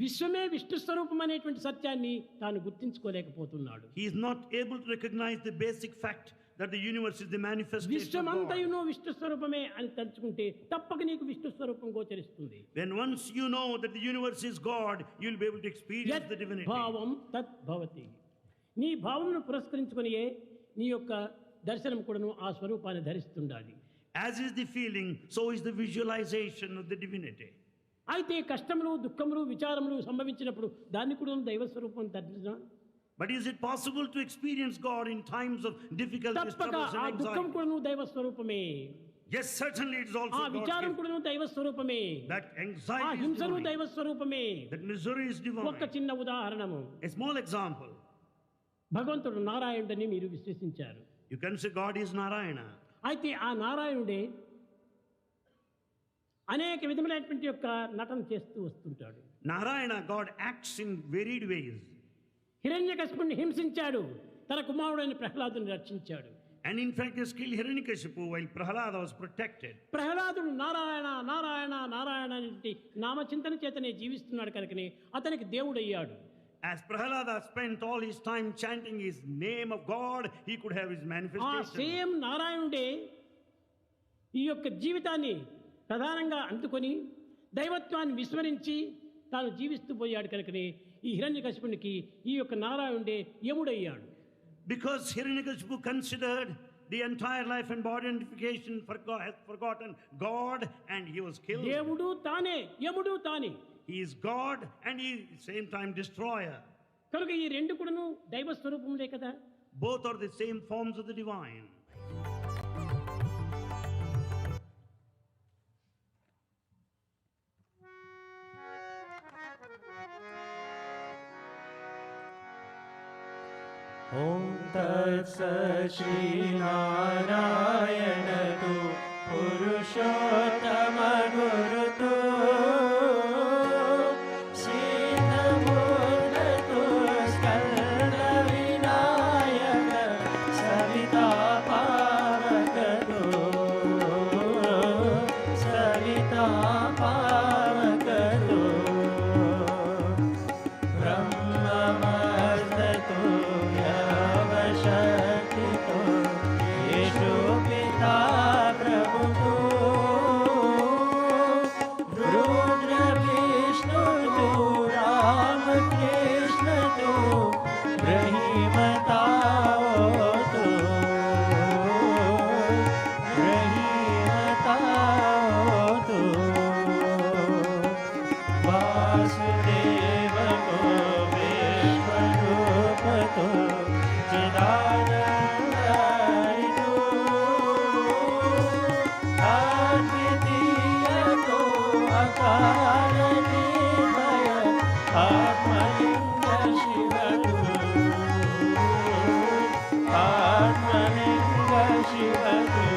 విశ్వమే విష్ణు స్వరూపం అనేటువంటి సత్యాన్ని తాను గుర్తించుకోలేకపోతున్నాడు. He is not able to recognize the basic fact that the universe is the manifestation of God. విశ్వమంతయును Vishnu స్వరూపమే అని తలుచుకుంటే తప్పక నీకు విష్ణు స్వరూపం గోచరిస్తుంది. When once you know that the universe is God, you will be able to experience the divinity. భావం తత్ భవతి. నీ భావమును పురస్కరించుకొనియే నీ యొక్క దర్శనం కూడాను ఆ స్వరూపాన్ని ధరిస్తుండాలి. As is the feeling, so is the visualization of the divinity. అయితే కష్టములు దుఃఖములు విచారములు సంభవించినప్పుడు దాన్ని కూడా దైవ స్వరూపం దర్శన. But is it possible to experience God in times of difficulties, తప్పక troubles ఆ and దుఃఖం anxiety? కూడా దైవ స్వరూపమే. Yes, certainly it is ఆ also God's విచారం gift. కూడాను దైవ స్వరూపమే. That ఆ anxiety is హింసను divine. దైవ స్వరూపమే. That misery is ఒక్క divine. చిన్న ఉదాహరణము. A small example. భగవంతుడు నారాయణుడని మీరు విశ్వసించారు. You can say God is Narayana. అయితే ఆ నారాయణుడే అనేక విధములైనటువంటి యొక్క నటన చేస్తూ వస్తుంటాడు. Narayana, God acts in varied ways. హిరణ్యకశిపుణ్ణి హింసించాడు, తన కుమారుడైన ప్రహ్లాదుని రక్షించాడు. And in fact, he killed Hiranyakashipu while Prahlada was protected. ప్రహ్లాదుడు నారాయణ నారాయణ నారాయణ అనే నామచింతన చేతనే జీవిస్తున్నాడు కనుకనే అతనికి దేవుడయ్యాడు. As Prahlada spent all his time chanting his name of God, he could have his ఆ manifestation. సేమ్ నారాయణుడే ఈ యొక్క జీవితాన్ని ప్రధానంగా అందుకొని దైవత్వాన్ని విస్మరించి తాను జీవిస్తూ పోయాడు కనుకనే ఈ హిరణ్యకశిపునికి ఈ యొక్క నారాయణుడే యముడయ్యాడు. Because Hiranyakashipu considered the entire life and body identification, has forgotten God, and he was killed. దేవుడు తానే, యముడు తానే. He is God and he is at the same time destroyer. కనుక ఈ రెండు కూడాను దైవ స్వరూపములే కదా. Both are the same forms of the divine. ॐ तत्सत् श्रीनारायण तु पुरुषोत्तम गुरुतु सिद्धबुद्धतु स्कन्दविनायक सविता पावकतु सविता पावकतु ब्रह्ममस्तु शक्तितो येषु पिता प्रभुतो रुद्रविष्णुतो रामकृष्णतो ब्रह्मतावतो ब्रह्मतावतो वासुदेवको विश्वरूपतो चिदानन्दयितो अद्वितीयतो अकारणिर्भय आत्मलिङ्ग शिवतो आत्मलिङ्ग शिवतो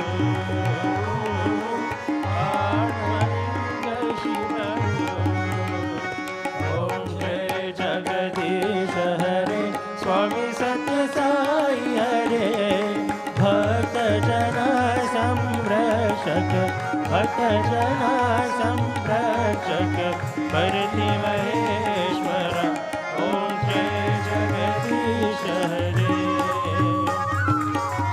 आत्मलिङ्ग शिवतो ॐ जय जगदीश हरे स्वामी सत्य साई हरे भक्त जना संरक्षक भक्त जना संरक्षक भरती महेश्वर ॐ जय जगदीश हरे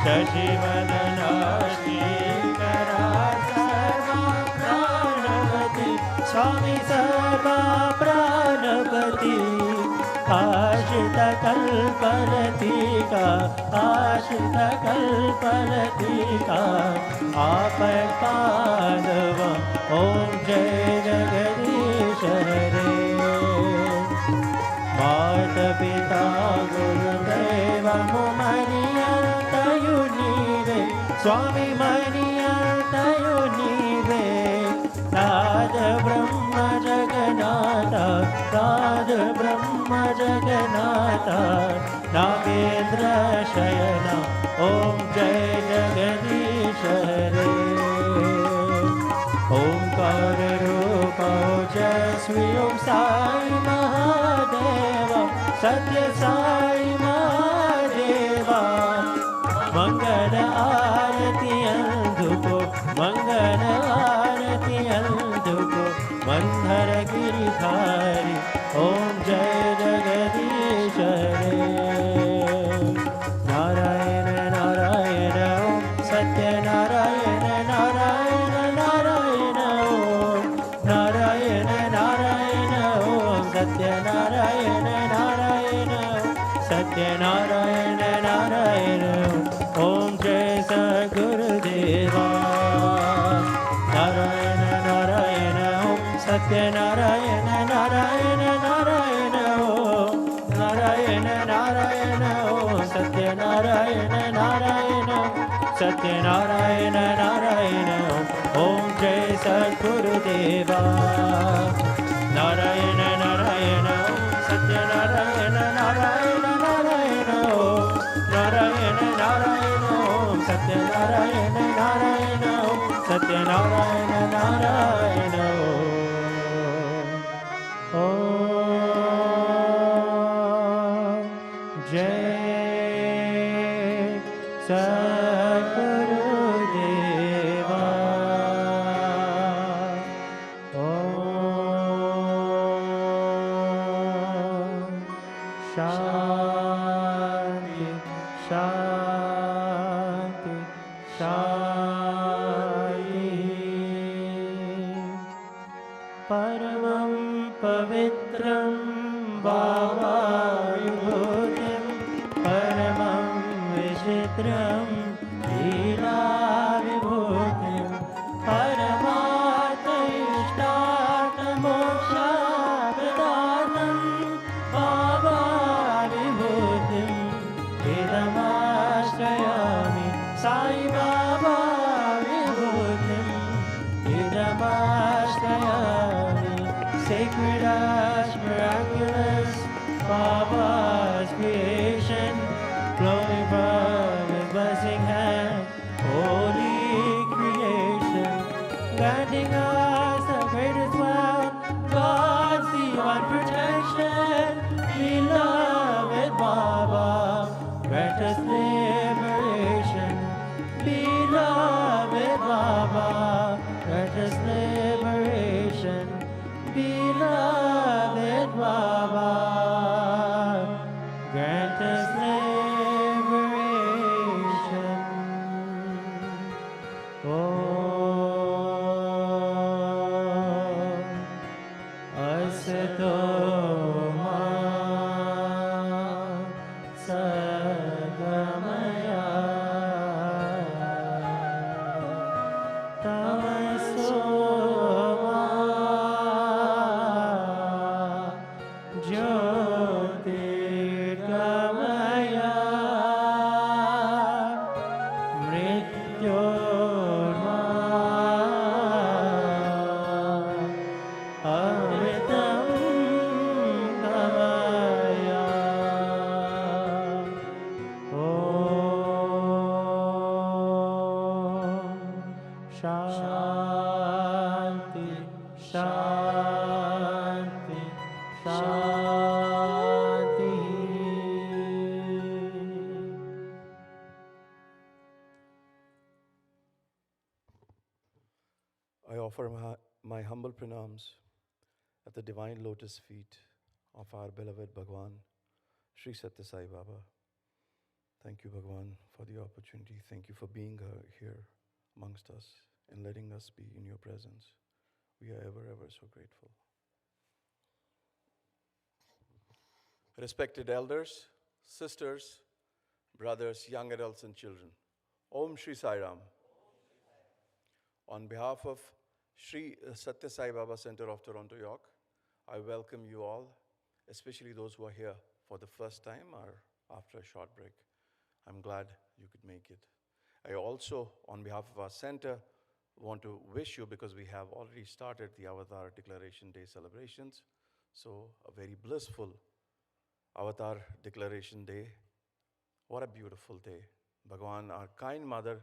शशिवदना श्रीकरा सर्वा प्राणपति स्वामी सर्वा प्राणपति आश्रित कल्पलतिका आश्रित कल्पलतिका आपत्पादव ॐ जय जगदीश हरे मातपिता गुरुदेवमु मनियन्तयु नीवे स्वामी मनियन्तयु नीवे नाद ब्रह्म जगन्नाथ नाद ब्रह्म जगन्नाथ नागेन्द्र शयन ॐ जय जगदीश हरे ओंकार रूप जय ओम साई महादेव सत्य साई महादेवा मंगल आरती अंधुको मंगल आरती अंधुको मंधर गिरिधारी ओम जय जगदीश हरे नारायण नारायण ओम सत्य नारायण नारायण नारायण ओम नारायण नारायण ओम सत्य नारायण नारायण सत्य नारायण नारायण ओम जय सद्गुरुदेवा नारायण नारायण ओम सत्य नारायण नारायण नारायण ओम नारायण नारायण ओम Satya Narayan Narayan Satya Narayan Narayan Sadgurudeva. Narayana Narayana Satya Narayana Narayana Narayana Narayana Narayana Satya Narayana Narayana Satya Narayana Narayana Jai Sadgurudeva. Shanti, Shanti, Shanti. Paramam Pavitram Bhavayubhutim Paramam Vishitram Leela Vibhutim Paramatma Ishtartha Moksha Vedantam Bhava Vibhutim Vedamashrayami Sai Baba Vibhutim Vedamashrayami Sacred as miraculous Baba's creation flowing from his blessing hand, holy creation, granting us the greatest wealth, God's divine protection. Beloved Baba, grant us liberation. Beloved Baba, grant us liberation. Beloved Baba, grant us liberation. Om Asato Ma Sadgamaya Tamaso Ma Jyotirgamaya Mrityorma Amritam Gamaya. Om Shanti, Shanti, Shanti. I offer my humble pranams at the divine lotus feet of our beloved Bhagwan, Sri Satya Sai Baba. Thank you, Bhagwan, for the opportunity. Thank you for being here amongst us and letting us be in your presence. We are ever, ever so grateful. Respected elders, sisters, brothers, young adults, and children, Om Shri Sai Ram. On behalf of Sri Satya Sai Baba Center of Toronto, York, I welcome you all, especially those who are here for the first time or after a short break. I'm glad you could make it. I also, on behalf of our center, want to wish you, because we have already started the Avatar Declaration Day celebrations, so a very blissful Avatar Declaration Day. What a beautiful day. Bhagwan, our kind mother,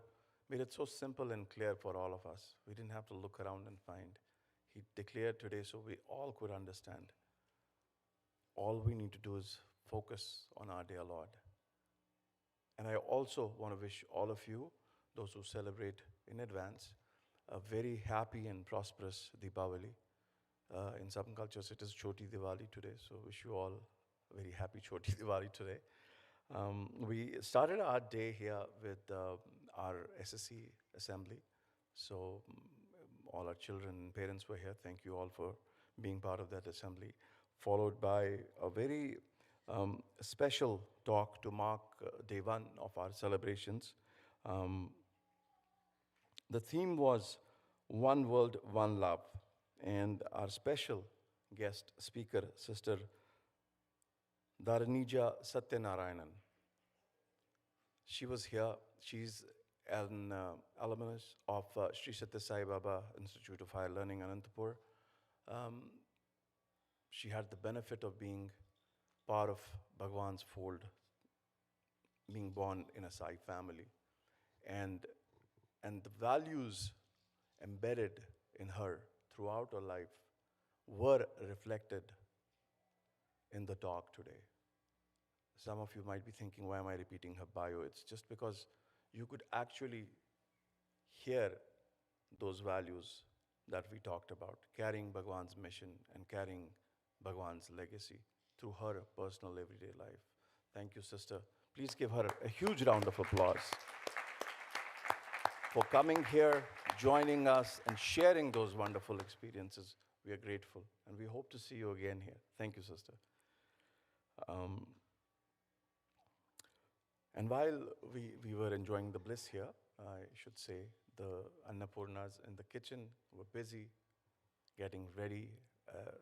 made it so simple and clear for all of us. We didn't have to look around and find. He declared today so we all could understand. All we need to do is focus on our dear Lord. And I also want to wish all of you, those who celebrate in advance, a very happy and prosperous Deepavali. In some cultures, it is Choti Diwali today, so wish you all a very happy Choti Diwali today. We started our day here with our SSC assembly. So all our children and parents were here. Thank you all for being part of that assembly. Followed by a very special talk to mark day one of our celebrations. The theme was One World, One Love. And our special guest speaker, Sister Dharanija Satyanarayanan. She was here. She's an alumnus of Sri Satya Sai Baba Institute of Higher Learning, Anantapur. She had the benefit of being part of Bhagwan's fold, being born in a Sai family. And the values embedded in her throughout her life were reflected in the talk today. Some of you might be thinking, why am I repeating her bio? It's just because you could actually hear those values that we talked about, carrying Bhagwan's mission and carrying Bhagwan's legacy through her personal everyday life. Thank you, sister. Please give her a huge round of applause for coming here, joining us, and sharing those wonderful experiences. We are grateful, and we hope to see you again here. Thank you, sister. And while we were enjoying the bliss here, I should say, the Annapurnas in the kitchen were busy getting ready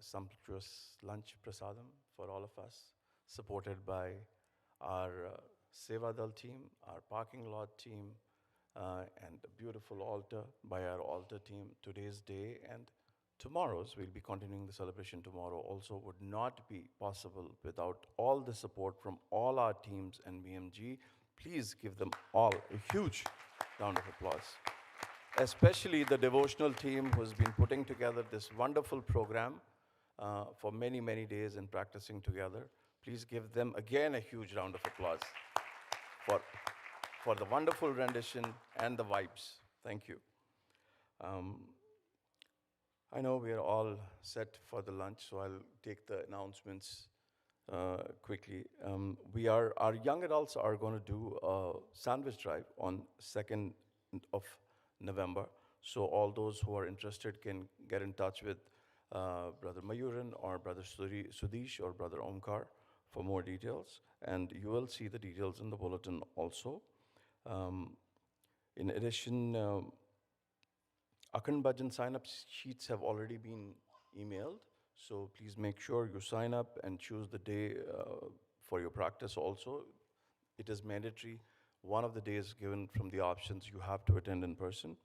sumptuous lunch prasadam for all of us, supported by our Seva Dal team, our parking lot team, and a beautiful altar by our altar team. Today's day and tomorrow's, we'll be continuing the celebration tomorrow, also would not be possible without all the support from all our teams and BMG. Please give them all a huge round of applause. Especially the devotional team who has been putting together this wonderful program for many, many days and practicing together. Please give them again a huge round of applause for the wonderful rendition and the vibes. Thank you. I know we are all set for the lunch, so I'll take the announcements quickly. Our young adults are going to do a sandwich drive on 2nd of November. So all those who are interested can get in touch with Brother Mayuran or Brother Sudesh or Brother Omkar for more details. And you will see the details in the bulletin also. In addition, Akhand Bhajan sign-up sheets have already been emailed. So please make sure you sign up and choose the day for your practice also. It is mandatory. One of the days given from the options you have to attend in person.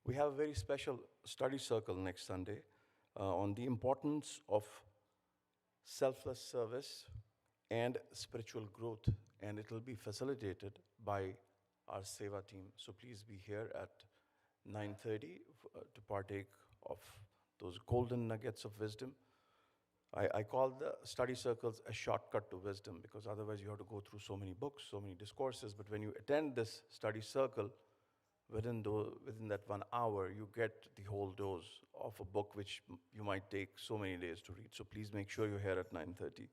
We have a very special study circle next Sunday on the importance of selfless service and spiritual growth, and it will be facilitated by our Seva team. So please be here at 9:30 to partake of those golden nuggets of wisdom. I call the study circles a shortcut to wisdom, because otherwise you have to go through so many books, so many discourses. But when you attend this study circle, within that 1 hour, you get the whole dose of a book which you might take so many days to read. So please make sure you're here at 9:30.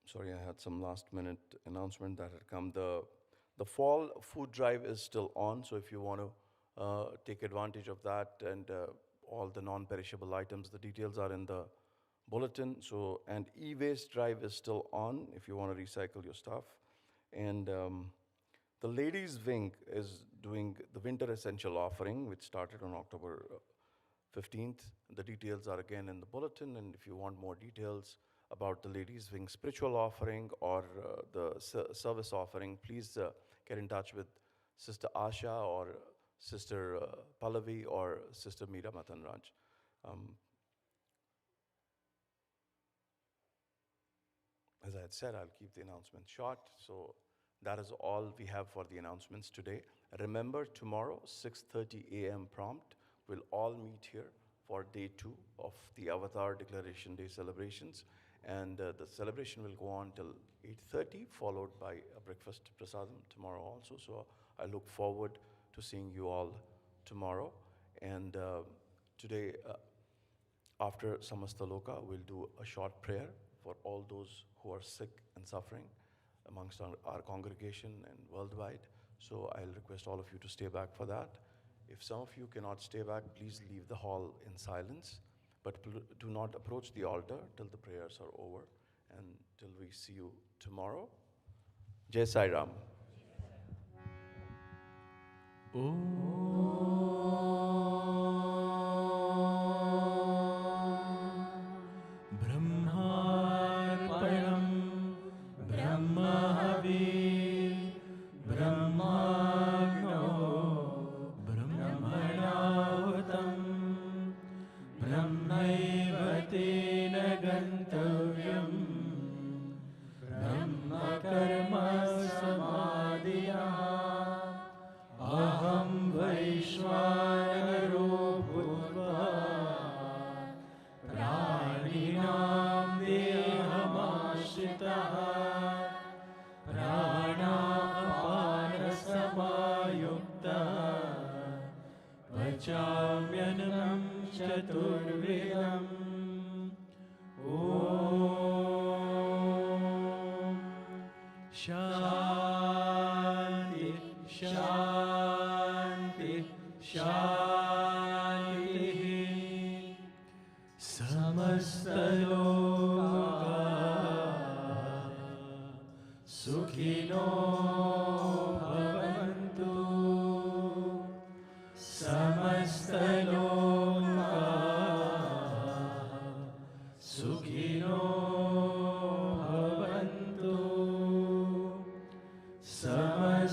Sorry, I had some last-minute announcement that had come. The fall food drive is still on, so if you want to take advantage of that and all the non-perishable items, the details are in the bulletin. So, and e-waste drive is still on if you want to recycle your stuff. And the ladies' wing is doing the winter essential offering, which started on October 15th. The details are again in the bulletin, and if you want more details about the ladies' wing spiritual offering or the service offering, please get in touch with Sister Asha or Sister Pallavi or Sister Meera Matanraj. As I had said, I'll keep the announcement short. So that is all we have for the announcements today. Remember, tomorrow, 6:30 a.m. prompt, we'll all meet here for day 2 of the Avatar Declaration Day celebrations. And the celebration will go on till 8:30, followed by a breakfast prasadam tomorrow also. So I look forward to seeing you all tomorrow. And today, after Samastaloka, we'll do a short prayer for all those who are sick and suffering amongst our congregation and worldwide. So I'll request all of you to stay back for that. If some of you cannot stay back, please leave the hall in silence. But do not approach the altar till the prayers are over and till we see you tomorrow. Jai Sai Ram. Om चाम्यन्नं चतुर्वेदम् ॐ शान्ति शान्ति शान्तिः समस्तलोकाः सुखिनो भवन्तु समस्तलोकाः सुखिनो भवन्तु समस्तलोकाः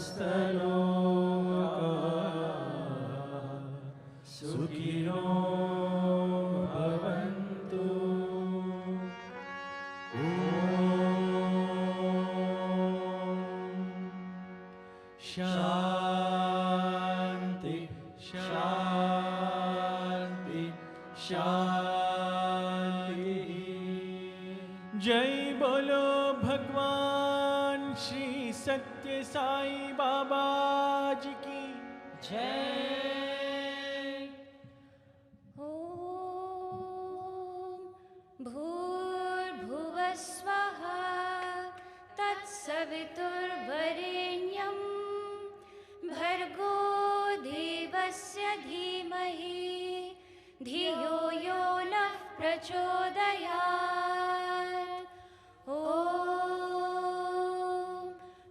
सुखिनो भवन्तु शान्ति शान्ति शान्ति जय बोलो भगवान श्री सत्य साई बाबा जी की जय। ॐ भूर्भुवस्वः तत्सवितुर्वरेण्यं भर्गो देवस्य धीमहि धियो यो नः प्रचोदयात्। ॐ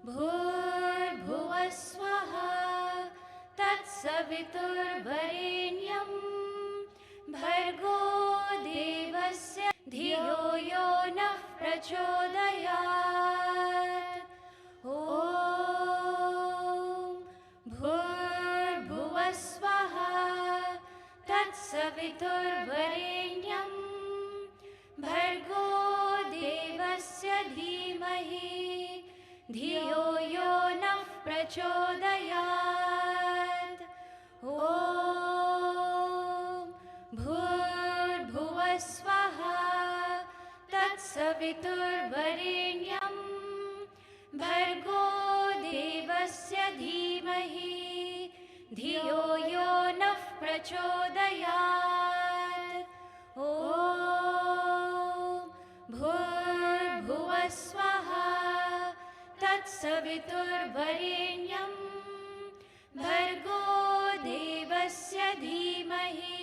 भूर्भुवस्वः तत्सवितुर्वरेण्यं भर्गो देवस्य धियो यो नः प्रचोदयात्। ॐ भूर्भुवस्वः तत्सवितुर्वरेण्यं भर्गो देवस्य धीमहि धियो यो नः प्रचोदयात्। ॐ भूर्भुवस्वः तत्सवितुर्वरेण्यं भर्गो देवस्य धीमहि धियो यो नः प्रचोदयात्। ॐ भूर्भुवस्वः तत्सवितुर्वरेण्यं भर्गो देवस्य धीमहि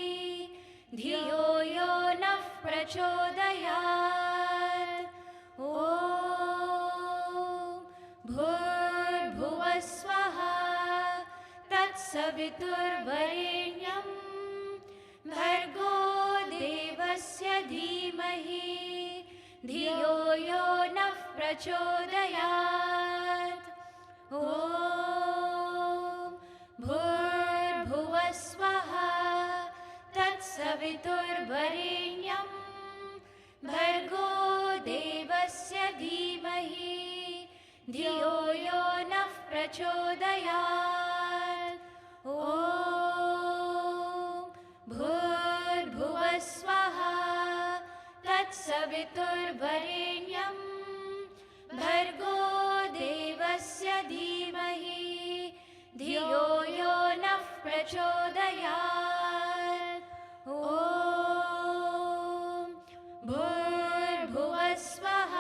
धियो यो नः प्रचोदयात्। ॐ भूर्भुवस्वः तत्सवितुर्वरेण्यं भर्गो देवस्य धीमहि धियो यो नः प्रचोदयात्। ॐ भूर्भुवस्वः तत्सवितुर्वरेण्यं भर्गो देवस्य धीमहि धियो यो नः प्रचोदयात्। ॐ भूर्भुवस्वः तत्सवितुर्वरेण्यं भर्गो देवस्य धीमहि धियो यो नः प्रचोदयात्। ॐ भूर्भुवस्वः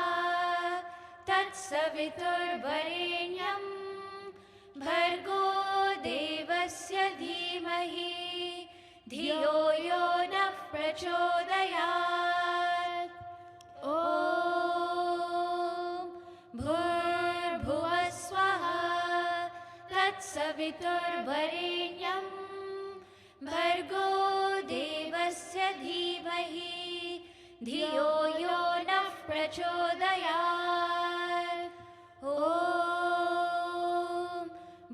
तत्सवितुर्वरेण्यं भर्गो देवस्य धीमहि धियो यो नः प्रचोदयात्। ॐ भूर्भुवस्वः तत्सवितुर्वरेण्यं भर्गो देवस्य धीमहि धियो यो नः प्रचोदयात्। ॐ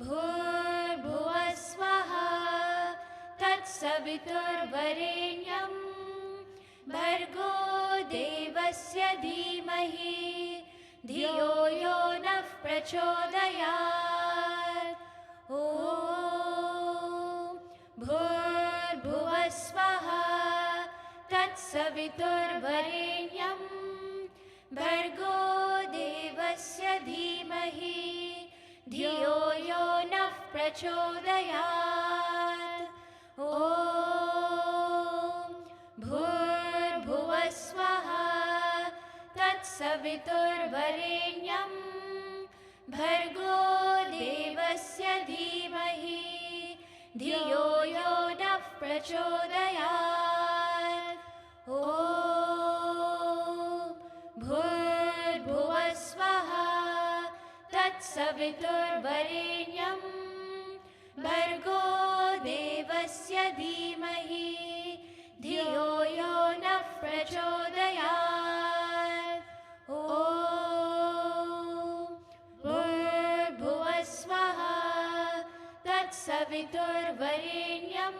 भूर्भुवस्वः तत्सवितुर्वरेण्यं भर्गो देवस्य धीमहि धियो यो नः प्रचोदयात्। ॐ भूर्भुवस्वः तत्सवितुर्वरेण्यं भर्गो देवस्य धीमहि धियो यो नः प्रचोदयात्। भूर्भुवस्वः तत्सवितुर्वरेण्यं भर्गो देवस्य धीमहि धियो यो नः प्रचोदयात् ॐ भूर्भुवस्वः तत्सवितुर्वरेण्यं भर्गो देवस्य धीमहि धियो यो नः प्रचोदयात् ॐ भूर्भुवस्वः तत्सवितुर्वरेण्यं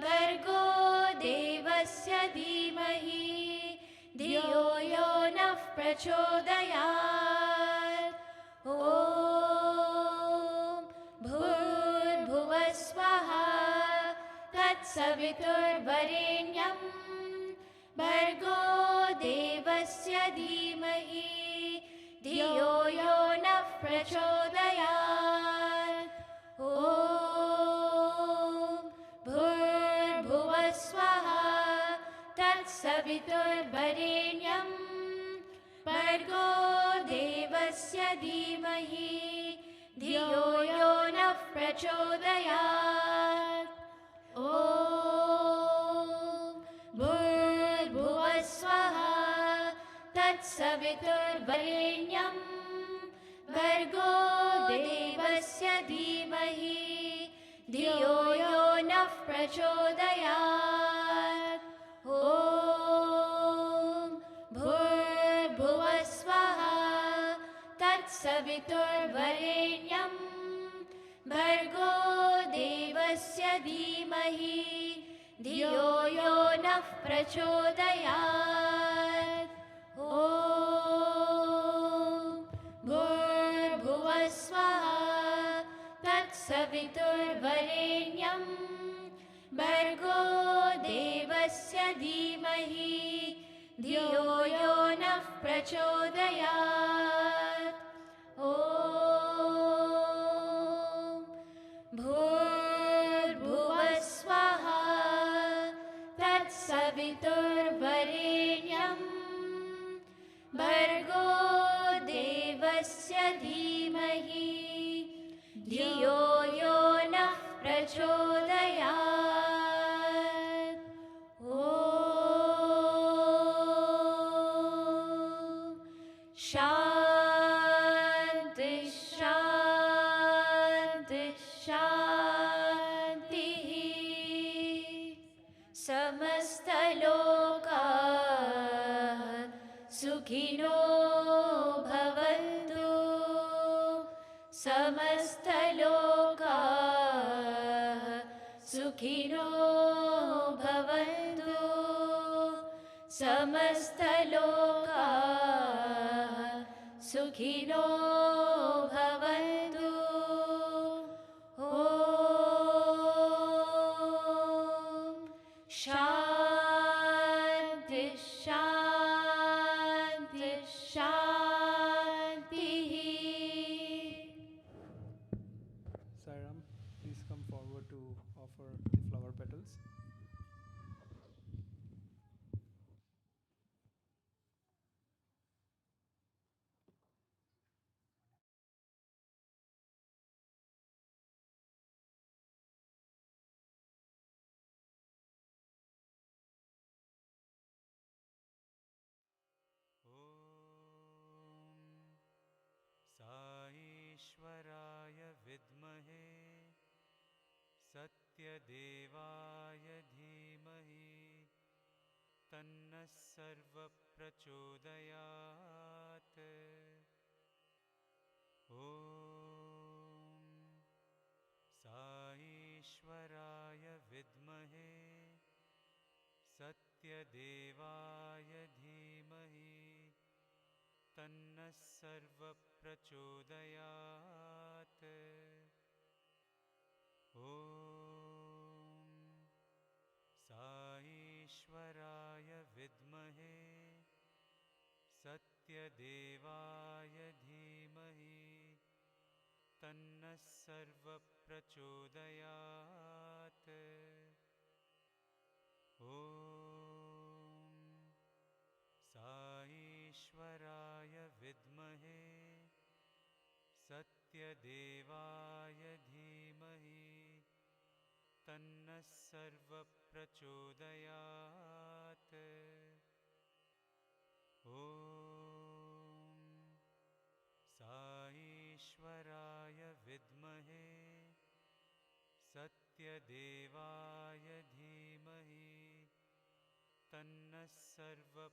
भर्गो देवस्य धीमहि धियो यो नः प्रचोदयात् ॐ भूर्भुवस्वः तत्सवितुर्वरेण्यं भर्गो देवस्य धीमहि धियो यो नः प्रचोदयात् ॐ भूर्भुवस्वः तत्सवितुर्वरेण्यं भर्गो देवस्य धीमहि धियो यो नः प्रचोदयात् ॐ भूर्भुवस्वः तत्सवितुर्वरेण्यं भर्गो देवस्य धीमहि धियो यो नः प्रचोदयात् ॐ भूर्भुवस्वः तत्सवितुर्वरेण्यं भर्गो देवस्य धीमहि धियो यो नः प्रचोदयात् ॐ भूर्भुवस्वः तत्सवितुर्वरेण्यं भर्गो देवस्य धीमहि धियो यो नः प्रचोदयात् ॐ भूर्भुवस्वः तत्सवितुर्वरेण्यं भर्गो देवस्य धीमहि धियो यो नः प्रचोदयात् ॐ शान्ति शान्ति शान्तिः समस्तलोकाः सुखिनो भवन्तु समस्तलोकाः सुखिनो भवन्तु समस्तलोकाः सुखिनो भवन्तु ॐ शान्ति शान्ति शान्तिः Sairam, please come forward to offer the flower petals. साईश्वराय विद्महे सत्यदेवाय धीमहि तन्नः सर्वप्रचोदयात् ॐ साईश्वराय विद्महे सत्यदेवाय धीमहि तन्नः सर्वप्रचोदयात् ॐ साईश्वराय विद्महे सत्यदेवाय धीमहि तन्नः सर्वप्रचोदयात् साईश्वराय विद्महे सत्यदेवाय धीमहि तन्नः सर्वप्रचोदयात् ॐ साईश्वराय विद्महे सत्यदेवाय धीमहि तन्नः सर्वप्रचोदयात्